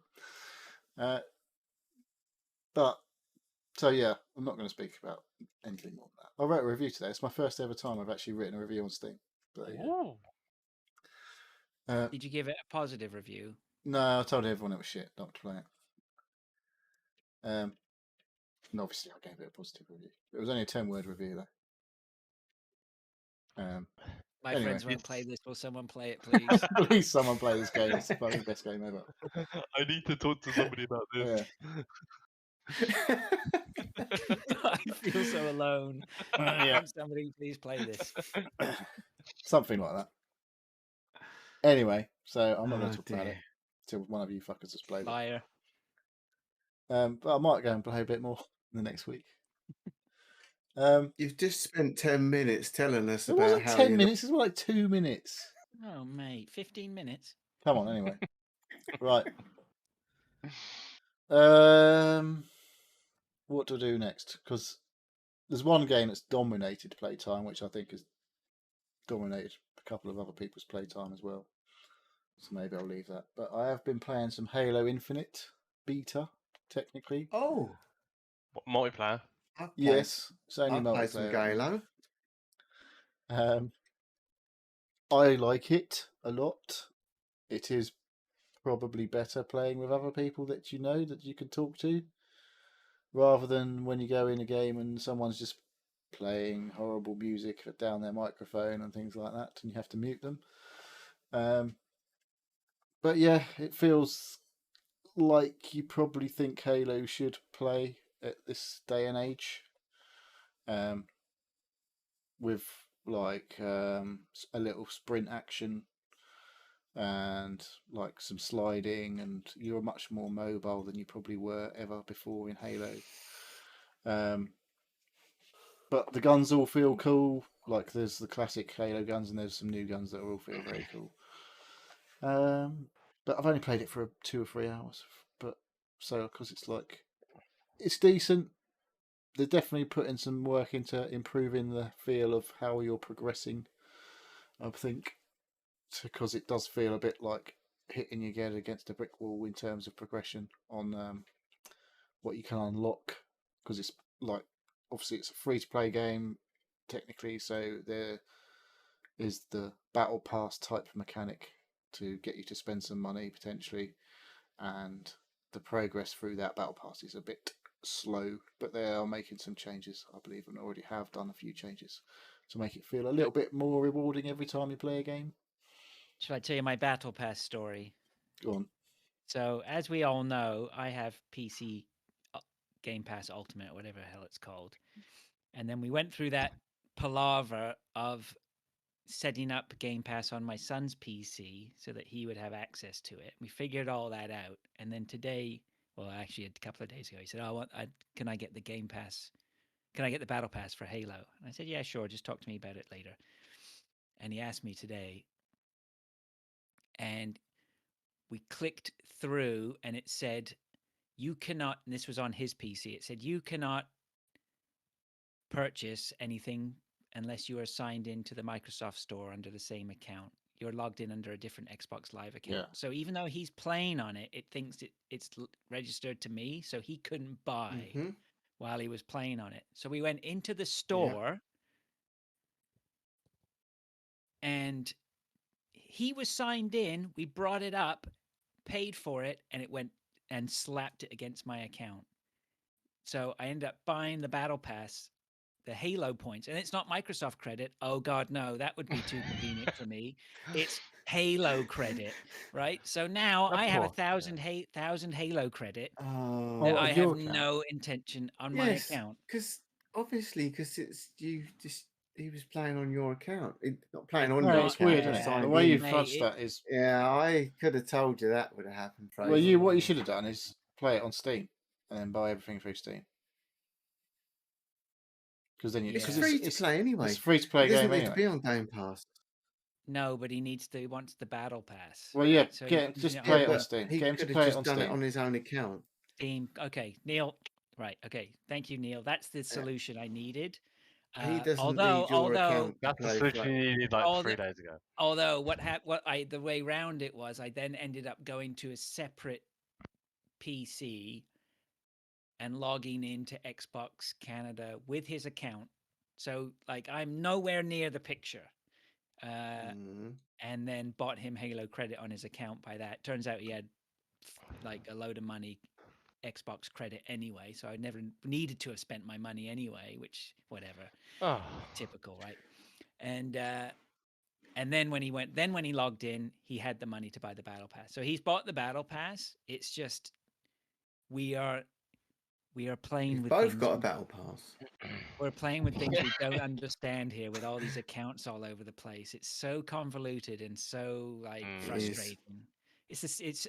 [SPEAKER 3] But so yeah, I'm not going to speak about anything more than that. I wrote a review today. It's my first ever time I've actually written a review on Steam. But, yeah.
[SPEAKER 1] Did you give it a positive review?
[SPEAKER 3] No, I told everyone it was shit not to play it. And obviously I gave it a positive review. It was only a 10-word review though.
[SPEAKER 1] My
[SPEAKER 3] Anyway.
[SPEAKER 1] friends won't play
[SPEAKER 2] Yes.
[SPEAKER 1] this. Will someone play it, please?
[SPEAKER 3] Please, someone play this game. It's the fucking best game ever.
[SPEAKER 2] I need to talk to somebody about this.
[SPEAKER 1] I feel so alone.
[SPEAKER 3] Yeah,
[SPEAKER 1] Can somebody please play this?
[SPEAKER 3] something like that. Anyway, so I'm not going
[SPEAKER 4] Oh,
[SPEAKER 3] to talk about it
[SPEAKER 4] dear.
[SPEAKER 3] till one of you fuckers has played it.
[SPEAKER 1] Liar.
[SPEAKER 3] But I might go and play a bit more in the next week.
[SPEAKER 4] You've just spent 10 minutes telling us
[SPEAKER 3] It
[SPEAKER 4] about
[SPEAKER 3] wasn't
[SPEAKER 4] how
[SPEAKER 3] 10
[SPEAKER 4] you
[SPEAKER 3] minutes. It was like 2 minutes.
[SPEAKER 1] Oh, mate. 15 minutes.
[SPEAKER 3] Come on, anyway. Right. What to do next? Because there's one game that's dominated playtime, which I think has dominated a couple of other people's playtime as well. So maybe I'll leave that. But I have been playing some Halo Infinite beta, technically.
[SPEAKER 4] Oh,
[SPEAKER 2] What, multiplayer?
[SPEAKER 4] I've played,
[SPEAKER 3] Yes, it's only
[SPEAKER 4] I've played some
[SPEAKER 3] multiplayer.
[SPEAKER 4] Halo.
[SPEAKER 3] I like it a lot. It is probably better playing with other people that you know that you can talk to, rather than when you go in a game and someone's just playing horrible music down their microphone and things like that, and you have to mute them. But yeah, it feels like you probably think Halo should play at this day and age, with like a little sprint action and like some sliding, and you're much more mobile than you probably were ever before in Halo. But the guns all feel cool. Like there's the classic Halo guns, and there's some new guns that all feel very cool. But I've only played it for 2 or 3 hours. But so because it's decent. They're definitely putting some work into improving the feel of how you're progressing, I think, because it does feel a bit like hitting your head against a brick wall in terms of progression on what you can unlock. Because it's like, obviously, it's a free to play game technically, so there is the battle pass type mechanic to get you to spend some money potentially, and the progress through that battle pass is a bit slow, but they are making some changes, I believe, and already have done a few changes to make it feel a little bit more rewarding every time you play a game.
[SPEAKER 1] Should I tell you my Battle Pass story?
[SPEAKER 3] Go on.
[SPEAKER 1] So, as we all know, I have PC Game Pass Ultimate, whatever the hell it's called. And then we went through that palaver of setting up Game Pass on my son's PC so that he would have access to it. We figured all that out. And then today, well, actually a couple of days ago, he said, can I get the Game Pass? Can I get the Battle Pass for Halo? And I said, yeah, sure. Just talk to me about it later. And he asked me today. And we clicked through and it said, you cannot, and this was on his PC, it said, you cannot purchase anything unless you are signed into the Microsoft Store under the same account. You're logged in under a different Xbox Live account.
[SPEAKER 3] Yeah.
[SPEAKER 1] So even though he's playing on it, it thinks it's registered to me, so he couldn't buy while he was playing on it. So we went into the store and he was signed in. We brought it up, paid for it, and it went and slapped it against my account. So I ended up buying the Battle Pass, the Halo points, and it's not Microsoft credit. Oh God, no, that would be too convenient for me. It's Halo credit, right? So now
[SPEAKER 2] Of
[SPEAKER 1] I have
[SPEAKER 2] course,
[SPEAKER 1] 1,000 Halo credit
[SPEAKER 4] Oh,
[SPEAKER 1] that
[SPEAKER 3] Oh,
[SPEAKER 1] I
[SPEAKER 3] on
[SPEAKER 1] have
[SPEAKER 3] your account?
[SPEAKER 1] no intention on my
[SPEAKER 4] yes,
[SPEAKER 1] account.
[SPEAKER 4] because obviously, because it's you just he was playing on your account, not playing on
[SPEAKER 3] No,
[SPEAKER 4] your
[SPEAKER 3] it's
[SPEAKER 4] account.
[SPEAKER 3] weird,
[SPEAKER 4] but
[SPEAKER 3] isn't it?
[SPEAKER 4] signed
[SPEAKER 3] The way
[SPEAKER 4] in.
[SPEAKER 3] you
[SPEAKER 1] Mate,
[SPEAKER 3] fudged that is.
[SPEAKER 4] Yeah, I could have told you that would have happened, Fraser.
[SPEAKER 3] Well, what you should have done is play it on Steam and then buy everything through Steam. Because then
[SPEAKER 4] It's
[SPEAKER 3] because
[SPEAKER 4] free to play anyway.
[SPEAKER 3] It's a free to play
[SPEAKER 4] It doesn't
[SPEAKER 3] game
[SPEAKER 4] need to be
[SPEAKER 3] anyway.
[SPEAKER 4] on Game Pass.
[SPEAKER 1] No, but he wants the Battle Pass.
[SPEAKER 3] Well, yeah,
[SPEAKER 1] right? So he wants
[SPEAKER 3] just
[SPEAKER 1] it
[SPEAKER 3] play
[SPEAKER 1] on
[SPEAKER 3] it on
[SPEAKER 4] but
[SPEAKER 3] Steam.
[SPEAKER 4] he
[SPEAKER 3] Get him to
[SPEAKER 4] could
[SPEAKER 3] play
[SPEAKER 4] have
[SPEAKER 3] it
[SPEAKER 4] just
[SPEAKER 3] on
[SPEAKER 4] done it
[SPEAKER 3] Steam.
[SPEAKER 4] on his own account.
[SPEAKER 1] Steam. Okay, Neil. Right. Okay. Thank you, Neil. That's the solution I needed.
[SPEAKER 4] He doesn't
[SPEAKER 1] although,
[SPEAKER 4] need your account to
[SPEAKER 2] that's the
[SPEAKER 4] play
[SPEAKER 2] solution
[SPEAKER 4] Flight.
[SPEAKER 2] you needed like
[SPEAKER 1] All
[SPEAKER 2] 3
[SPEAKER 1] the-
[SPEAKER 2] days ago.
[SPEAKER 1] although the way round it was, I then ended up going to a separate PC and logging into Xbox Canada with his account. So like I'm nowhere near the picture. And then bought him Halo credit on his account by that. Turns out he had like a load of money Xbox credit anyway, so I never needed to have spent my money anyway, which whatever.
[SPEAKER 2] Oh,
[SPEAKER 1] Typical, right? And And then when he logged in, he had the money to buy the battle pass. So he's bought the battle pass. It's just we are playing
[SPEAKER 4] You've
[SPEAKER 1] with
[SPEAKER 4] both
[SPEAKER 1] things
[SPEAKER 4] got a battle pass.
[SPEAKER 1] we're playing with things we don't understand here with all these accounts all over the place. It's so convoluted and so like
[SPEAKER 2] Mm.
[SPEAKER 4] It is.
[SPEAKER 1] frustrating. It's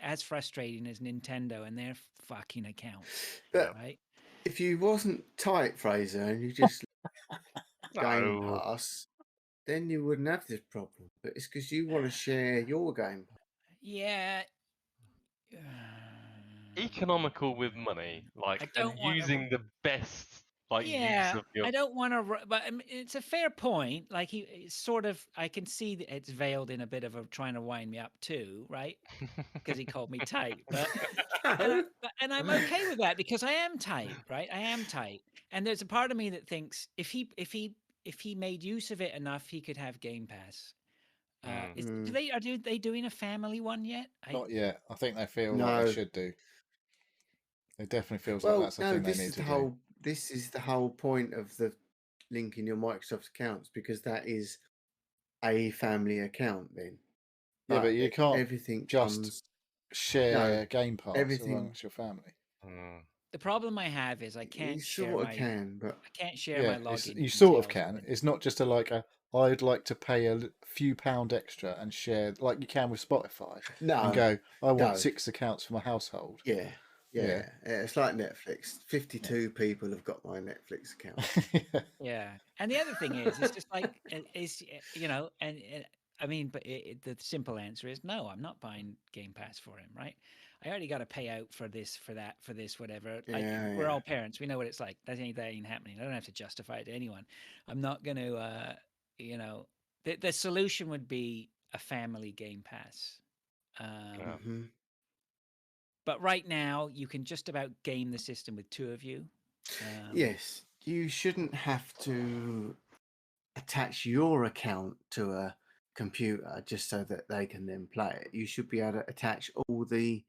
[SPEAKER 1] as frustrating as Nintendo and their fucking accounts,
[SPEAKER 4] But
[SPEAKER 1] right?
[SPEAKER 4] if you wasn't tight, Fraser, and you just Game
[SPEAKER 2] No.
[SPEAKER 4] Pass, then you wouldn't have this problem. But it's because you want to share your Game Pass.
[SPEAKER 1] Yeah.
[SPEAKER 2] Economical with money, like,
[SPEAKER 1] I
[SPEAKER 2] and
[SPEAKER 1] don't wanna-
[SPEAKER 2] using the best use
[SPEAKER 1] Yeah,
[SPEAKER 2] of your.
[SPEAKER 1] I don't want to, but it's a fair point. Like it's sort of, I can see that it's veiled in a bit of a trying to wind me up too, right? Because he called me tight, but and I'm okay with that because I am tight, right? I am tight, and there's a part of me that thinks if he made use of it enough, he could have Game Pass. Do they doing a family one yet?
[SPEAKER 3] Not yet. I think they feel like
[SPEAKER 4] No.
[SPEAKER 3] they should do. It definitely feels like
[SPEAKER 4] Well,
[SPEAKER 3] that's the
[SPEAKER 4] no,
[SPEAKER 3] thing they
[SPEAKER 4] this
[SPEAKER 3] need
[SPEAKER 4] is
[SPEAKER 3] to
[SPEAKER 4] the
[SPEAKER 3] do.
[SPEAKER 4] whole. This is the whole point of the linking your Microsoft accounts because that is a family account. Then,
[SPEAKER 3] Yeah, but you can't
[SPEAKER 4] everything
[SPEAKER 3] just
[SPEAKER 4] comes.
[SPEAKER 3] share Game Pass
[SPEAKER 4] everything-
[SPEAKER 3] amongst your family.
[SPEAKER 2] Mm.
[SPEAKER 1] The problem I have is I can't
[SPEAKER 4] You
[SPEAKER 1] share
[SPEAKER 4] sort of
[SPEAKER 1] my
[SPEAKER 4] can, but
[SPEAKER 1] I can't share
[SPEAKER 3] Yeah,
[SPEAKER 1] my login.
[SPEAKER 3] you sort of
[SPEAKER 1] details
[SPEAKER 3] can.
[SPEAKER 1] with-
[SPEAKER 3] It's not just I'd like to pay a few pound extra and share like you can with Spotify
[SPEAKER 4] no.
[SPEAKER 3] and go, I want
[SPEAKER 4] no.
[SPEAKER 3] 6 accounts for my household.
[SPEAKER 4] Yeah.
[SPEAKER 3] Yeah.
[SPEAKER 4] It's like Netflix. 52 people have got my Netflix account.
[SPEAKER 1] Yeah, and the other thing is, it's just like I mean, but the simple answer is no. I'm not buying Game Pass for him, right? I already got to pay out for this, for that, for this, whatever. We're all parents. We know what it's like. That ain't happening. I don't have to justify it to anyone. I'm not going to, the solution would be a family Game Pass.
[SPEAKER 2] Yeah.
[SPEAKER 4] Mhm.
[SPEAKER 1] But right now, you can just about game the system with two of you.
[SPEAKER 4] Yes, you shouldn't have to attach your account to a computer just so that they can then play it. You should be able to attach all the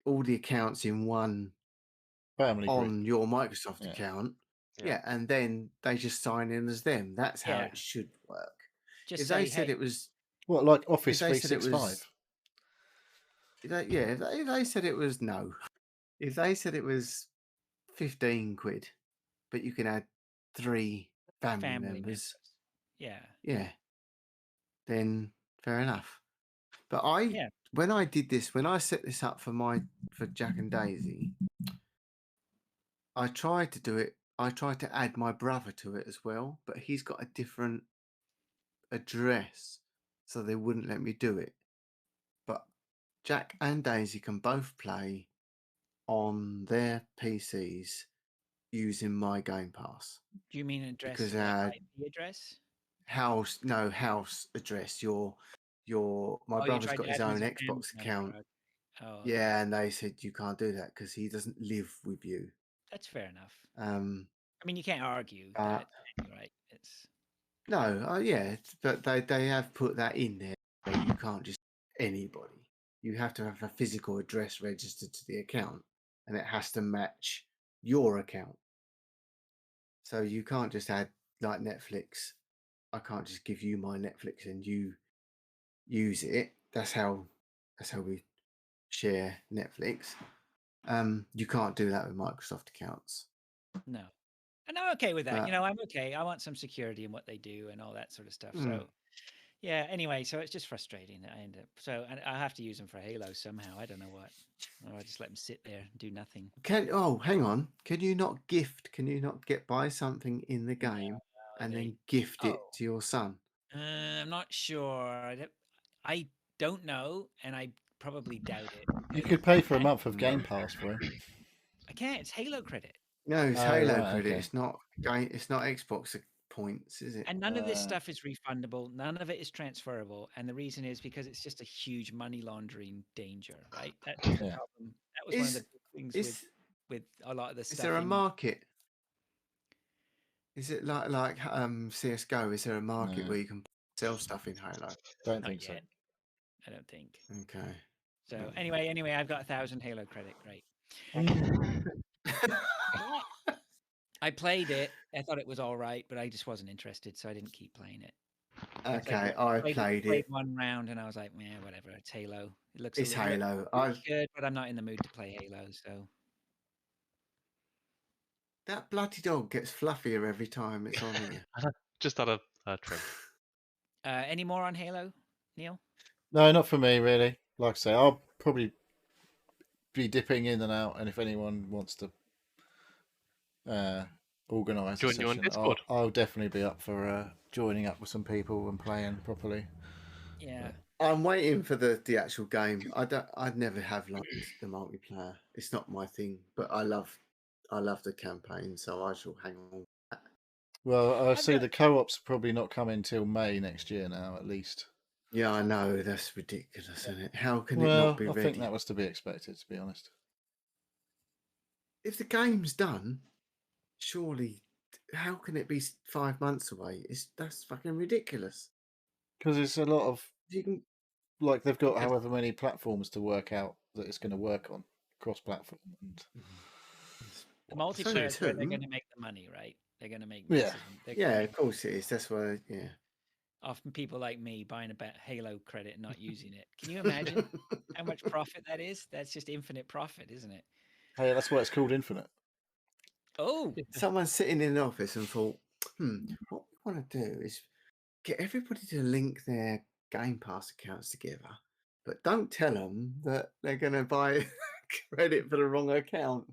[SPEAKER 4] accounts in one
[SPEAKER 3] Family group.
[SPEAKER 4] on your Microsoft
[SPEAKER 3] Yeah.
[SPEAKER 4] account.
[SPEAKER 2] Yeah.
[SPEAKER 4] Yeah, and then they just sign in as them. That's how
[SPEAKER 1] Yeah.
[SPEAKER 4] it should work.
[SPEAKER 1] Just
[SPEAKER 4] If
[SPEAKER 1] say,
[SPEAKER 4] they said
[SPEAKER 1] hey,
[SPEAKER 4] it was,
[SPEAKER 3] What, like Office
[SPEAKER 4] they said it
[SPEAKER 3] 365?
[SPEAKER 4] was- if they said it was no, if they said it was 15 quid, but you can add 3 family members,
[SPEAKER 1] Yeah.
[SPEAKER 4] then fair enough. But when I did this, when I set this up for Jack and Daisy, I tried to do it. I tried to add my brother to it as well, but he's got a different address, so they wouldn't let me do it. But Jack and Daisy can both play on their PCs using my Game Pass.
[SPEAKER 1] Do you mean address?
[SPEAKER 4] Because
[SPEAKER 1] Like
[SPEAKER 4] our
[SPEAKER 1] IP address?
[SPEAKER 4] house address. My brother's
[SPEAKER 1] tried
[SPEAKER 4] got
[SPEAKER 1] to
[SPEAKER 4] his
[SPEAKER 1] add him
[SPEAKER 4] own
[SPEAKER 1] as a family
[SPEAKER 4] Xbox
[SPEAKER 1] member,
[SPEAKER 4] account.
[SPEAKER 1] okay. Oh, okay.
[SPEAKER 4] Yeah, and they said you can't do that because he doesn't live with you.
[SPEAKER 1] That's fair enough.
[SPEAKER 4] Um,
[SPEAKER 1] I mean, you can't argue
[SPEAKER 4] Uh,
[SPEAKER 1] that, right? It's
[SPEAKER 4] no, but they have put that in there. Where you can't just anybody. You have to have a physical address registered to the account, and it has to match your account. So you can't just add like Netflix. I can't just give you my Netflix and you use it. That's how we share Netflix. You can't do that with Microsoft accounts.
[SPEAKER 1] no. And I'm okay with that.
[SPEAKER 4] But-
[SPEAKER 1] I'm okay. I want some security in what they do and all that sort of stuff. So, yeah. Anyway, so it's just frustrating that I end up. So, and I have to use them for Halo somehow. I don't know what. Or I just let them sit there and do nothing.
[SPEAKER 4] Hang on. Can you not gift? Can you not buy something in the game and then gift it to your son?
[SPEAKER 1] I'm not sure. I don't know, and I probably doubt it.
[SPEAKER 3] You could pay for a month of Game Pass for him.
[SPEAKER 1] I can't. It's Halo credit.
[SPEAKER 4] No, it's
[SPEAKER 3] Oh,
[SPEAKER 4] Halo
[SPEAKER 3] right,
[SPEAKER 4] credit.
[SPEAKER 3] okay.
[SPEAKER 4] It's not Xbox points, is it?
[SPEAKER 1] And none of this stuff is refundable. None of it is transferable. And the reason is because it's just a huge money laundering danger, right? That's the
[SPEAKER 3] Yeah.
[SPEAKER 1] problem. That was one of the big things with a lot of the stuff.
[SPEAKER 4] Is there a market? Is it like CS:GO? Is there a market where you can sell stuff in Halo?
[SPEAKER 3] Don't
[SPEAKER 1] Not
[SPEAKER 3] think so.
[SPEAKER 1] yet. I don't think.
[SPEAKER 4] Okay.
[SPEAKER 1] So anyway, I've got 1,000 Halo credit. Great. I played it. I thought it was all right, but I just wasn't interested, so I didn't keep playing it. It's like,
[SPEAKER 4] Okay, I played
[SPEAKER 1] played
[SPEAKER 4] it.
[SPEAKER 1] one round and I was like, man, whatever. It's Halo. It looks
[SPEAKER 4] It's
[SPEAKER 1] a little
[SPEAKER 4] Halo.
[SPEAKER 1] looks good, but I'm not in the mood to play Halo. So
[SPEAKER 4] That bloody dog gets fluffier every time it's on here.
[SPEAKER 2] Just had a trim.
[SPEAKER 1] any more on Halo, Neil?
[SPEAKER 3] No, not for me, really. Like I say, I'll probably be dipping in and out, and if anyone wants to organise a
[SPEAKER 2] Join you on
[SPEAKER 3] session,
[SPEAKER 2] Discord.
[SPEAKER 3] I'll definitely be up for joining up with some people and playing properly.
[SPEAKER 1] Yeah.
[SPEAKER 4] I'm waiting for the actual game. I'd never have liked the multiplayer. It's not my thing, but I love the campaign, so I shall hang on.
[SPEAKER 3] Well, I
[SPEAKER 1] I've
[SPEAKER 3] see
[SPEAKER 1] got-
[SPEAKER 3] the co-op's probably not coming till May next year now, at least.
[SPEAKER 4] Yeah, I know that's ridiculous, isn't it? How can it
[SPEAKER 3] Well,
[SPEAKER 4] not be
[SPEAKER 3] I
[SPEAKER 4] ready?
[SPEAKER 3] think that was to be expected, to be honest.
[SPEAKER 4] If the game's done, surely, how can it be 5 months away? That's fucking ridiculous.
[SPEAKER 3] Because it's a lot of
[SPEAKER 4] You can.
[SPEAKER 3] like they've got
[SPEAKER 2] Yes.
[SPEAKER 3] however many platforms to work out that it's going to work on cross-platform, and
[SPEAKER 1] The
[SPEAKER 4] What,
[SPEAKER 1] multiplayer is where they're
[SPEAKER 4] 32?
[SPEAKER 1] going to make the money, right? They're going to make
[SPEAKER 3] Yeah.
[SPEAKER 1] massive. They're gonna
[SPEAKER 4] Yeah,
[SPEAKER 1] make
[SPEAKER 4] of course it is. That's why. Yeah.
[SPEAKER 1] often people like me buying a Halo credit and not using it. Can you imagine how much profit that is? That's just infinite profit, isn't it?
[SPEAKER 3] hey, that's why it's called Infinite.
[SPEAKER 1] Oh,
[SPEAKER 4] Someone's sitting in an office and thought, what we want to do is get everybody to link their Game Pass accounts together, but don't tell them that they're going to buy credit for the wrong account.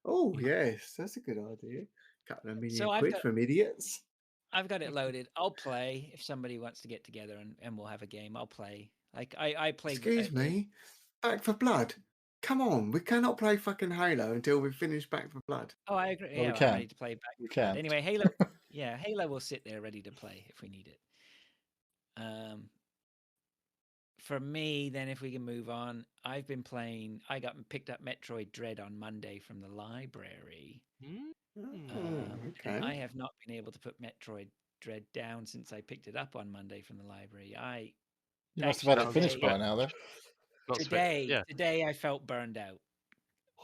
[SPEAKER 4] Oh, yes, that's a good idea. Couple of million
[SPEAKER 1] So I've
[SPEAKER 4] quid
[SPEAKER 1] got-
[SPEAKER 4] from idiots.
[SPEAKER 1] I've got it loaded. I'll play if somebody wants to get together and we'll have a game. I'll play. Like I played.
[SPEAKER 4] Excuse me, Back for Blood. Come on, we cannot play fucking Halo until we finish Back for Blood.
[SPEAKER 1] Oh, I agree.
[SPEAKER 3] Well, we
[SPEAKER 1] Yeah, I'm
[SPEAKER 3] can.
[SPEAKER 1] ready to play back.
[SPEAKER 3] We
[SPEAKER 1] for Blood.
[SPEAKER 3] can.
[SPEAKER 1] Anyway, Halo. Yeah, Halo will sit there ready to play if we need it. For me, then if we can move on, I've been playing. I got picked up Metroid Dread on Monday from the library.
[SPEAKER 4] Okay.
[SPEAKER 1] I have not been able to put Metroid Dread down since I picked it up on Monday from the library.
[SPEAKER 3] You must have had it
[SPEAKER 2] Sounds
[SPEAKER 3] finished by
[SPEAKER 2] good.
[SPEAKER 3] now, then.
[SPEAKER 2] Not
[SPEAKER 1] today
[SPEAKER 2] yeah.
[SPEAKER 1] today I felt burned out.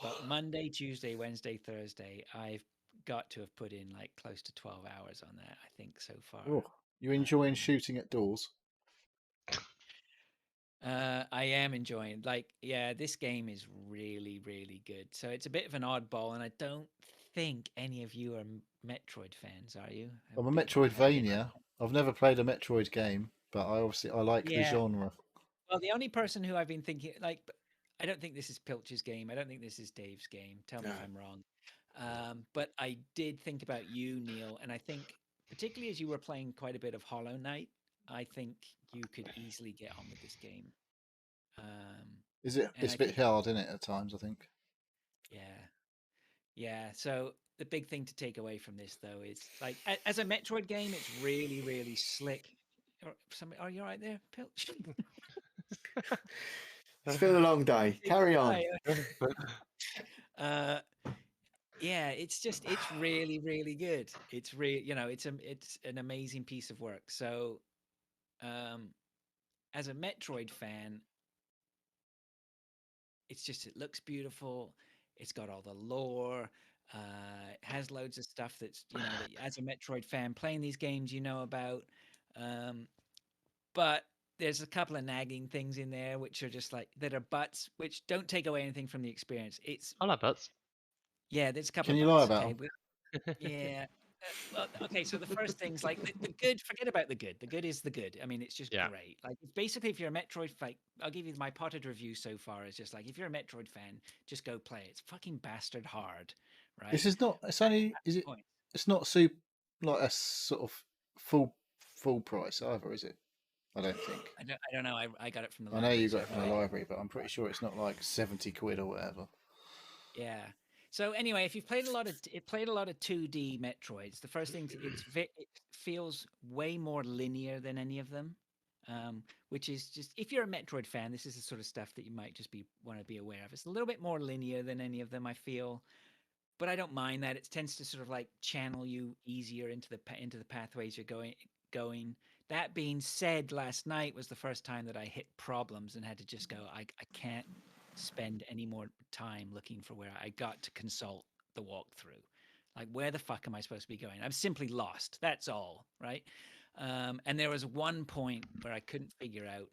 [SPEAKER 1] But Monday, Tuesday, Wednesday, Thursday, I've got to have put in like close to 12 hours on that, I think, so far.
[SPEAKER 3] Oh, you enjoying shooting at doors?
[SPEAKER 1] I am enjoying this game is really, really good. So it's a bit of an oddball, and I don't think any of you are Metroid fans, are you?
[SPEAKER 3] I'm a
[SPEAKER 1] People-
[SPEAKER 3] Metroidvania. I've never played a Metroid game, but I like the
[SPEAKER 1] Yeah.
[SPEAKER 3] genre.
[SPEAKER 1] Well, the only person who I've been thinking, I don't think this is Pilch's game. I don't think this is Dave's game. Tell me if
[SPEAKER 4] No.
[SPEAKER 1] I'm wrong. But I did think about you, Neil, and I think particularly as you were playing quite a bit of Hollow Knight, I think you could easily get on with this game.
[SPEAKER 3] Is it?
[SPEAKER 1] And
[SPEAKER 3] It's
[SPEAKER 1] I
[SPEAKER 3] a bit
[SPEAKER 1] think-
[SPEAKER 3] hard, isn't it? At times, I think.
[SPEAKER 1] Yeah. So the big thing to take away from this, though, is like as a Metroid game, it's really, really slick. Are you all right there, Pilch?
[SPEAKER 4] It's been a long day. Carry on.
[SPEAKER 1] Yeah, it's really, really good. It's it's an amazing piece of work. So, as a Metroid fan, it looks beautiful. It's got all the lore. It has loads of stuff that's that as a Metroid fan playing these games about. But there's a couple of nagging things in there which are just that are butts, which don't take away anything from the experience.
[SPEAKER 2] I like butts.
[SPEAKER 1] Yeah, there's a couple
[SPEAKER 3] Can
[SPEAKER 1] of
[SPEAKER 3] you lie
[SPEAKER 1] butts.
[SPEAKER 3] about
[SPEAKER 1] Okay, yeah. Well, okay. So the first thing's the good. Forget about the good. The good is the good. I mean, it's just
[SPEAKER 2] Yeah.
[SPEAKER 1] great. It's basically if you're a Metroid fan, I'll give you my potted review so far. Is just if you're a Metroid fan, just go play it. It's fucking bastard hard, right?
[SPEAKER 3] This is not. It's only. Is it?
[SPEAKER 1] Point.
[SPEAKER 3] It's not super like a sort of full price either, is it? I don't think.
[SPEAKER 1] I don't know. I got it from the.
[SPEAKER 3] I know
[SPEAKER 1] library,
[SPEAKER 3] you
[SPEAKER 1] so
[SPEAKER 3] got it from the library, but I'm pretty sure it's not like 70 quid or whatever.
[SPEAKER 1] Yeah. So anyway, if you've played a lot of 2D Metroids, the first thing it feels way more linear than any of them, which is just if you're a Metroid fan, this is the sort of stuff that you might just want to be aware of. It's a little bit more linear than any of them, I feel, but I don't mind that. It tends to sort of channel you easier into the pathways you're going. That being said, last night was the first time that I hit problems and had to just go. I can't spend any more time looking for where I got to consult the walkthrough. Where the fuck am I supposed to be going? I'm simply lost. That's all, right? And there was one point where I couldn't figure out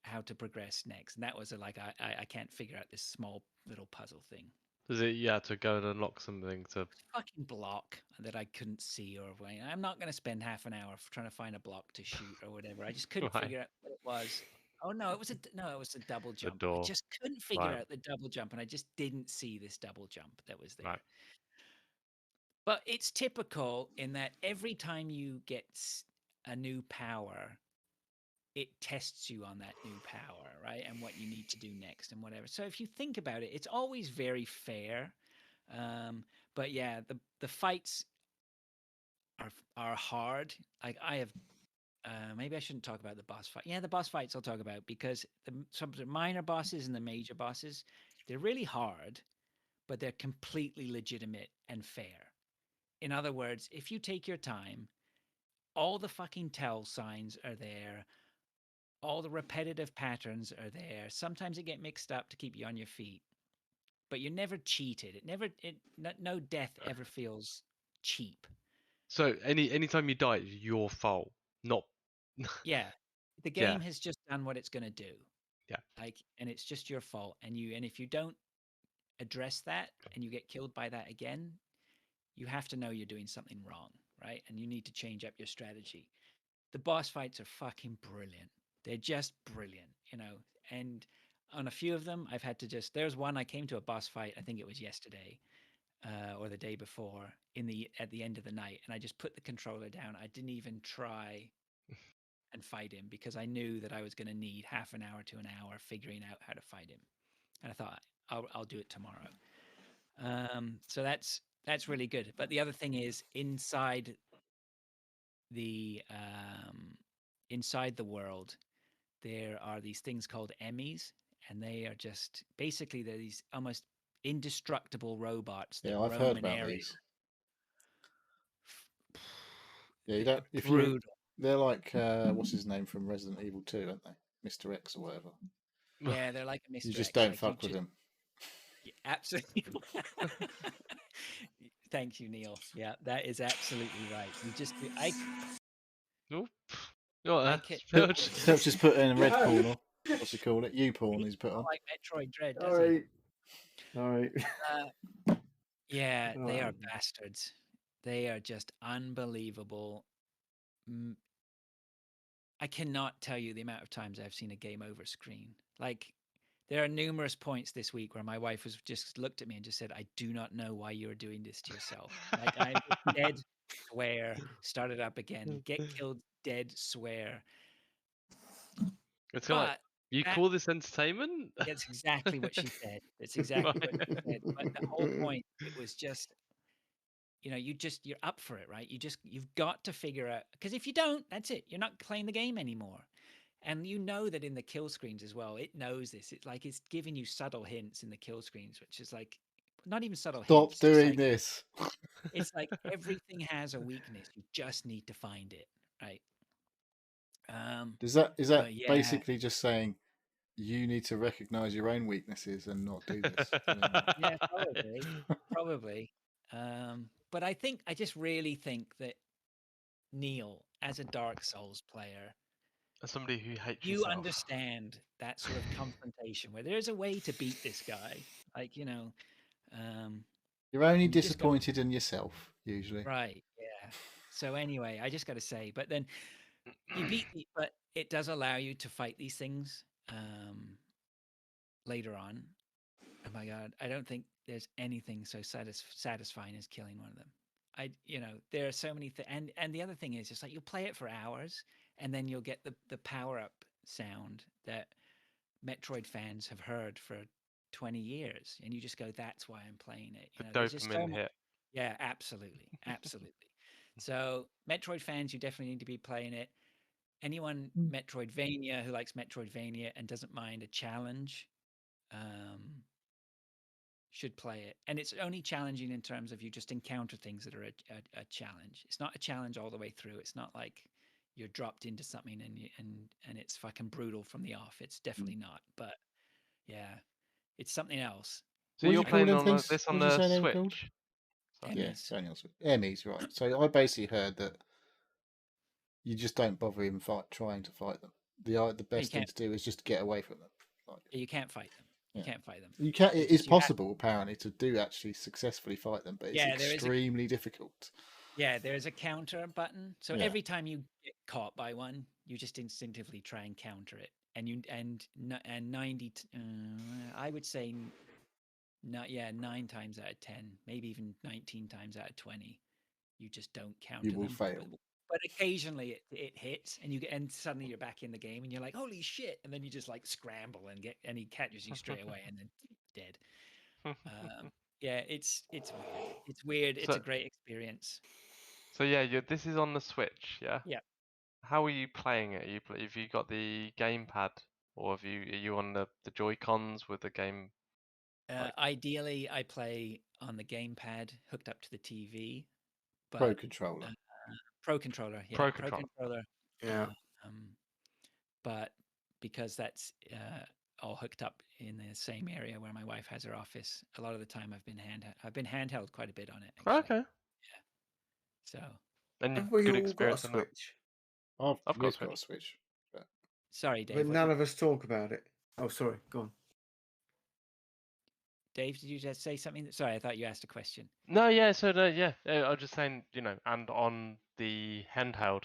[SPEAKER 1] how to progress next, and that was like I can't figure out this small little puzzle thing.
[SPEAKER 2] Does it? You had to go and unlock something to.
[SPEAKER 1] Fucking block that I couldn't see or wait. I'm not going to spend half an hour trying to find a block to shoot or whatever. I just couldn't
[SPEAKER 2] Right.
[SPEAKER 1] figure out what it was. Oh no, it was a double
[SPEAKER 2] The
[SPEAKER 1] jump. I
[SPEAKER 2] door.
[SPEAKER 1] just couldn't figure
[SPEAKER 2] Right.
[SPEAKER 1] out the double jump, and I just didn't see this double jump that was there.
[SPEAKER 2] Right.
[SPEAKER 1] But it's typical in that every time you get a new power, it tests you on that new power, right? And what you need to do next and whatever. So if you think about it, it's always very fair. But yeah, the fights are hard. Like I have, maybe I shouldn't talk about the boss fight. Yeah, the boss fights I'll talk about because some of the minor bosses and the major bosses, they're really hard, but they're completely legitimate and fair. In other words, if you take your time, all the fucking tell signs are there. All the repetitive patterns are there. Sometimes it get mixed up to keep you on your feet, but you're never cheated. No death ever feels cheap.
[SPEAKER 2] So anytime you die, it's your fault, not.
[SPEAKER 1] Yeah, the
[SPEAKER 2] Yeah.
[SPEAKER 1] game has just done what it's going to do.
[SPEAKER 2] Yeah.
[SPEAKER 1] Like, and it's just your fault. And if you don't address that and you get killed by that again, you have to know you're doing something wrong, right? And you need to change up your strategy. The boss fights are fucking brilliant. They're just brilliant, And on a few of them, I've had to there's one I came to a boss fight, I think it was yesterday, or the day before at the end of the night, and I just put the controller down. I didn't even try and fight him because I knew that I was going to need half an hour to an hour figuring out how to fight him, and I thought I'll do it tomorrow. So that's really good. But the other thing is the inside the world, there are these things called Emmys, and they are just basically they're these almost indestructible robots that
[SPEAKER 3] Yeah, I've
[SPEAKER 1] roam
[SPEAKER 3] heard
[SPEAKER 1] an
[SPEAKER 3] about
[SPEAKER 1] area.
[SPEAKER 3] these. Yeah, you don't. If you,
[SPEAKER 1] Brutal.
[SPEAKER 3] they're like what's his name from Resident Evil 2, aren't they? Mr. X or whatever.
[SPEAKER 1] Yeah, they're like a Mr.
[SPEAKER 3] You just
[SPEAKER 1] X,
[SPEAKER 3] don't
[SPEAKER 1] like
[SPEAKER 3] fuck with him.
[SPEAKER 1] Yeah, absolutely. Thank you, Neil. Yeah, that is absolutely right. You just
[SPEAKER 2] Nope. No,
[SPEAKER 1] I
[SPEAKER 2] that's
[SPEAKER 1] can
[SPEAKER 2] pretty much.
[SPEAKER 3] Phil's just put in a red pawn. What's he call it? U pawn he's put
[SPEAKER 1] not
[SPEAKER 3] on.
[SPEAKER 1] like Metroid Dread, does
[SPEAKER 4] Sorry. Sorry.
[SPEAKER 1] he? Yeah, they are
[SPEAKER 4] Alright.
[SPEAKER 1] bastards. They are just unbelievable. I cannot tell you the amount of times I've seen a game over screen. Like, there are numerous points this week where my wife was just looked at me and just said, "I do not know why you are doing this to yourself." Like, I'm dead, swear, started up again, get killed, dead, swear.
[SPEAKER 2] It's like
[SPEAKER 1] But
[SPEAKER 2] you
[SPEAKER 1] that,
[SPEAKER 2] call this entertainment?
[SPEAKER 1] that's exactly what she said. That's exactly what she said. But the whole point, it was just, you're up for it, right? You've got to figure out, because if you don't, that's it. You're not playing the game anymore. And you know that in the kill screens as well, it knows this. It's like it's giving you subtle hints in the kill screens, which is like not even subtle
[SPEAKER 3] Stop
[SPEAKER 1] hints.
[SPEAKER 3] doing
[SPEAKER 1] like,
[SPEAKER 3] this.
[SPEAKER 1] It's like everything has a weakness. You just need to find it, right?
[SPEAKER 3] Is that
[SPEAKER 1] But yeah,
[SPEAKER 3] basically just saying you need to recognize your own weaknesses and not do this anymore?
[SPEAKER 1] yeah, probably. But I just really think that Neil, as a Dark Souls player,
[SPEAKER 2] As somebody who hates
[SPEAKER 1] you
[SPEAKER 2] yourself.
[SPEAKER 1] understand that sort of confrontation where there's a way to beat this guy. Like,
[SPEAKER 3] You're only
[SPEAKER 1] and you just got
[SPEAKER 3] disappointed in yourself, usually.
[SPEAKER 1] right. Yeah. So anyway, I just got to say, but then but it does allow you to fight these things later on. Oh my God, I don't think there's anything so satisfying as killing one of them. There are so many things, and the other thing is, just like you'll play it for hours, and then you'll get the power up sound that Metroid fans have heard for 20 years, and you just go, "That's why I'm playing it."
[SPEAKER 2] The
[SPEAKER 1] There's just so
[SPEAKER 2] dopamine
[SPEAKER 1] much.
[SPEAKER 2] hit.
[SPEAKER 1] Yeah, absolutely, absolutely. So Metroid fans, you definitely need to be playing it. Anyone Metroidvania who likes Metroidvania and doesn't mind a challenge, should play it. And it's only challenging in terms of you just encounter things that are a challenge. It's not a challenge all the way through. It's not like you're dropped into something and it's fucking brutal from the off. It's definitely not. But yeah, it's something else.
[SPEAKER 2] So
[SPEAKER 3] What do
[SPEAKER 2] you're
[SPEAKER 3] you call
[SPEAKER 2] playing
[SPEAKER 3] them
[SPEAKER 2] on
[SPEAKER 3] things?
[SPEAKER 2] this on
[SPEAKER 3] What did you
[SPEAKER 2] the
[SPEAKER 3] say they were called?
[SPEAKER 2] Switch?
[SPEAKER 3] Yeah,
[SPEAKER 1] Emmys.
[SPEAKER 3] it's only on Emmys, right. So I basically heard that you just don't bother even trying to fight them. The best thing
[SPEAKER 1] can't.
[SPEAKER 3] to do is just get away from them. Like,
[SPEAKER 1] You can't fight them. You
[SPEAKER 3] Yeah.
[SPEAKER 1] can't fight them.
[SPEAKER 3] you can. It
[SPEAKER 1] It's
[SPEAKER 3] is
[SPEAKER 1] just you have-
[SPEAKER 3] possible, apparently, to do actually successfully fight them, but it's
[SPEAKER 1] Yeah, there is a-
[SPEAKER 3] extremely difficult.
[SPEAKER 1] Yeah, there's a counter button. So
[SPEAKER 3] Yeah.
[SPEAKER 1] every time you get caught by one, you just instinctively try and counter it. And 90, I would say, not 9 times out of 10, maybe even 19 times out of 20, you just don't counter
[SPEAKER 3] will
[SPEAKER 1] them.
[SPEAKER 3] fail.
[SPEAKER 1] But occasionally it hits, and suddenly you're back in the game, and you're like, holy shit! And then you just like scramble and he catches you straight away, and then dead. Yeah, it's weird. It's weird. It's
[SPEAKER 2] So-
[SPEAKER 1] a great experience.
[SPEAKER 2] So yeah, this is on the Switch, yeah.
[SPEAKER 1] Yeah.
[SPEAKER 2] How are you playing it? Have you got the gamepad, or are you on the Joy-Cons with the game?
[SPEAKER 1] Ideally, I play on the gamepad hooked up to the TV, but
[SPEAKER 3] Pro controller.
[SPEAKER 1] Pro controller, yeah,
[SPEAKER 2] Pro
[SPEAKER 1] Pro
[SPEAKER 2] controller.
[SPEAKER 1] controller.
[SPEAKER 4] Yeah.
[SPEAKER 1] But because that's all hooked up in the same area where my wife has her office, a lot of the time I've been handheld quite a bit on it. Actually.
[SPEAKER 2] Okay.
[SPEAKER 1] So
[SPEAKER 2] And
[SPEAKER 4] Have we
[SPEAKER 2] good
[SPEAKER 4] all got a
[SPEAKER 2] experience on that.
[SPEAKER 4] Switch?
[SPEAKER 2] I've
[SPEAKER 3] We've
[SPEAKER 2] got
[SPEAKER 3] got a Switch.
[SPEAKER 1] sorry, Dave.
[SPEAKER 4] But
[SPEAKER 1] what
[SPEAKER 4] none
[SPEAKER 1] did-
[SPEAKER 4] of us talk about it. Oh, sorry. Go on.
[SPEAKER 1] Dave, did you just say something? Sorry, I thought you asked a question.
[SPEAKER 2] No, yeah. So I was just saying, and on the handheld,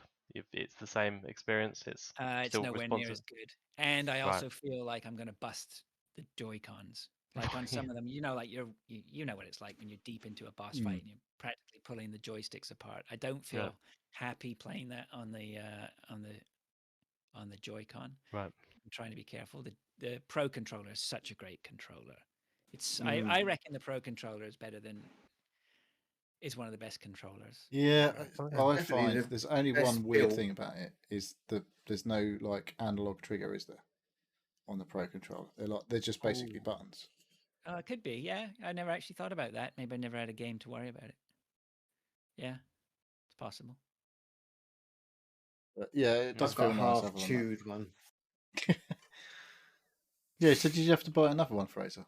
[SPEAKER 2] it's the same experience. It's
[SPEAKER 1] It's
[SPEAKER 2] still
[SPEAKER 1] nowhere near
[SPEAKER 2] responsive.
[SPEAKER 1] as good, and I
[SPEAKER 2] Right.
[SPEAKER 1] also feel like I'm going to bust the Joy-Cons. Like on some of them, like you know what it's like when you're deep into a boss fight and you're practically pulling the joysticks apart. I don't feel happy playing that on the Joy-Con.
[SPEAKER 2] Right.
[SPEAKER 1] I'm trying to be careful. The Pro controller is such a great controller. It's I reckon the Pro controller is one of the best controllers.
[SPEAKER 3] Yeah,
[SPEAKER 1] ever.
[SPEAKER 3] I
[SPEAKER 4] Definitely
[SPEAKER 3] find
[SPEAKER 4] the
[SPEAKER 3] there's only
[SPEAKER 4] best
[SPEAKER 3] one weird
[SPEAKER 4] feel.
[SPEAKER 3] thing about it is that there's no like analog trigger, is there? On the Pro controller, they're just basically buttons.
[SPEAKER 1] It could be, yeah. I never actually thought about that. Maybe I never had a game to worry about it. Yeah, it's possible.
[SPEAKER 3] But yeah, it does
[SPEAKER 4] I've
[SPEAKER 3] feel
[SPEAKER 4] got a
[SPEAKER 3] nice.
[SPEAKER 4] half
[SPEAKER 3] having that.
[SPEAKER 4] chewed one.
[SPEAKER 3] Yeah, so did you have to buy another one, Fraser?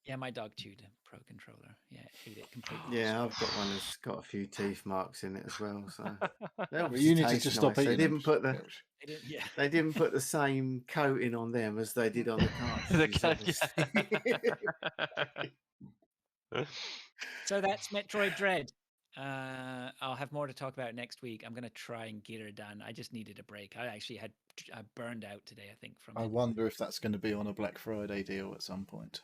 [SPEAKER 1] Yeah, my dog chewed a Pro controller. Yeah, chewed it completely.
[SPEAKER 4] Yeah, I've got one that's got a few teeth marks in it as well. So they
[SPEAKER 3] Well,
[SPEAKER 4] obviously
[SPEAKER 3] you need to
[SPEAKER 4] taste
[SPEAKER 3] just stop
[SPEAKER 4] nice.
[SPEAKER 3] eating
[SPEAKER 4] They
[SPEAKER 3] them.
[SPEAKER 4] didn't put the
[SPEAKER 3] Milch.
[SPEAKER 1] They didn't, yeah.
[SPEAKER 4] they didn't put the same coating on them as they did on the cartridges. obviously.
[SPEAKER 1] So that's Metroid Dread. I'll have more to talk about next week. I'm going to try and get her done. I just needed a break. I actually had burned out today, I think, from
[SPEAKER 3] I
[SPEAKER 1] it.
[SPEAKER 3] wonder if that's going to be on a Black Friday deal at some point.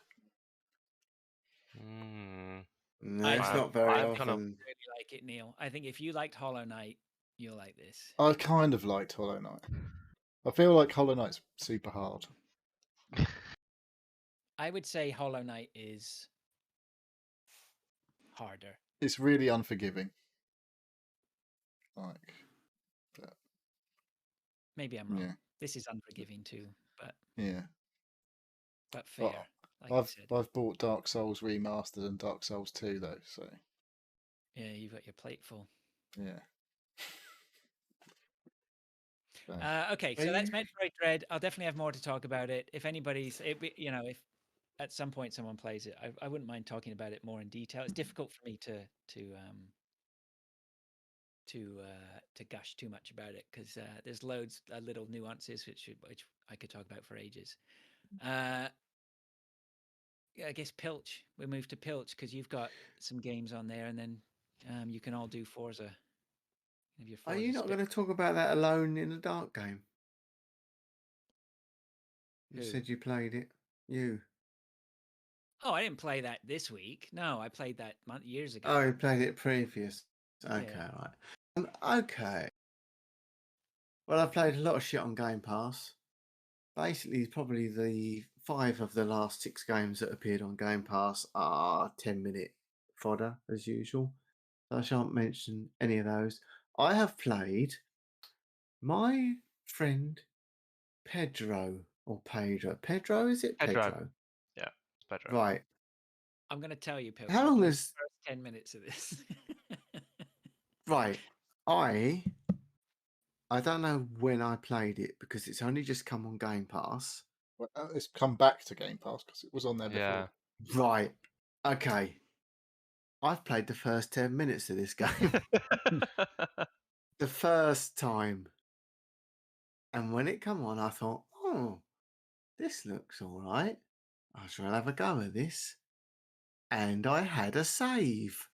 [SPEAKER 4] No,
[SPEAKER 1] I-
[SPEAKER 4] it's
[SPEAKER 1] I-
[SPEAKER 4] not very
[SPEAKER 2] I'm kind of-
[SPEAKER 4] often.
[SPEAKER 1] Really like it, Neil. I think if you liked Hollow Knight, you'll like this.
[SPEAKER 3] I kind of liked Hollow Knight. I feel like Hollow Knight's super hard.
[SPEAKER 1] I would say Hollow Knight is harder.
[SPEAKER 3] It's really unforgiving. Like,
[SPEAKER 1] Maybe I'm wrong.
[SPEAKER 3] yeah,
[SPEAKER 1] This is unforgiving too, but
[SPEAKER 3] yeah.
[SPEAKER 1] fair.
[SPEAKER 3] But
[SPEAKER 1] Like I said.
[SPEAKER 3] I've bought Dark Souls Remastered and Dark Souls 2 though, so
[SPEAKER 1] Yeah, you've got your plate full.
[SPEAKER 3] yeah. So,
[SPEAKER 1] Okay, so that's Metroid Dread. I'll definitely have more to talk about it. If anybody's, if at some point someone plays it, I wouldn't mind talking about it more in detail. It's difficult for me to gush too much about it because there's loads of little nuances which I could talk about for ages. I guess Pilch. We move to Pilch because you've got some games on there, and then you can all do Forza.
[SPEAKER 4] Are you not going to talk about that Alone in the Dark game? You
[SPEAKER 1] Who?
[SPEAKER 4] said you played it. You.
[SPEAKER 1] Oh, I didn't play that this week. No, I played that years ago.
[SPEAKER 4] Oh, you played it previous. Okay,
[SPEAKER 1] Yeah.
[SPEAKER 4] right. Okay. Well, I've played a lot of shit on Game Pass. Basically, probably the 5 of the last 6 games that appeared on Game Pass are 10-minute fodder, as usual. So I shan't mention any of those. I have played my friend Pedro, or Pedro. Pedro, is it
[SPEAKER 2] Pedro.
[SPEAKER 4] Pedro?
[SPEAKER 2] Yeah, it's Pedro.
[SPEAKER 4] Right.
[SPEAKER 1] I'm going to tell you, Pilch.
[SPEAKER 4] How
[SPEAKER 1] I
[SPEAKER 4] long
[SPEAKER 1] played
[SPEAKER 4] is-
[SPEAKER 1] the first 10 minutes of this?
[SPEAKER 4] Right. I don't know when I played it because it's only just come on Game Pass.
[SPEAKER 3] well, it's come back to Game Pass because it was on there before.
[SPEAKER 2] Yeah.
[SPEAKER 4] Right. Okay. I've played the first 10 minutes of this game. The first time And when it come on, I thought, oh, this looks all right. I shall have a go at this. And I had a save.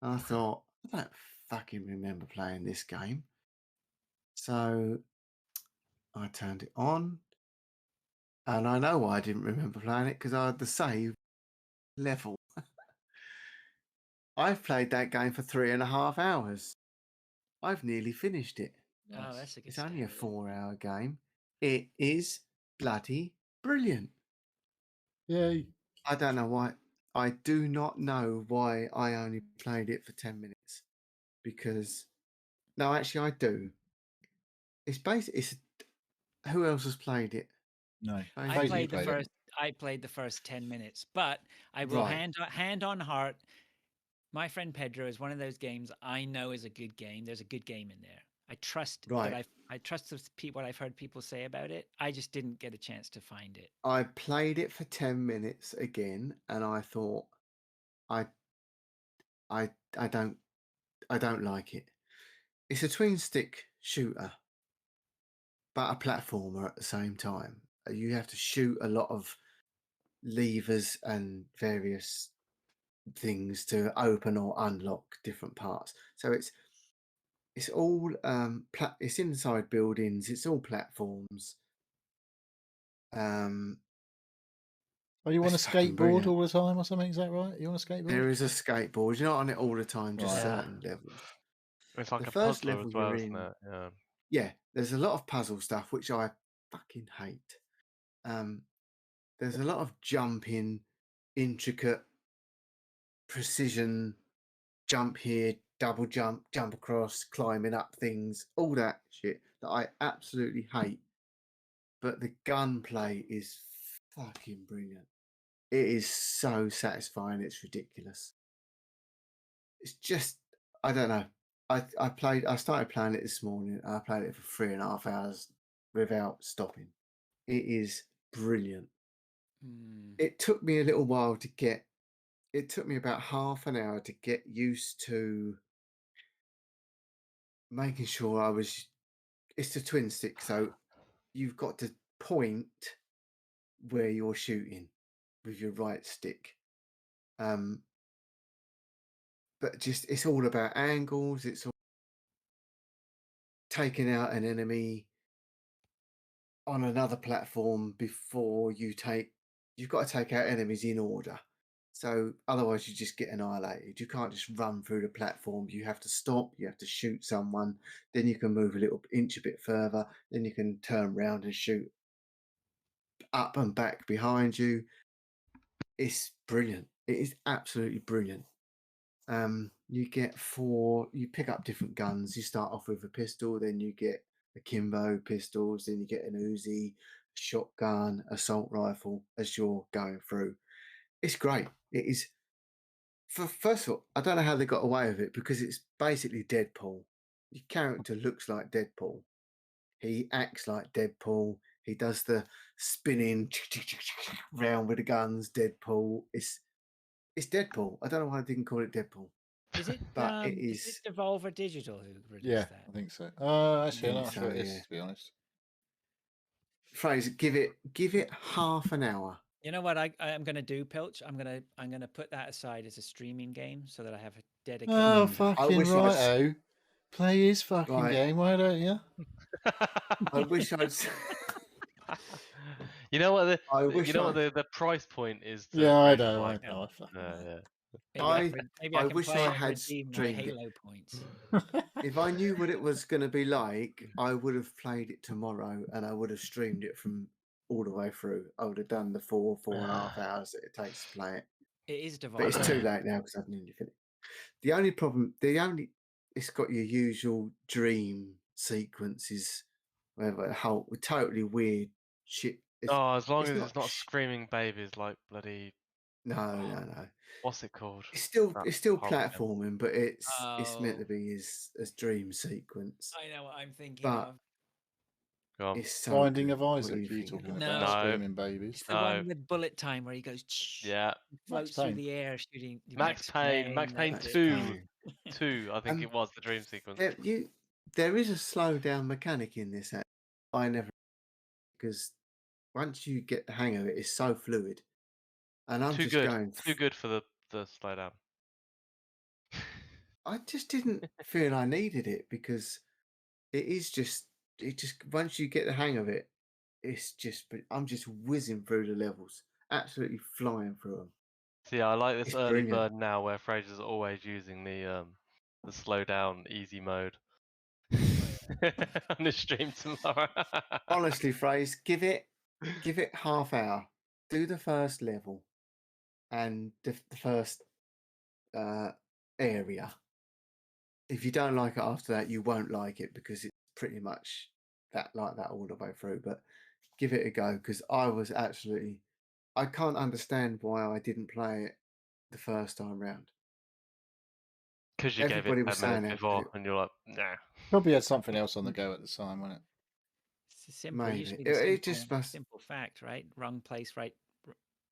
[SPEAKER 4] And I thought, I don't fucking remember playing this game. So I turned it on. And I know why I didn't remember playing it, because I had the save level. I've played that game for 3.5 hours. I've nearly finished it.
[SPEAKER 1] Oh, that's a good
[SPEAKER 4] It's only a
[SPEAKER 1] standard.
[SPEAKER 4] 4-hour game. It is bloody brilliant.
[SPEAKER 3] Yay.
[SPEAKER 4] I don't know why. I do not know why I only played it for 10 minutes. Because, no, actually, I do. It's basically, who else has played it?
[SPEAKER 3] No.
[SPEAKER 1] I
[SPEAKER 3] Fraser, you
[SPEAKER 1] played the
[SPEAKER 3] played it.
[SPEAKER 1] first. I played the first 10 minutes, but I will
[SPEAKER 4] Right.
[SPEAKER 1] hand on heart. My friend Pedro is one of those games I know is a good game. There's a good game in there. I trust
[SPEAKER 4] Right.
[SPEAKER 1] that I trust what I've heard people say about it. I just didn't get a chance to find it.
[SPEAKER 4] I played it for 10 minutes again, and I thought, I I don't like it. It's a twin stick shooter, but a platformer at the same time. You have to shoot a lot of levers and various things to open or unlock different parts. So it's all it's inside buildings. It's all platforms.
[SPEAKER 3] Oh, you want a
[SPEAKER 4] It's fucking
[SPEAKER 3] skateboard
[SPEAKER 4] brilliant.
[SPEAKER 3] all the time or something? Is that right? You want a skateboard?
[SPEAKER 4] There is a skateboard. You're not on it all the time, just
[SPEAKER 3] Right.
[SPEAKER 4] certain levels.
[SPEAKER 2] It's like
[SPEAKER 4] The
[SPEAKER 2] a
[SPEAKER 4] first
[SPEAKER 2] puzzler
[SPEAKER 4] level
[SPEAKER 2] as well,
[SPEAKER 4] you're
[SPEAKER 2] isn't
[SPEAKER 4] in,
[SPEAKER 2] it? Yeah.
[SPEAKER 4] yeah, there's a lot of puzzle stuff which I fucking hate. There's a lot of jumping, intricate, precision, jump here, double jump, jump across, climbing up things, all that shit that I absolutely hate. But the gunplay is fucking brilliant. It is so satisfying. It's ridiculous. It's just, I don't know. I started playing it this morning. And I played it for 3.5 hours without stopping. It is brilliant.
[SPEAKER 1] Hmm.
[SPEAKER 4] It took me a little while to get. It took me about half an hour to get used to making sure I was. It's the twin stick, so you've got to point where you're shooting with your right stick. But just it's all about angles. It's all taking out an enemy on another platform before you've got to take out enemies in order. So otherwise you just get annihilated. You can't just run through the platform. You have to stop, you have to shoot someone, then you can move a bit further, then you can turn around and shoot up and back behind you. It's brilliant. It is absolutely brilliant. You pick up different guns. You start off with a pistol, then you get akimbo pistols, then you get an Uzi, shotgun, assault rifle as you're going through. It's great. It is. First of all, I don't know how they got away with it because it's basically Deadpool. Your character looks like Deadpool. He acts like Deadpool. He does the spinning round with the guns. Deadpool. It's Deadpool. I don't know why I didn't call it Deadpool.
[SPEAKER 1] Is it
[SPEAKER 4] But it
[SPEAKER 1] is
[SPEAKER 4] is.
[SPEAKER 1] it Devolver Digital who produced
[SPEAKER 3] Yeah,
[SPEAKER 1] that?
[SPEAKER 3] I think so. Actually, I'm
[SPEAKER 4] think
[SPEAKER 3] not sure
[SPEAKER 4] so,
[SPEAKER 3] it is,
[SPEAKER 4] yeah.
[SPEAKER 3] to be honest.
[SPEAKER 4] Fraser, give it half an hour.
[SPEAKER 1] You know what I'm going to do, Pilch? I'm going to put that aside as a streaming game so that I have a dedicated.
[SPEAKER 3] Oh,
[SPEAKER 4] I
[SPEAKER 3] fucking
[SPEAKER 4] wish I'd
[SPEAKER 3] righto. Play his fucking
[SPEAKER 4] Right.
[SPEAKER 3] game, why don't you?
[SPEAKER 4] I wish I'd.
[SPEAKER 2] You know what
[SPEAKER 4] I wish
[SPEAKER 2] you know what
[SPEAKER 4] I-
[SPEAKER 2] the price point is to
[SPEAKER 3] Yeah, I
[SPEAKER 2] for
[SPEAKER 3] know,
[SPEAKER 2] like
[SPEAKER 3] I fucking know.
[SPEAKER 2] yeah.
[SPEAKER 1] Maybe I can
[SPEAKER 4] wish
[SPEAKER 1] play
[SPEAKER 4] I
[SPEAKER 1] and
[SPEAKER 4] had
[SPEAKER 1] redeem my
[SPEAKER 4] streamed it.
[SPEAKER 1] Halo points.
[SPEAKER 4] If I knew what it was going to be like, I would have played it tomorrow and I would have streamed it from all the way through. I would have done the 4.5 hours that it takes to play it.
[SPEAKER 1] It is Devolver.
[SPEAKER 4] But it's too late now because I've nearly finished. The only problem, it's got your usual dream sequences, whatever, whole totally weird shit.
[SPEAKER 2] Oh, as long
[SPEAKER 4] it's
[SPEAKER 2] as
[SPEAKER 4] not
[SPEAKER 2] it's not screaming babies like bloody
[SPEAKER 4] No.
[SPEAKER 2] what's it called?
[SPEAKER 4] It's still
[SPEAKER 2] That horrible game.
[SPEAKER 4] platforming, but it's meant
[SPEAKER 1] Oh.
[SPEAKER 4] to be as dream sequence.
[SPEAKER 1] I know what I'm thinking
[SPEAKER 4] But
[SPEAKER 1] of.
[SPEAKER 2] Go on.
[SPEAKER 4] it's so
[SPEAKER 3] Binding
[SPEAKER 4] good.
[SPEAKER 3] of
[SPEAKER 4] What
[SPEAKER 3] Isaac,
[SPEAKER 4] are
[SPEAKER 3] are you
[SPEAKER 4] thinking
[SPEAKER 3] talking
[SPEAKER 4] of?
[SPEAKER 3] about?
[SPEAKER 1] No.
[SPEAKER 3] Screaming babies.
[SPEAKER 1] It's the one with bullet time where he goes
[SPEAKER 2] Yeah.
[SPEAKER 1] floats
[SPEAKER 3] Payne.
[SPEAKER 1] through the air shooting
[SPEAKER 2] Max Payne, Max Payne
[SPEAKER 1] that's it.
[SPEAKER 2] 2.
[SPEAKER 4] Payne.
[SPEAKER 2] 2, I think it was the dream sequence.
[SPEAKER 4] There is a slow down mechanic in this. I never, because once you get the hang of it, it's so fluid. And I'm
[SPEAKER 2] Too
[SPEAKER 4] just
[SPEAKER 2] good.
[SPEAKER 4] going.
[SPEAKER 2] Too good for the slowdown.
[SPEAKER 4] I just didn't feel I needed it because it is just. It just once you get the hang of it, it's just. I'm just whizzing through the levels, absolutely flying through them.
[SPEAKER 2] See, I like this
[SPEAKER 4] It's
[SPEAKER 2] early
[SPEAKER 4] brilliant.
[SPEAKER 2] bird now, where Fraser's always using the slow down easy mode on the stream tomorrow.
[SPEAKER 4] Honestly, Phrase, give it half hour. Do the first level, and the first area. If you don't like it after that, you won't like it because it's pretty much like that all the way through. But give it a go because I can't understand why I didn't play it the first time round.
[SPEAKER 2] Because you gave it
[SPEAKER 4] Everybody was
[SPEAKER 2] 10 minutes
[SPEAKER 4] saying that.
[SPEAKER 2] before, and you're like, nah.
[SPEAKER 3] Probably had something else on the go at the time, wasn't it?
[SPEAKER 1] It's simple.
[SPEAKER 4] Maybe.
[SPEAKER 1] Usually
[SPEAKER 4] It
[SPEAKER 1] the
[SPEAKER 4] just must.
[SPEAKER 1] simple fact, right? Wrong place,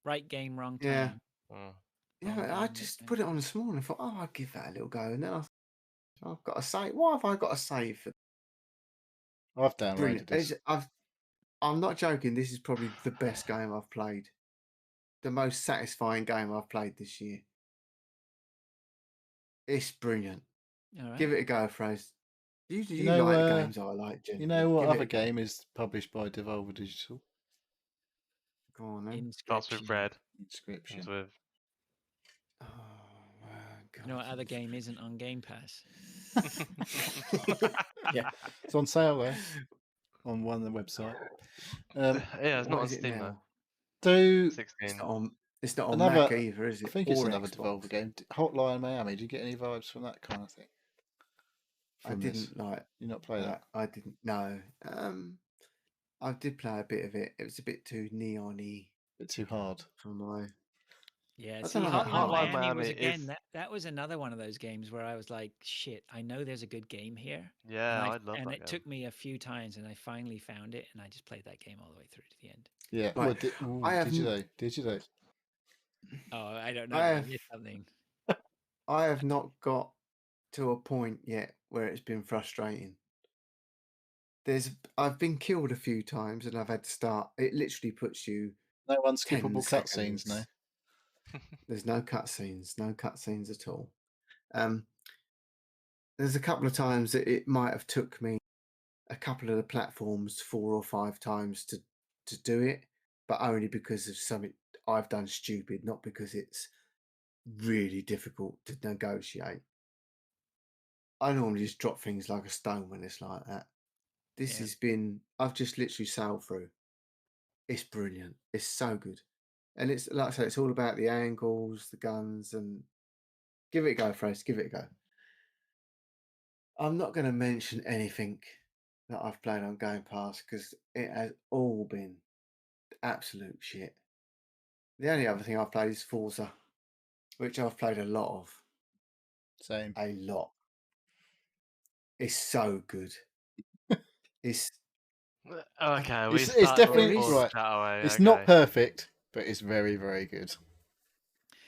[SPEAKER 1] right game, wrong
[SPEAKER 4] Yeah.
[SPEAKER 1] time.
[SPEAKER 2] Mm.
[SPEAKER 4] Yeah,
[SPEAKER 1] wrong
[SPEAKER 4] I
[SPEAKER 1] game,
[SPEAKER 4] just
[SPEAKER 1] right
[SPEAKER 4] put it on this morning and thought, oh, I'll give that a little go. And then I've got to save. Why have I got to save for
[SPEAKER 3] I've downloaded
[SPEAKER 4] brilliant?
[SPEAKER 3] this.
[SPEAKER 4] I'm not joking. This is probably the best game I've played. The most satisfying game I've played this year. It's brilliant.
[SPEAKER 1] All right.
[SPEAKER 4] Give it a go, Fraser. You
[SPEAKER 3] know,
[SPEAKER 4] like the games I like,
[SPEAKER 3] You
[SPEAKER 4] generally.
[SPEAKER 3] know what
[SPEAKER 4] Give it
[SPEAKER 3] other
[SPEAKER 4] a go.
[SPEAKER 3] game is published by Devolver Digital?
[SPEAKER 4] Go on then.
[SPEAKER 2] Starts with
[SPEAKER 1] Inscription.
[SPEAKER 2] red,
[SPEAKER 3] Inscription.
[SPEAKER 2] ends with.
[SPEAKER 4] Oh, God.
[SPEAKER 1] You know what other game isn't on Game Pass?
[SPEAKER 3] Yeah, it's on sale there on one of the website.
[SPEAKER 2] Yeah, it's not
[SPEAKER 4] What
[SPEAKER 2] on
[SPEAKER 4] is it
[SPEAKER 2] Steam
[SPEAKER 4] now?
[SPEAKER 3] Do
[SPEAKER 2] 16.
[SPEAKER 4] It's not on
[SPEAKER 3] another?
[SPEAKER 4] Mac either, is it?
[SPEAKER 3] I think
[SPEAKER 4] or
[SPEAKER 3] it's another
[SPEAKER 4] Xbox.
[SPEAKER 3] Devolver game. Hotline Miami. Do you get any vibes from that kind of thing?
[SPEAKER 4] I didn't like.
[SPEAKER 3] You not play that?
[SPEAKER 4] I didn't know. I did play a bit of it. It was a bit too neon-y
[SPEAKER 3] Bit too hard.
[SPEAKER 4] for my.
[SPEAKER 1] Yeah,
[SPEAKER 4] I
[SPEAKER 1] see,
[SPEAKER 4] don't know about
[SPEAKER 1] Hotline
[SPEAKER 2] Hotline
[SPEAKER 1] Miami was
[SPEAKER 2] Miami
[SPEAKER 1] again
[SPEAKER 2] is-
[SPEAKER 1] that was another one of those games where I was like, shit, I know there's a good game here.
[SPEAKER 2] Yeah,
[SPEAKER 1] and
[SPEAKER 2] I love
[SPEAKER 1] and
[SPEAKER 2] that
[SPEAKER 1] it
[SPEAKER 2] game.
[SPEAKER 1] took me a few times, and I finally found it, and I just played that game all the way through to the end.
[SPEAKER 3] Yeah.
[SPEAKER 4] Right.
[SPEAKER 3] Did you though? Did you though?
[SPEAKER 1] Oh, I don't know.
[SPEAKER 4] I
[SPEAKER 1] I
[SPEAKER 4] have-
[SPEAKER 1] missed something.
[SPEAKER 4] I have not got to a point yet where it's been frustrating. I've been killed a few times and I've had to start. It literally puts you.
[SPEAKER 3] No unskippable
[SPEAKER 4] 10
[SPEAKER 3] cutscenes, no.
[SPEAKER 4] seconds. There's no cutscenes at all. There's a couple of times that it might have took me a couple of the platforms 4 or 5 times to do it, but only because of something I've done stupid, not because it's really difficult to negotiate. I normally just drop things like a stone when it's like that. This
[SPEAKER 1] Yeah.
[SPEAKER 4] has been, I've just literally sailed through. It's brilliant. It's so good. And it's like I say, it's all about the angles, the guns, and give it a go, Fraser. Give it a go. I'm not going to mention anything that I've played on Game Pass because it has all been absolute shit. The only other thing I've played is Forza, which I've played a lot of.
[SPEAKER 3] Same.
[SPEAKER 4] A lot. It's so good. It's
[SPEAKER 2] Okay,
[SPEAKER 3] It's definitely right. It's not perfect, but it's very, very good.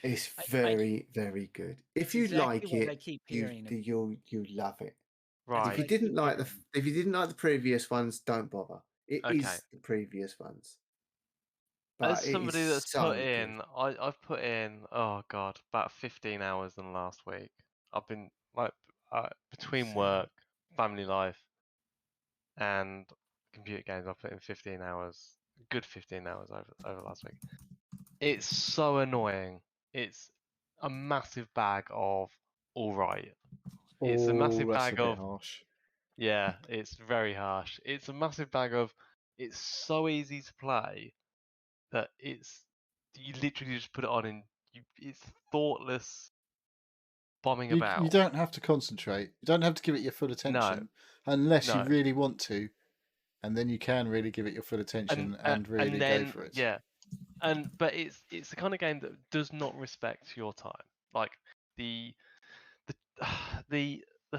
[SPEAKER 4] It's
[SPEAKER 1] I-
[SPEAKER 4] very, very good. If
[SPEAKER 1] It's
[SPEAKER 4] you
[SPEAKER 1] exactly
[SPEAKER 4] like
[SPEAKER 1] what I
[SPEAKER 4] it,
[SPEAKER 1] keep hearing.
[SPEAKER 4] you'll love it.
[SPEAKER 2] Right.
[SPEAKER 4] If you didn't like the previous ones, don't bother. It is
[SPEAKER 2] Okay.
[SPEAKER 4] the previous ones. But
[SPEAKER 2] As somebody that's
[SPEAKER 4] so
[SPEAKER 2] put in,
[SPEAKER 4] good.
[SPEAKER 2] I've put in, oh god, about 15 hours in the last week. I've been like between work, family life, and computer games. I've put in 15 hours, good 15 hours over last week. It's so annoying. It's a massive bag of all right. It's a massive
[SPEAKER 3] that's
[SPEAKER 2] bag
[SPEAKER 3] a bit
[SPEAKER 2] of
[SPEAKER 3] harsh.
[SPEAKER 2] yeah. It's very harsh. It's a massive bag of. It's so easy to play that you literally just put it on and it's thoughtless bombing about.
[SPEAKER 3] You don't have to concentrate. You don't have to give it your full attention unless you
[SPEAKER 2] No.
[SPEAKER 3] really want to, and then you can really give it your full attention and really
[SPEAKER 2] then,
[SPEAKER 3] go for it.
[SPEAKER 2] Yeah, but it's the kind of game that does not respect your time. Like the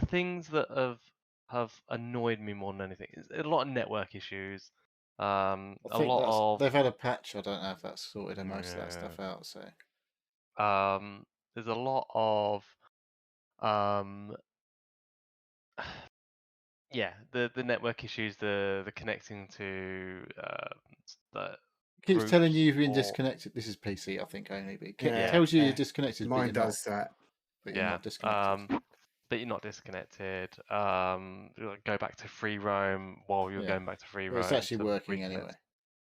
[SPEAKER 2] things that have annoyed me more than anything is a lot of network issues.
[SPEAKER 3] I
[SPEAKER 2] A
[SPEAKER 3] think
[SPEAKER 2] lot of
[SPEAKER 3] they've had a patch. I don't know if that's sorted most of that stuff out. So
[SPEAKER 2] there's a lot of yeah, the network issues, the connecting to the
[SPEAKER 3] It keeps telling you you've been
[SPEAKER 2] or-
[SPEAKER 3] disconnected. This is PC, I think, only, but it
[SPEAKER 4] Yeah,
[SPEAKER 3] tells you
[SPEAKER 4] yeah.
[SPEAKER 3] you're disconnected, but
[SPEAKER 4] Mine
[SPEAKER 3] you're not.
[SPEAKER 4] does that.
[SPEAKER 3] But you're
[SPEAKER 2] yeah,
[SPEAKER 3] not disconnected.
[SPEAKER 2] but you're not disconnected. Go back to free roam while you're
[SPEAKER 3] Yeah.
[SPEAKER 2] going back to free
[SPEAKER 3] But
[SPEAKER 2] roam.
[SPEAKER 3] it's actually
[SPEAKER 2] to
[SPEAKER 3] working
[SPEAKER 2] reconnect.
[SPEAKER 3] anyway.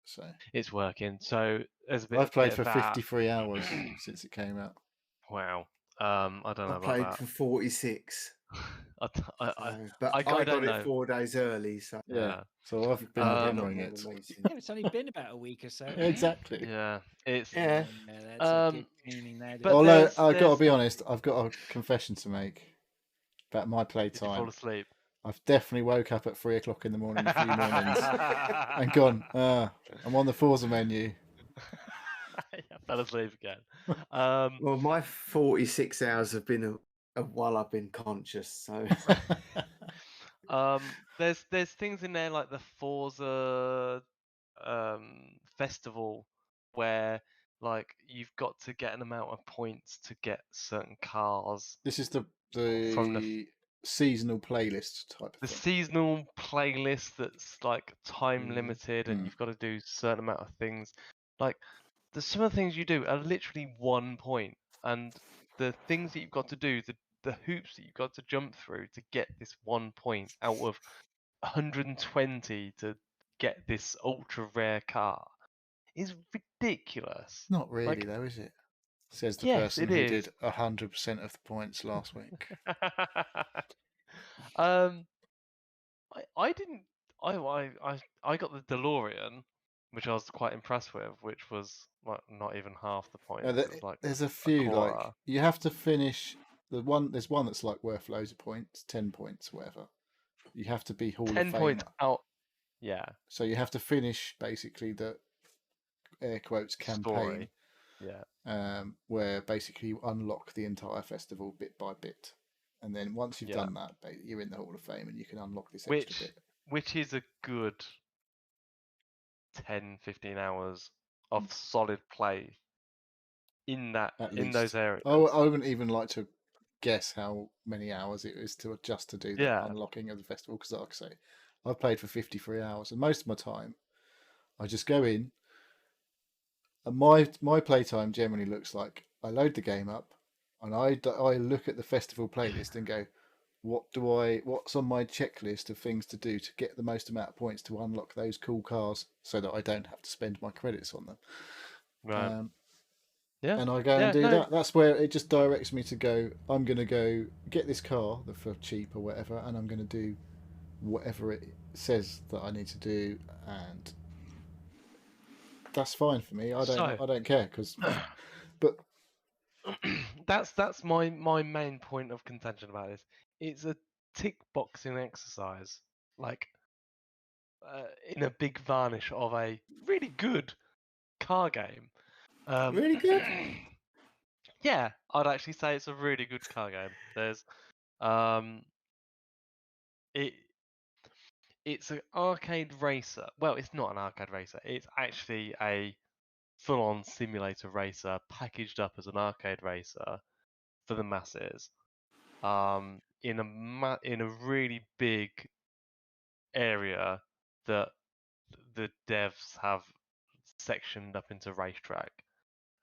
[SPEAKER 3] So
[SPEAKER 2] It's working. So there's a bit.
[SPEAKER 3] I've played
[SPEAKER 2] bit
[SPEAKER 3] for
[SPEAKER 2] of that.
[SPEAKER 3] 53 hours since it came out.
[SPEAKER 2] Wow. I don't know
[SPEAKER 4] I
[SPEAKER 2] about
[SPEAKER 4] played
[SPEAKER 2] that.
[SPEAKER 4] for 46. But I
[SPEAKER 2] don't
[SPEAKER 4] got
[SPEAKER 2] know.
[SPEAKER 4] it 4 days early, so
[SPEAKER 3] Yeah. So I've been
[SPEAKER 4] a lot
[SPEAKER 3] hammering
[SPEAKER 4] more
[SPEAKER 3] it.
[SPEAKER 4] than me since.
[SPEAKER 1] Yeah, it's only been about a week or so.
[SPEAKER 3] Exactly.
[SPEAKER 2] Yeah, it's
[SPEAKER 4] Yeah.
[SPEAKER 1] That's a good meaning there.
[SPEAKER 2] but
[SPEAKER 3] Although
[SPEAKER 2] there's-
[SPEAKER 3] I've got to
[SPEAKER 2] there's-
[SPEAKER 3] be honest, I've got a confession to make about my
[SPEAKER 2] Did you fall
[SPEAKER 3] playtime.
[SPEAKER 2] asleep?
[SPEAKER 3] I've definitely woke up at 3 o'clock in the morning a few mornings and gone, I'm on the Forza menu.
[SPEAKER 2] I fell asleep again.
[SPEAKER 4] Well, my 46 hours have been while I've been conscious, so
[SPEAKER 2] There's things in there like the Forza festival where like you've got to get an amount of points to get certain cars.
[SPEAKER 3] This is the
[SPEAKER 2] From the
[SPEAKER 3] seasonal playlist type of
[SPEAKER 2] The
[SPEAKER 3] thing.
[SPEAKER 2] seasonal playlist that's like time limited and
[SPEAKER 3] Mm.
[SPEAKER 2] you've got to do a certain amount of things. Like some of the things you do are literally 1 point, and the things that you've got to do, the hoops that you've got to jump through to get this 1 point out of 120 to get this ultra rare car is ridiculous.
[SPEAKER 3] Not really,
[SPEAKER 2] Like,
[SPEAKER 3] though, is it? Says the
[SPEAKER 2] yes,
[SPEAKER 3] person
[SPEAKER 2] it
[SPEAKER 3] who
[SPEAKER 2] is.
[SPEAKER 3] did 100% of the points last week.
[SPEAKER 2] I didn't. I got the DeLorean, which I was quite impressed with, which was like not even half the points. It was like
[SPEAKER 3] There's a few like
[SPEAKER 2] quarter.
[SPEAKER 3] you have to finish There's one that's like worth loads of points, 10 points, whatever. You have to be Hall
[SPEAKER 2] 10
[SPEAKER 3] of
[SPEAKER 2] points
[SPEAKER 3] Famer.
[SPEAKER 2] out. Yeah.
[SPEAKER 3] So you have to finish basically the air quotes campaign.
[SPEAKER 2] Story. Yeah.
[SPEAKER 3] Where basically you unlock the entire festival bit by bit, and then once you've
[SPEAKER 2] Yeah.
[SPEAKER 3] done that, you're in the Hall of Fame, and you can unlock this extra bit.
[SPEAKER 2] Which is a good 10, 15 hours of solid play in that
[SPEAKER 3] At
[SPEAKER 2] in
[SPEAKER 3] least.
[SPEAKER 2] those areas.
[SPEAKER 3] I wouldn't even like to guess how many hours it is to just to do the
[SPEAKER 2] Yeah.
[SPEAKER 3] unlocking of the festival, because like I say, I've played for 53 hours, and most of my time I just go in, and my playtime generally looks like I load the game up and I look at the festival playlist and go, what's on my checklist of things to do to get the most amount of points to unlock those cool cars so that I don't have to spend my credits on them.
[SPEAKER 2] Right. Yeah.
[SPEAKER 3] And I go and do that. That's where it just directs me to go, I'm going to go get this car for cheap or whatever, and I'm going to do whatever it says that I need to do, and that's fine for me. I don't care, but
[SPEAKER 2] that's my main point of contention about this. It's a tick boxing exercise, like in a big varnish of a really good car game.
[SPEAKER 4] really good.
[SPEAKER 2] Yeah, I'd actually say it's a really good car game. There's it's an arcade racer. Well, it's not an arcade racer. It's actually a full-on simulator racer packaged up as an arcade racer for the masses. In a really big area that the devs have sectioned up into racetrack.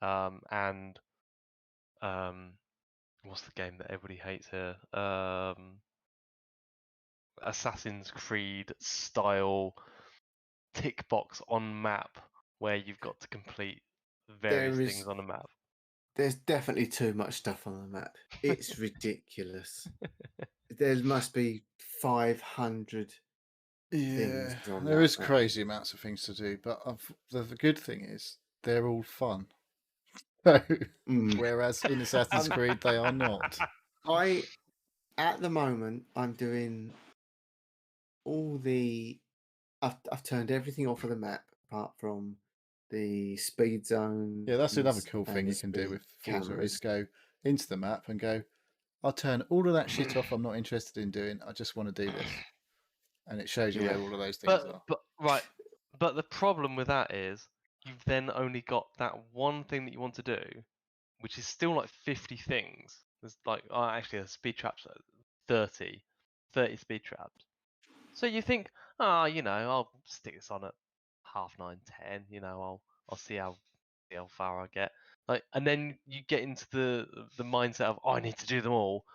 [SPEAKER 2] And what's the game that everybody hates here? Assassin's Creed style tick box on map where you've got to complete various things on the map.
[SPEAKER 4] There's definitely too much stuff on the map. It's ridiculous. There must be 500 things on
[SPEAKER 3] there
[SPEAKER 4] that
[SPEAKER 3] is
[SPEAKER 4] map.
[SPEAKER 3] crazy amounts of things to do, but the good thing is they're all fun. Whereas in Assassin's Creed they are not.
[SPEAKER 4] At the moment, I'm doing all the. I've turned everything off of the map apart from the speed zone.
[SPEAKER 3] Yeah, that's another cool thing you can do with Forza is go into the map and go, I'll turn all of that shit off I'm not interested in doing. I just want to do this. And it shows you where all of those things are.
[SPEAKER 2] But the problem with that is you've then only got that one thing that you want to do, which is still like 50 things. There's like actually a speed traps 30 speed traps. So you think, I'll stick this on at 9:30, 10. I'll see how far I get. And then you get into the mindset of, I need to do them all,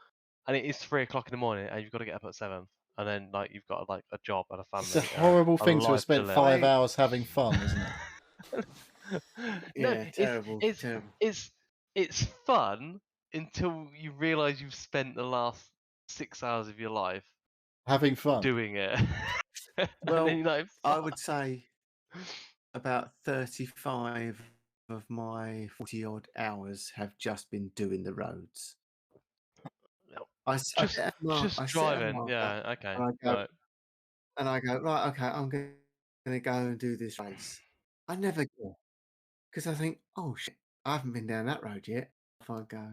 [SPEAKER 2] and it is 3 o'clock in the morning, and you've got to get up at 7, and then you've got a job and a
[SPEAKER 3] It's a
[SPEAKER 2] family,
[SPEAKER 3] horrible
[SPEAKER 2] a
[SPEAKER 3] thing to have
[SPEAKER 2] life
[SPEAKER 3] spent
[SPEAKER 2] live.
[SPEAKER 3] 5 hours having fun, isn't it?
[SPEAKER 2] No,
[SPEAKER 4] Yeah, terrible, terrible.
[SPEAKER 2] it's fun until you realise you've spent the last 6 hours of your life
[SPEAKER 3] Having fun.
[SPEAKER 2] doing it. And
[SPEAKER 4] Well,
[SPEAKER 2] then you're like,
[SPEAKER 4] I would say about 35 of my 40 odd hours have just been doing the roads. I
[SPEAKER 2] just
[SPEAKER 4] set a mark,
[SPEAKER 2] just
[SPEAKER 4] I set a
[SPEAKER 2] driving.
[SPEAKER 4] marker,
[SPEAKER 2] Yeah, okay.
[SPEAKER 4] and I go, right, okay, I'm going to go and do this race. I never go because I think, oh shit, I haven't been down that road yet. If I go,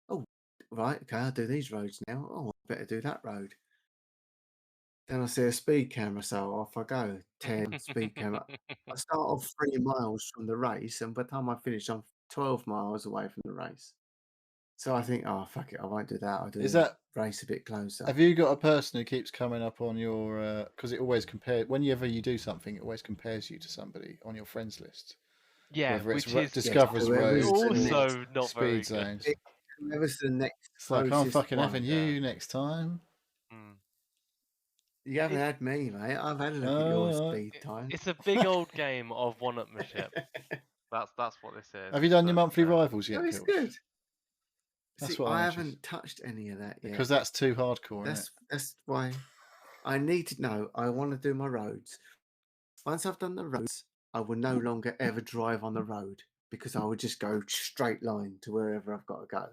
[SPEAKER 4] oh, right, okay, I'll do these roads now. Oh, I better do that road. Then I see a speed camera, so off I go. 10 speed camera. I start off 3 miles from the race, and by the time I finish, I'm 12 miles away from the race. So I think, oh fuck it, I won't do that. I'll do
[SPEAKER 3] Is
[SPEAKER 4] the
[SPEAKER 3] that?
[SPEAKER 4] race a bit closer.
[SPEAKER 3] Have you got a person who keeps coming up on your? Because it always compares. Whenever you do something, it always compares you to somebody on your friends list.
[SPEAKER 2] Yeah,
[SPEAKER 3] Whether it's
[SPEAKER 2] which is
[SPEAKER 3] discovers
[SPEAKER 4] whoever's
[SPEAKER 3] roads
[SPEAKER 4] the
[SPEAKER 3] or
[SPEAKER 4] next
[SPEAKER 2] also not very
[SPEAKER 3] speed
[SPEAKER 2] good.
[SPEAKER 3] zones.
[SPEAKER 4] Whoever's the next
[SPEAKER 3] It's like I'm
[SPEAKER 4] closest
[SPEAKER 3] fucking
[SPEAKER 4] one.
[SPEAKER 3] having you next time.
[SPEAKER 2] Mm.
[SPEAKER 4] You haven't had me, mate. I've had a look at your speed time.
[SPEAKER 2] It's a big old game of one-upmanship. That's what this is.
[SPEAKER 3] Have you done your
[SPEAKER 2] But,
[SPEAKER 3] monthly rivals yet,
[SPEAKER 4] Oh, it's
[SPEAKER 3] Pilch?
[SPEAKER 4] good.
[SPEAKER 3] That's
[SPEAKER 4] See,
[SPEAKER 3] what
[SPEAKER 4] I
[SPEAKER 3] I'm
[SPEAKER 4] haven't touched any of that yet.
[SPEAKER 3] because that's too hardcore, isn't it?
[SPEAKER 4] That's why I need to know. I want to do my roads. Once I've done the roads, I will no longer ever drive on the road because I would just go straight line to wherever I've got to go.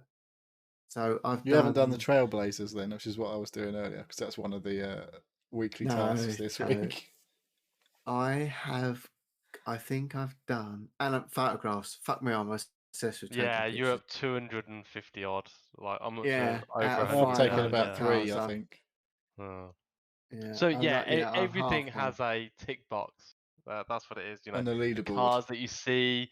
[SPEAKER 4] So
[SPEAKER 3] You haven't done the Trailblazers then, which is what I was doing earlier, because that's one of the weekly tasks this week.
[SPEAKER 4] I have. I think I've done photographs. Fuck me, I'm obsessed with taking
[SPEAKER 2] yeah,
[SPEAKER 4] pictures.
[SPEAKER 2] you're up 250 odd. I'm up
[SPEAKER 4] Yeah,
[SPEAKER 2] to
[SPEAKER 4] out
[SPEAKER 2] over
[SPEAKER 4] of
[SPEAKER 3] I've taken
[SPEAKER 4] 500
[SPEAKER 3] about 3, I
[SPEAKER 4] cars,
[SPEAKER 3] think.
[SPEAKER 4] Yeah.
[SPEAKER 2] So
[SPEAKER 4] I'm like, I'm
[SPEAKER 2] everything
[SPEAKER 4] half done.
[SPEAKER 2] has a tick box. That's what it is.
[SPEAKER 3] And the
[SPEAKER 2] the
[SPEAKER 3] leaderboard.
[SPEAKER 2] cars that you see,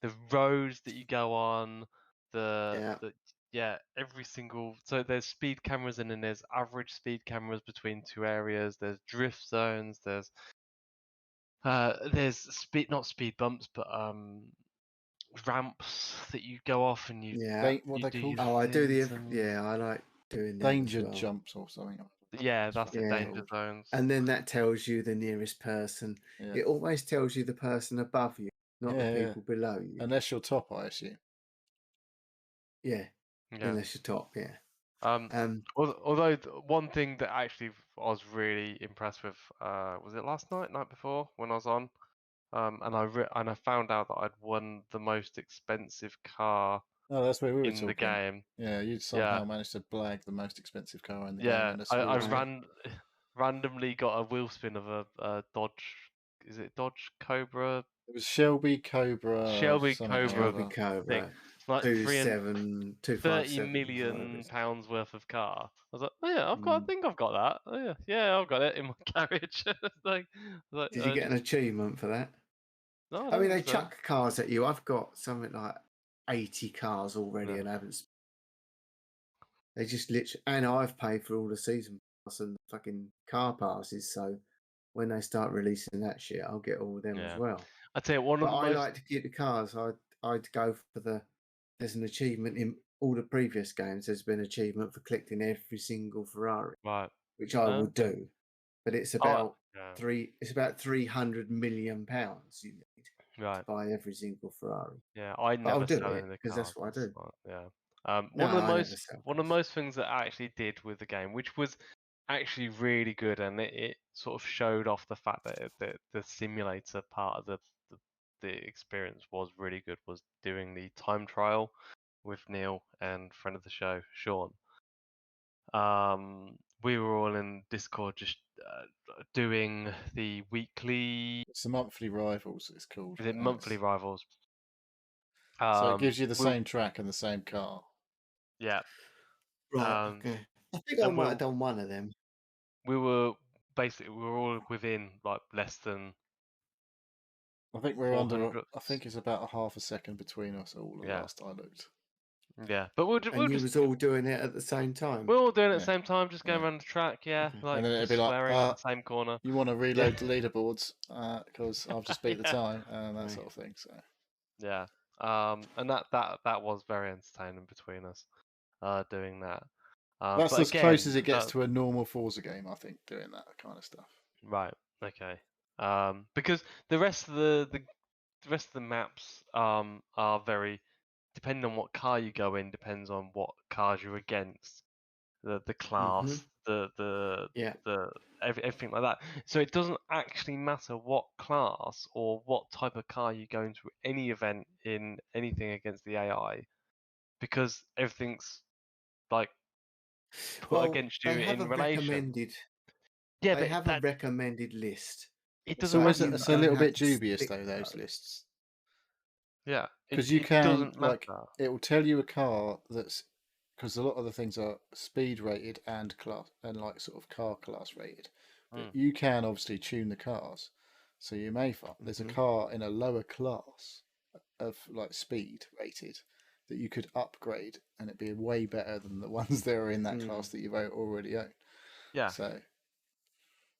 [SPEAKER 2] the roads that you go on, every single. So there's speed cameras and then there's average speed cameras between two areas. There's drift zones. There's not speed bumps, but ramps that you go off and you.
[SPEAKER 4] Yeah.
[SPEAKER 3] What
[SPEAKER 2] you
[SPEAKER 3] they
[SPEAKER 2] do
[SPEAKER 3] called?
[SPEAKER 2] your
[SPEAKER 4] Oh, I do the.
[SPEAKER 2] things and-
[SPEAKER 4] Yeah, I like doing them
[SPEAKER 3] Danger
[SPEAKER 4] as well.
[SPEAKER 3] jumps or something.
[SPEAKER 2] Yeah, that's the
[SPEAKER 4] Yeah.
[SPEAKER 2] danger zones.
[SPEAKER 4] And then that tells you the nearest person.
[SPEAKER 3] Yeah.
[SPEAKER 4] It always tells you the person above you, not the people below you.
[SPEAKER 3] Unless you're top, I assume.
[SPEAKER 4] Yeah.
[SPEAKER 2] Yeah.
[SPEAKER 4] Unless you're top, yeah.
[SPEAKER 2] Although one thing that actually I was really impressed with, was it last night before when I was on, and I found out that I'd won the most expensive car.
[SPEAKER 3] Oh, that's where we were
[SPEAKER 2] in
[SPEAKER 3] talking.
[SPEAKER 2] the game.
[SPEAKER 3] Yeah, you somehow managed to blag the most expensive car in the game. And
[SPEAKER 2] I randomly got a wheel spin of a Dodge. Is it Dodge Cobra?
[SPEAKER 3] It was Shelby Cobra.
[SPEAKER 2] Shelby
[SPEAKER 3] something or
[SPEAKER 2] Cobra
[SPEAKER 3] other.
[SPEAKER 4] Cobra.
[SPEAKER 2] thing. It's like 30
[SPEAKER 4] £257
[SPEAKER 2] million pounds worth of car. I was like, oh yeah, I think I've got that. Oh yeah, I've got it in my garage.
[SPEAKER 4] Did you get an achievement for that?
[SPEAKER 2] No,
[SPEAKER 4] I mean, they chuck cars at you. I've got something like 80 cars already, and I haven't. They just literally, and I've paid for all the season pass and fucking car passes. So when they start releasing that shit, I'll get all of them as well.
[SPEAKER 2] I tell you,
[SPEAKER 4] I like to get the cars. I'd go for the. There's an achievement in all the previous games. There's been an achievement for collecting every single Ferrari,
[SPEAKER 2] right?
[SPEAKER 4] Which I will do, but it's about It's about £300 million you need to buy every single Ferrari.
[SPEAKER 2] Yeah, I
[SPEAKER 4] But
[SPEAKER 2] never
[SPEAKER 4] I'll do
[SPEAKER 2] sell
[SPEAKER 4] it
[SPEAKER 2] any
[SPEAKER 4] because that's what I do.
[SPEAKER 2] Yeah.
[SPEAKER 4] No,
[SPEAKER 2] One of
[SPEAKER 4] I never sell
[SPEAKER 2] the most things that I actually did with the game, which was actually really good, and it sort of showed off the fact that the simulator part of the experience was really good, was doing the time trial with Neil and friend of the show, Sean. We were all in Discord just doing the weekly.
[SPEAKER 3] It's the monthly rivals. It's called.
[SPEAKER 2] Is it monthly rivals?
[SPEAKER 3] So it gives you the same track and the same car.
[SPEAKER 2] Yeah.
[SPEAKER 4] Right. Okay. I think I might have done one of them.
[SPEAKER 2] We were all within like less than.
[SPEAKER 3] I think we're under. I think it's about a half a second between us all. The last I looked.
[SPEAKER 2] Yeah, but we'll
[SPEAKER 4] And you
[SPEAKER 2] just
[SPEAKER 4] was all doing it at the same time.
[SPEAKER 2] we're all doing it at
[SPEAKER 3] Yeah.
[SPEAKER 2] the same time, just going
[SPEAKER 3] Yeah.
[SPEAKER 2] around the track. Yeah,
[SPEAKER 4] Okay.
[SPEAKER 2] like
[SPEAKER 3] And then it'd
[SPEAKER 2] just
[SPEAKER 3] be like,
[SPEAKER 2] swearing at the same corner.
[SPEAKER 3] you want to reload the leaderboards because I've just beat the
[SPEAKER 2] Yeah.
[SPEAKER 3] time and that
[SPEAKER 4] Right.
[SPEAKER 3] sort of thing. So
[SPEAKER 2] Yeah. And that was very entertaining between us,
[SPEAKER 3] that's
[SPEAKER 2] doing that.
[SPEAKER 3] as
[SPEAKER 2] But
[SPEAKER 3] close
[SPEAKER 2] again,
[SPEAKER 3] as it gets to a normal Forza game, I think, doing that kind of stuff.
[SPEAKER 2] right. Okay. Because the rest of the rest of the maps are very depending on what car you go in, depends on what cars you're against, the class, the
[SPEAKER 4] Yeah.
[SPEAKER 2] everything like that. So it doesn't actually matter what class or what type of car you go into any event in anything against the AI, because everything's like put
[SPEAKER 4] Well,
[SPEAKER 2] against you
[SPEAKER 4] they have a
[SPEAKER 2] in relation.
[SPEAKER 4] recommended.
[SPEAKER 2] Yeah,
[SPEAKER 4] They
[SPEAKER 2] but
[SPEAKER 4] have a recommended list.
[SPEAKER 2] it
[SPEAKER 3] It's
[SPEAKER 2] doesn't
[SPEAKER 3] always
[SPEAKER 2] matter.
[SPEAKER 3] it's a
[SPEAKER 4] don't
[SPEAKER 3] little
[SPEAKER 4] have
[SPEAKER 3] bit
[SPEAKER 4] to
[SPEAKER 3] dubious
[SPEAKER 4] stick
[SPEAKER 3] though,
[SPEAKER 4] to
[SPEAKER 3] those
[SPEAKER 4] those.
[SPEAKER 3] lists,
[SPEAKER 2] Yeah,
[SPEAKER 3] because you
[SPEAKER 2] it
[SPEAKER 3] can
[SPEAKER 2] doesn't
[SPEAKER 3] like
[SPEAKER 2] matter.
[SPEAKER 3] it will tell you a car that's, because a lot of the things are speed rated and class and like sort of car class rated, but
[SPEAKER 2] Mm.
[SPEAKER 3] you can obviously tune the cars. So you may find there's a
[SPEAKER 4] Mhm.
[SPEAKER 3] car in a lower class of like speed rated that you could upgrade and it'd be way better than the ones that are in that class that you've already own.
[SPEAKER 2] Yeah.
[SPEAKER 3] So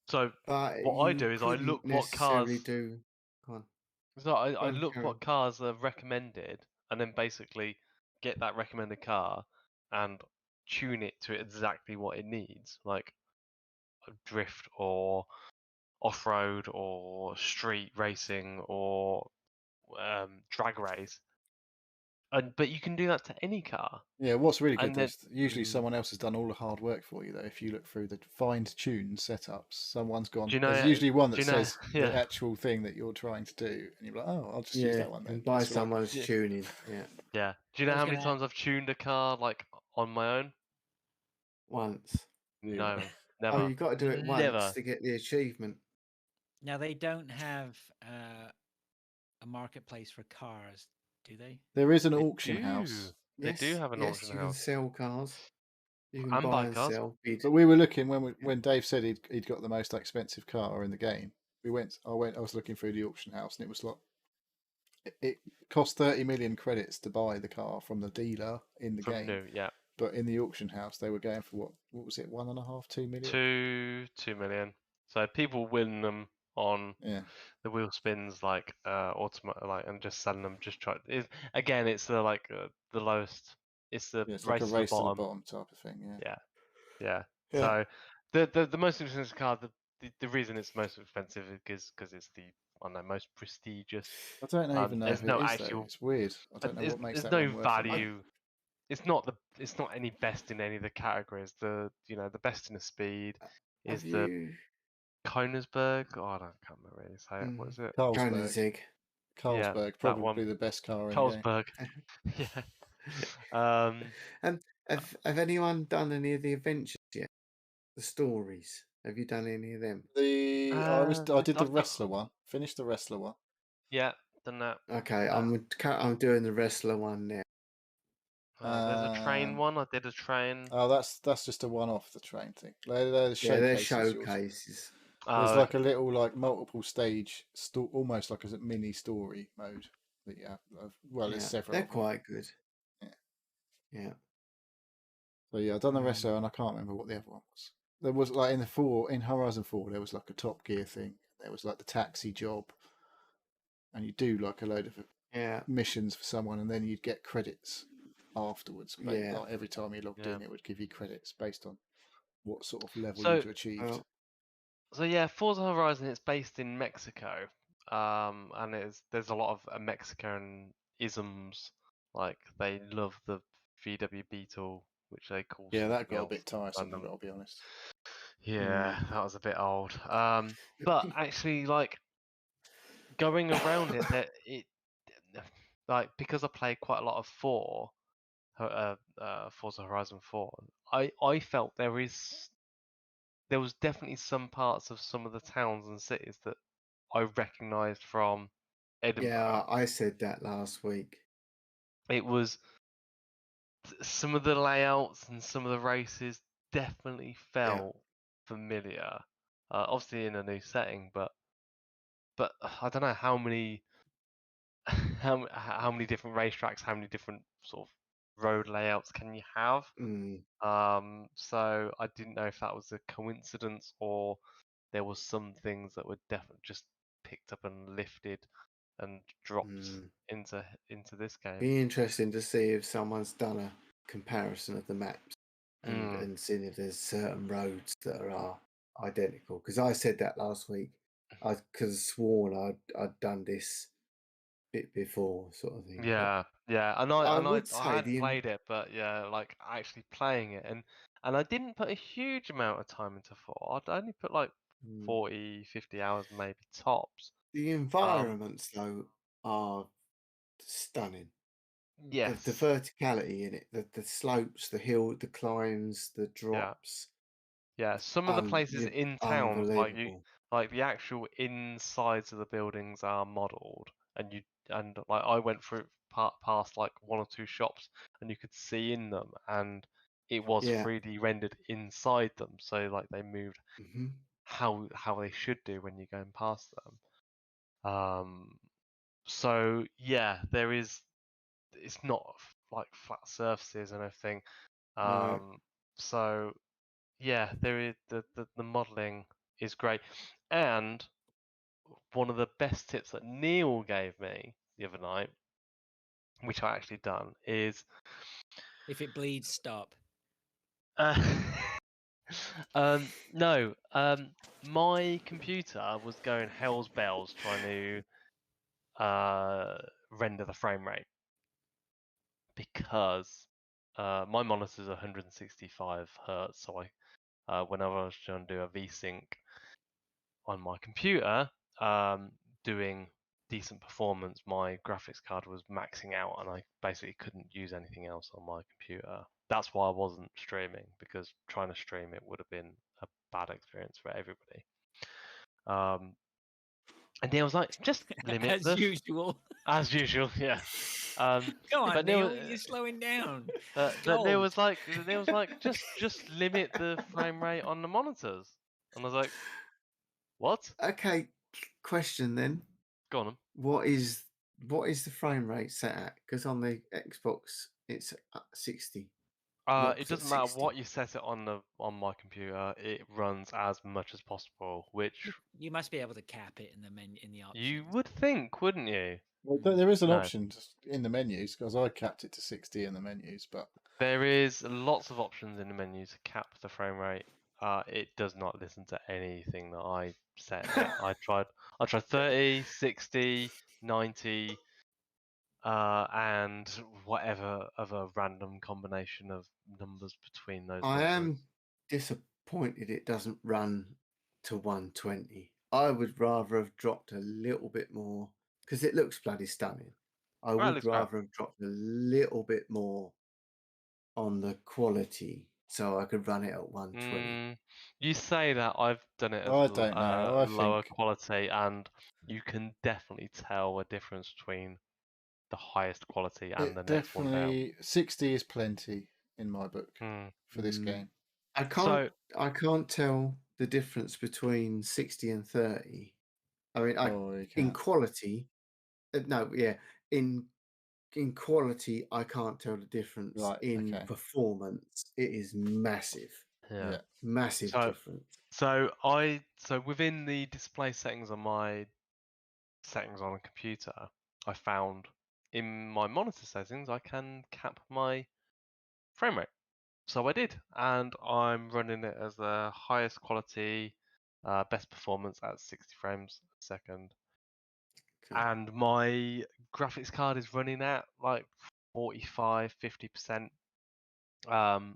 [SPEAKER 2] So
[SPEAKER 4] But
[SPEAKER 2] what I
[SPEAKER 4] you
[SPEAKER 2] do is I look
[SPEAKER 4] couldn't
[SPEAKER 2] what
[SPEAKER 4] necessarily
[SPEAKER 2] cars.
[SPEAKER 4] do. Go on.
[SPEAKER 2] So I
[SPEAKER 4] Go on,
[SPEAKER 2] look
[SPEAKER 4] carry on.
[SPEAKER 2] what cars are recommended, and then basically get that recommended car and tune it to exactly what it needs, like a drift or off-road or street racing or drag race. But you can do that to any car,
[SPEAKER 3] yeah, what's really good
[SPEAKER 2] and then
[SPEAKER 3] is usually someone else has done all the hard work for you though. If you look through the find tune setups, someone's gone.
[SPEAKER 2] do you
[SPEAKER 3] There's
[SPEAKER 2] know?
[SPEAKER 3] usually one
[SPEAKER 2] Do
[SPEAKER 3] that
[SPEAKER 2] you know?
[SPEAKER 3] says the
[SPEAKER 2] Yeah.
[SPEAKER 3] actual thing that you're trying to do, and you're like, oh, I'll just use
[SPEAKER 4] Yeah,
[SPEAKER 3] that one then.
[SPEAKER 4] and buy
[SPEAKER 3] That's for like,
[SPEAKER 4] someone's
[SPEAKER 2] Yeah.
[SPEAKER 4] tuning. Yeah,
[SPEAKER 2] Yeah. Do you know
[SPEAKER 1] I was
[SPEAKER 2] how many
[SPEAKER 1] gonna.
[SPEAKER 2] times I've tuned a car like on my own?
[SPEAKER 4] once.
[SPEAKER 3] yeah.
[SPEAKER 2] No,
[SPEAKER 4] Oh,
[SPEAKER 2] never,
[SPEAKER 4] you got to do it once
[SPEAKER 2] never.
[SPEAKER 4] to get the achievement.
[SPEAKER 1] Now they don't have a marketplace for cars, do they?
[SPEAKER 3] There is an
[SPEAKER 2] They
[SPEAKER 3] auction
[SPEAKER 2] do.
[SPEAKER 3] house,
[SPEAKER 2] They do
[SPEAKER 4] Yes,
[SPEAKER 2] have an
[SPEAKER 4] yes,
[SPEAKER 2] auction
[SPEAKER 4] you can
[SPEAKER 2] house
[SPEAKER 4] sell cars. You can
[SPEAKER 2] and
[SPEAKER 4] buy
[SPEAKER 2] buy
[SPEAKER 4] and
[SPEAKER 2] cars.
[SPEAKER 4] sell. Bid.
[SPEAKER 3] but we were looking when Dave said he'd got the most expensive car in the game. I was looking through the auction house, and it was like it cost 30 million credits to buy the car from the dealer in the
[SPEAKER 2] From
[SPEAKER 3] game.
[SPEAKER 2] new, yeah,
[SPEAKER 3] But in the auction house, they were going for what was it, 1.5, 2 million?
[SPEAKER 2] 2 million. So people win them on
[SPEAKER 3] Yeah,
[SPEAKER 2] the wheel spins like automatic, like, and just selling them. Just try. Again, it's the like the lowest. It's the
[SPEAKER 3] yeah, it's like a
[SPEAKER 2] race to the
[SPEAKER 3] race to the
[SPEAKER 2] bottom.
[SPEAKER 3] bottom type of thing. Yeah,
[SPEAKER 2] Yeah, yeah.
[SPEAKER 3] yeah.
[SPEAKER 2] So the most expensive car, the reason it's most expensive is because it's the I don't know most prestigious.
[SPEAKER 3] I don't even know
[SPEAKER 2] There's
[SPEAKER 3] if it
[SPEAKER 2] no
[SPEAKER 3] is though.
[SPEAKER 2] actual.
[SPEAKER 3] It's weird. I don't know what makes
[SPEAKER 2] There's
[SPEAKER 3] that
[SPEAKER 2] no
[SPEAKER 3] one worth the money.
[SPEAKER 2] value. It's not the. It's not any best in any of the categories. The best in the speed is
[SPEAKER 4] Have
[SPEAKER 2] the
[SPEAKER 4] you
[SPEAKER 2] Koenigsberg. Oh, I can't remember how you say it. What is it?
[SPEAKER 3] Carlsberg,
[SPEAKER 4] Koenigsegg?
[SPEAKER 2] Yeah,
[SPEAKER 3] Carlsberg,
[SPEAKER 2] that one.
[SPEAKER 3] probably the best car in the game.
[SPEAKER 2] Carlsberg. Yeah. Um.
[SPEAKER 4] And have anyone done any of the adventures yet? The stories? Have you done any of them?
[SPEAKER 3] I did the
[SPEAKER 2] I've got.
[SPEAKER 3] wrestler one. Finished the wrestler one.
[SPEAKER 2] Yeah, done that.
[SPEAKER 4] Okay,
[SPEAKER 2] Uh,
[SPEAKER 4] I'm doing the wrestler one now.
[SPEAKER 2] there's a train one. I did a train.
[SPEAKER 3] Oh, that's just a one-off, the train thing. They're the
[SPEAKER 4] Yeah, they're
[SPEAKER 3] showcases. Yours.
[SPEAKER 4] showcases.
[SPEAKER 3] There's
[SPEAKER 2] Oh,
[SPEAKER 3] like
[SPEAKER 2] okay.
[SPEAKER 3] a little like multiple stage, almost like a mini story mode that you have. Well, there's
[SPEAKER 4] Yeah,
[SPEAKER 3] several.
[SPEAKER 4] they're
[SPEAKER 3] of them.
[SPEAKER 4] quite good.
[SPEAKER 3] Yeah.
[SPEAKER 4] Yeah.
[SPEAKER 3] So yeah, I've done the wrestler, and I can't remember what the other one was. There was like in Horizon 4, there was like a Top Gear thing. There was like the taxi job, and you do like a load of
[SPEAKER 4] Yeah.
[SPEAKER 3] missions for someone, and then you'd get credits afterwards.
[SPEAKER 4] Yeah.
[SPEAKER 3] Like every time you logged
[SPEAKER 2] Yeah.
[SPEAKER 3] in, it would give you credits based on what sort of level
[SPEAKER 2] So-
[SPEAKER 3] you'd achieved.
[SPEAKER 4] Well,
[SPEAKER 2] So yeah, Forza Horizon. It's based in Mexico. And there's a lot of Mexican isms. Like they love the VW Beetle, which they call
[SPEAKER 3] Yeah, that
[SPEAKER 2] something
[SPEAKER 3] got a
[SPEAKER 2] else.
[SPEAKER 3] bit tiresome. I've
[SPEAKER 2] random.
[SPEAKER 3] got to be honest.
[SPEAKER 2] Yeah, that was a bit old. But actually, like going around it, that it like because I play quite a lot of Forza Horizon 4. I felt there was definitely some parts of some of the towns and cities that I recognised from Edinburgh.
[SPEAKER 4] yeah, I said that last week.
[SPEAKER 2] It was some of the layouts and some of the races definitely felt familiar. Obviously in a new setting, but I don't know how many how many different racetracks, how many different sort of road layouts can you have?
[SPEAKER 4] Mm,
[SPEAKER 2] So I didn't know if that was a coincidence or there was some things that were definitely just picked up and lifted and dropped
[SPEAKER 4] mm.
[SPEAKER 2] into this game.
[SPEAKER 4] Be interesting to see if someone's done a comparison of the maps
[SPEAKER 2] Mm.
[SPEAKER 4] and seen if there's certain roads that are identical. Because I said that last week. I could have sworn I'd done this bit before, sort of thing. But
[SPEAKER 2] Yeah, and
[SPEAKER 4] I
[SPEAKER 2] I
[SPEAKER 4] would say
[SPEAKER 2] had played it, but yeah, like actually playing it, and I didn't put a huge amount of time into 4. I'd only put like
[SPEAKER 4] Mm.
[SPEAKER 2] 40, 50 hours maybe tops.
[SPEAKER 4] The environments though are stunning. The
[SPEAKER 2] Yes,
[SPEAKER 4] verticality in it, the slopes, the hill, the climbs, the drops,
[SPEAKER 2] yeah. Some of the places in towns,
[SPEAKER 4] unbelievable.
[SPEAKER 2] like the actual insides of the buildings are modelled, and like I went through past like 1 or 2 shops, and you could see in them, and it was
[SPEAKER 4] Yeah.
[SPEAKER 2] 3D rendered inside them, so like they moved
[SPEAKER 4] Hmm.
[SPEAKER 2] how they should do when you're going past them. So yeah, there is. It's not like flat surfaces and everything.
[SPEAKER 4] No.
[SPEAKER 2] So yeah, there is the modeling is great, and one of the best tips that Neil gave me the other night, which I actually done, is
[SPEAKER 1] If it bleeds, stop.
[SPEAKER 2] uh, no, my computer was going hell's bells trying to render the frame rate because my monitor's 165 hertz, so whenever I was trying to do a VSync on my computer, doing decent performance, my graphics card was maxing out, and I basically couldn't use anything else on my computer. That's why I wasn't streaming, because trying to stream it would have been a bad experience for everybody. And Neil was like, just limit
[SPEAKER 1] As usual.
[SPEAKER 2] as usual, yeah.
[SPEAKER 1] Come on,
[SPEAKER 2] but
[SPEAKER 1] Neil, you're slowing down.
[SPEAKER 2] but Neil was like, just limit the frame rate on the monitors, and I was like, what?
[SPEAKER 4] Okay. Question then.
[SPEAKER 2] Go on.
[SPEAKER 4] What is the frame rate set at? Because on the Xbox it's at 60.
[SPEAKER 2] It
[SPEAKER 4] Looks at
[SPEAKER 2] doesn't matter
[SPEAKER 4] 60.
[SPEAKER 2] what you set it on my computer. It runs as much as possible, which
[SPEAKER 1] You must be able to cap it in the menu in the options.
[SPEAKER 2] you would think, wouldn't you?
[SPEAKER 3] Well, there is an
[SPEAKER 2] No.
[SPEAKER 3] option in the menus because I capped it to 60 in the menus, but
[SPEAKER 2] There is lots of options in the menu to cap the frame rate. It does not listen to anything that I set it. I tried 30, 60, 90, and whatever other random combination of numbers between those
[SPEAKER 4] I
[SPEAKER 2] numbers.
[SPEAKER 4] am disappointed it doesn't run to 120. I would rather have dropped a little bit more because it looks bloody stunning. I
[SPEAKER 2] Right,
[SPEAKER 4] would
[SPEAKER 2] looks great.
[SPEAKER 4] rather have dropped a little bit more on the quality so I could run it at 120.
[SPEAKER 2] You say that, I've done it as
[SPEAKER 3] I don't know. I
[SPEAKER 2] lower
[SPEAKER 3] think
[SPEAKER 2] quality, and you can definitely tell a difference between the highest quality and the
[SPEAKER 3] it
[SPEAKER 2] next one down.
[SPEAKER 3] definitely 60 is plenty in my book
[SPEAKER 2] Mm.
[SPEAKER 3] for this game.
[SPEAKER 4] I can't tell the difference between 60 and 30. I mean,
[SPEAKER 3] Oh, you
[SPEAKER 4] in
[SPEAKER 3] can't.
[SPEAKER 4] quality, in quality, I can't tell the difference.
[SPEAKER 3] Right,
[SPEAKER 4] In
[SPEAKER 3] okay.
[SPEAKER 4] performance, it is massive,
[SPEAKER 2] Yeah.
[SPEAKER 4] massive
[SPEAKER 2] So-
[SPEAKER 4] difference.
[SPEAKER 2] So within the display settings on my settings on a computer, I found in my monitor settings I can cap my frame rate. So I did, and I'm running it as the highest quality, best performance at 60 frames a second.
[SPEAKER 4] Okay.
[SPEAKER 2] And my graphics card is running at like 45, 50%.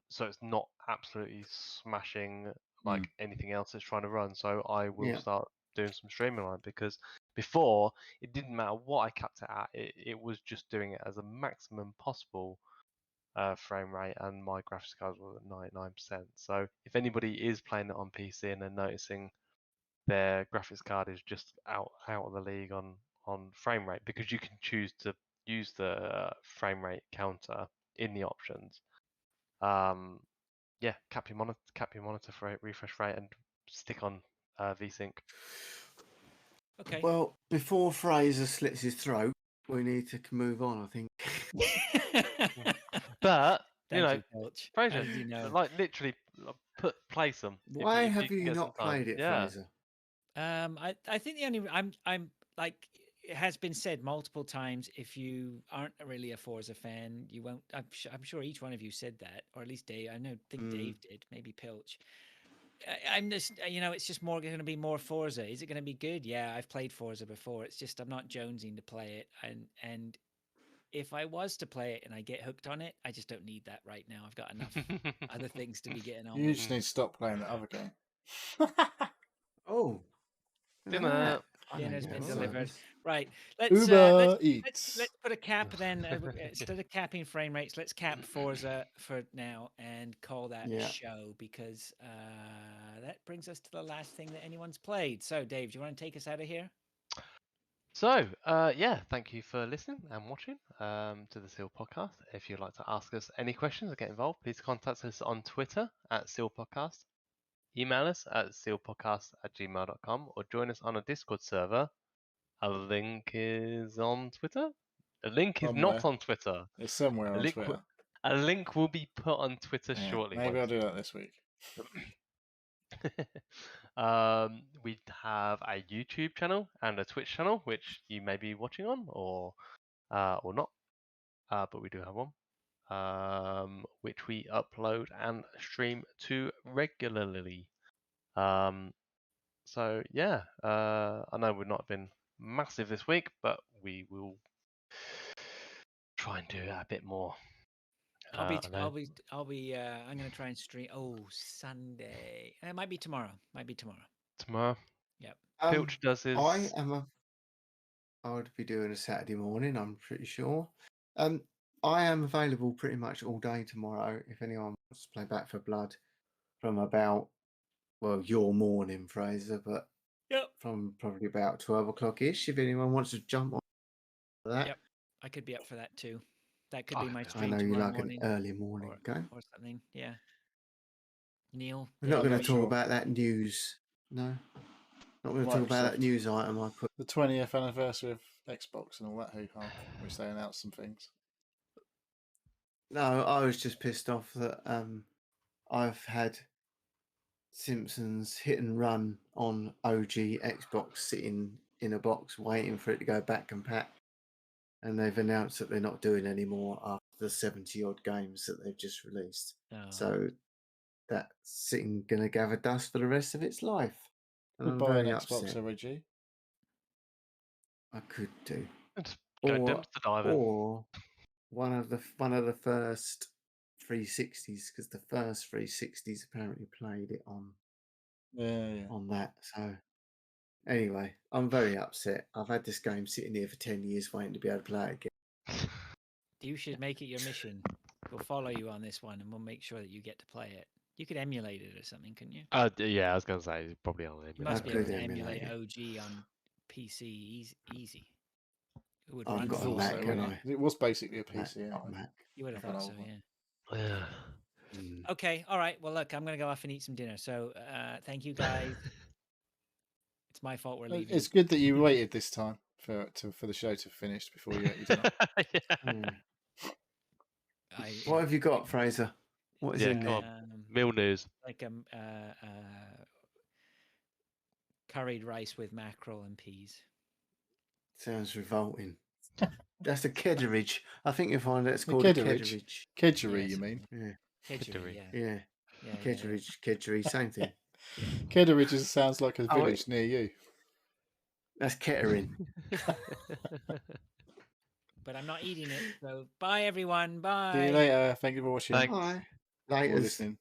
[SPEAKER 2] So it's not absolutely smashing like anything else it's trying to run. So I will
[SPEAKER 4] Yeah.
[SPEAKER 2] start doing some streaming on it, because before it didn't matter what I capped it at, it was just doing it as a maximum possible frame rate, and my graphics card was at 99%. So if anybody is playing it on PC and they're noticing their graphics card is just out of the league on frame rate, because you can choose to use the frame rate counter in the options. Yeah, cap your monitor for refresh rate and stick on VSync.
[SPEAKER 1] Okay.
[SPEAKER 4] Well, before Fraser slits his throat, we need to move on, I think.
[SPEAKER 2] But
[SPEAKER 1] Thank you, Pilch. How
[SPEAKER 2] Fraser,
[SPEAKER 1] did you know?
[SPEAKER 2] like literally, place them.
[SPEAKER 4] Why
[SPEAKER 2] if
[SPEAKER 4] have
[SPEAKER 2] can
[SPEAKER 4] you
[SPEAKER 2] get some
[SPEAKER 4] not
[SPEAKER 2] time.
[SPEAKER 4] played it,
[SPEAKER 2] Yeah.
[SPEAKER 4] Fraser?
[SPEAKER 1] I think the only I'm like it has been said multiple times. If you aren't really a Forza fan, you won't. I'm sure each one of you said that, or at least Dave. Think Dave did. Maybe Pilch. I'm just, it's just more going to be more Forza. Is it going to be good? Yeah, I've played Forza before. It's just I'm not jonesing to play it, and if I was to play it and I get hooked on it, I just don't need that right now. I've got enough other things to be getting on
[SPEAKER 3] You
[SPEAKER 1] with.
[SPEAKER 3] just need to stop playing that other game.
[SPEAKER 4] Oh, look at
[SPEAKER 2] Dinner.
[SPEAKER 4] that. I know
[SPEAKER 1] Dinner's
[SPEAKER 4] you
[SPEAKER 1] been
[SPEAKER 4] have
[SPEAKER 1] delivered.
[SPEAKER 4] service.
[SPEAKER 1] Right.
[SPEAKER 3] Uber Eats.
[SPEAKER 1] Let's put a cap then. Instead of capping frame rates, let's cap Forza for now and call that a
[SPEAKER 4] Yeah.
[SPEAKER 1] show, because that brings us to the last thing that anyone's played. So, Dave, do you want to take us out of here?
[SPEAKER 2] So, thank you for listening and watching to the Seal Podcast. If you'd like to ask us any questions or get involved, please contact us on Twitter at Seal Podcast. Email us at sealpodcast@gmail.com or join us on a Discord server. A link is on Twitter. A link is not
[SPEAKER 3] Somewhere.
[SPEAKER 2] on Twitter.
[SPEAKER 3] It's somewhere
[SPEAKER 2] A
[SPEAKER 3] on
[SPEAKER 2] link,
[SPEAKER 3] Twitter.
[SPEAKER 2] a link will be put on Twitter
[SPEAKER 3] Yeah,
[SPEAKER 2] shortly.
[SPEAKER 3] maybe I'll do that this week.
[SPEAKER 2] We have a YouTube channel and a Twitch channel, which you may be watching on or not. But we do have one, which we upload and stream to regularly. So yeah, I know we've not been massive this week, but we will try and do a bit more.
[SPEAKER 1] I'm going to try and stream. Oh, Sunday. It might be tomorrow.
[SPEAKER 2] Tomorrow.
[SPEAKER 1] Yep.
[SPEAKER 2] Pilch does his.
[SPEAKER 4] I would be doing a Saturday morning, I'm pretty sure. I am available pretty much all day tomorrow if anyone wants to play Back for Blood from about, well, your morning, Fraser, but
[SPEAKER 1] Yep.
[SPEAKER 4] from probably about 12 o'clock-ish, if anyone wants to jump on that.
[SPEAKER 1] Yep. I could be up for that too. That could
[SPEAKER 2] I
[SPEAKER 1] be my
[SPEAKER 2] could do
[SPEAKER 4] I
[SPEAKER 1] stream
[SPEAKER 4] know you
[SPEAKER 1] tomorrow
[SPEAKER 4] like
[SPEAKER 1] morning
[SPEAKER 4] an early morning game.
[SPEAKER 1] or something. Yeah. Neil,
[SPEAKER 4] We're not
[SPEAKER 3] I'm
[SPEAKER 4] going to
[SPEAKER 3] not
[SPEAKER 4] talk
[SPEAKER 3] sure.
[SPEAKER 4] about that news. No. Not going to talk about that
[SPEAKER 3] Microsoft.
[SPEAKER 4] news item I put.
[SPEAKER 3] The 20th anniversary of Xbox and all that hoo-ha, which they announced some things.
[SPEAKER 4] No, I was just pissed off that I've had Simpsons Hit and Run on OG Xbox sitting in a box waiting for it to go back and pack. And they've announced that they're not doing any more after the 70 odd games that they've just released.
[SPEAKER 1] Oh.
[SPEAKER 4] So that's sitting going to gather dust for the rest of its life. And
[SPEAKER 3] Could
[SPEAKER 4] I'm
[SPEAKER 3] buy an
[SPEAKER 4] very
[SPEAKER 3] Xbox
[SPEAKER 4] upset.
[SPEAKER 3] OG.
[SPEAKER 4] I could do.
[SPEAKER 2] Just go dumpster diving.
[SPEAKER 4] Or one of the first 360s, because the first 360s apparently played it on
[SPEAKER 3] Yeah.
[SPEAKER 4] on that. So anyway, I'm very upset. I've had this game sitting here for 10 years waiting to be able to play it again.
[SPEAKER 1] You should make it your mission. We'll follow you on this one, and we'll make sure that you get to play it. You could emulate it or something, couldn't you?
[SPEAKER 2] Yeah, I was gonna say it's probably on
[SPEAKER 1] You must
[SPEAKER 4] I
[SPEAKER 1] be able
[SPEAKER 4] could
[SPEAKER 1] to
[SPEAKER 4] emulate
[SPEAKER 1] emulate
[SPEAKER 4] it.
[SPEAKER 1] OG on PC easy. It would
[SPEAKER 4] I've
[SPEAKER 1] run
[SPEAKER 4] got a
[SPEAKER 3] thought
[SPEAKER 4] Mac,
[SPEAKER 1] faster,
[SPEAKER 3] so,
[SPEAKER 4] can
[SPEAKER 1] wouldn't
[SPEAKER 4] I?
[SPEAKER 1] it?
[SPEAKER 3] It was basically a
[SPEAKER 4] Mac,
[SPEAKER 3] PC
[SPEAKER 4] got a
[SPEAKER 3] anyway.
[SPEAKER 4] Mac.
[SPEAKER 1] You would have
[SPEAKER 3] Like an
[SPEAKER 1] thought so,
[SPEAKER 3] old one.
[SPEAKER 1] yeah.
[SPEAKER 2] Yeah.
[SPEAKER 4] Mm.
[SPEAKER 1] Okay, all right. Well, look, I'm going to go off and eat some dinner. So thank you, guys. It's my fault we're leaving.
[SPEAKER 3] It's good that you waited this time for the show to finish before you ate your dinner.
[SPEAKER 2] Yeah.
[SPEAKER 4] Mm.
[SPEAKER 1] I,
[SPEAKER 4] What have you got, Fraser? What is
[SPEAKER 2] Yeah,
[SPEAKER 4] in
[SPEAKER 2] come
[SPEAKER 4] there?
[SPEAKER 2] on. Meal news.
[SPEAKER 1] like curried rice with mackerel and peas.
[SPEAKER 4] Sounds revolting. That's a kedgerage. I think you'll find that's
[SPEAKER 3] The
[SPEAKER 4] called a
[SPEAKER 3] kedgerage?
[SPEAKER 4] kedgerage.
[SPEAKER 3] Kedgeree,
[SPEAKER 1] Yes.
[SPEAKER 3] you mean?
[SPEAKER 4] Yeah,
[SPEAKER 1] Kedgeree,
[SPEAKER 2] Kedgeree.
[SPEAKER 1] yeah.
[SPEAKER 4] yeah.
[SPEAKER 1] Yeah,
[SPEAKER 4] Kedgerage, same thing.
[SPEAKER 3] Kedgeree just sounds like a
[SPEAKER 4] Oh,
[SPEAKER 3] village near you.
[SPEAKER 4] That's Kettering.
[SPEAKER 1] But I'm not eating it. So bye, everyone. Bye.
[SPEAKER 3] See you later. Thank you for watching
[SPEAKER 2] Thanks.
[SPEAKER 4] Bye.
[SPEAKER 3] or
[SPEAKER 4] Laters.
[SPEAKER 3] listening.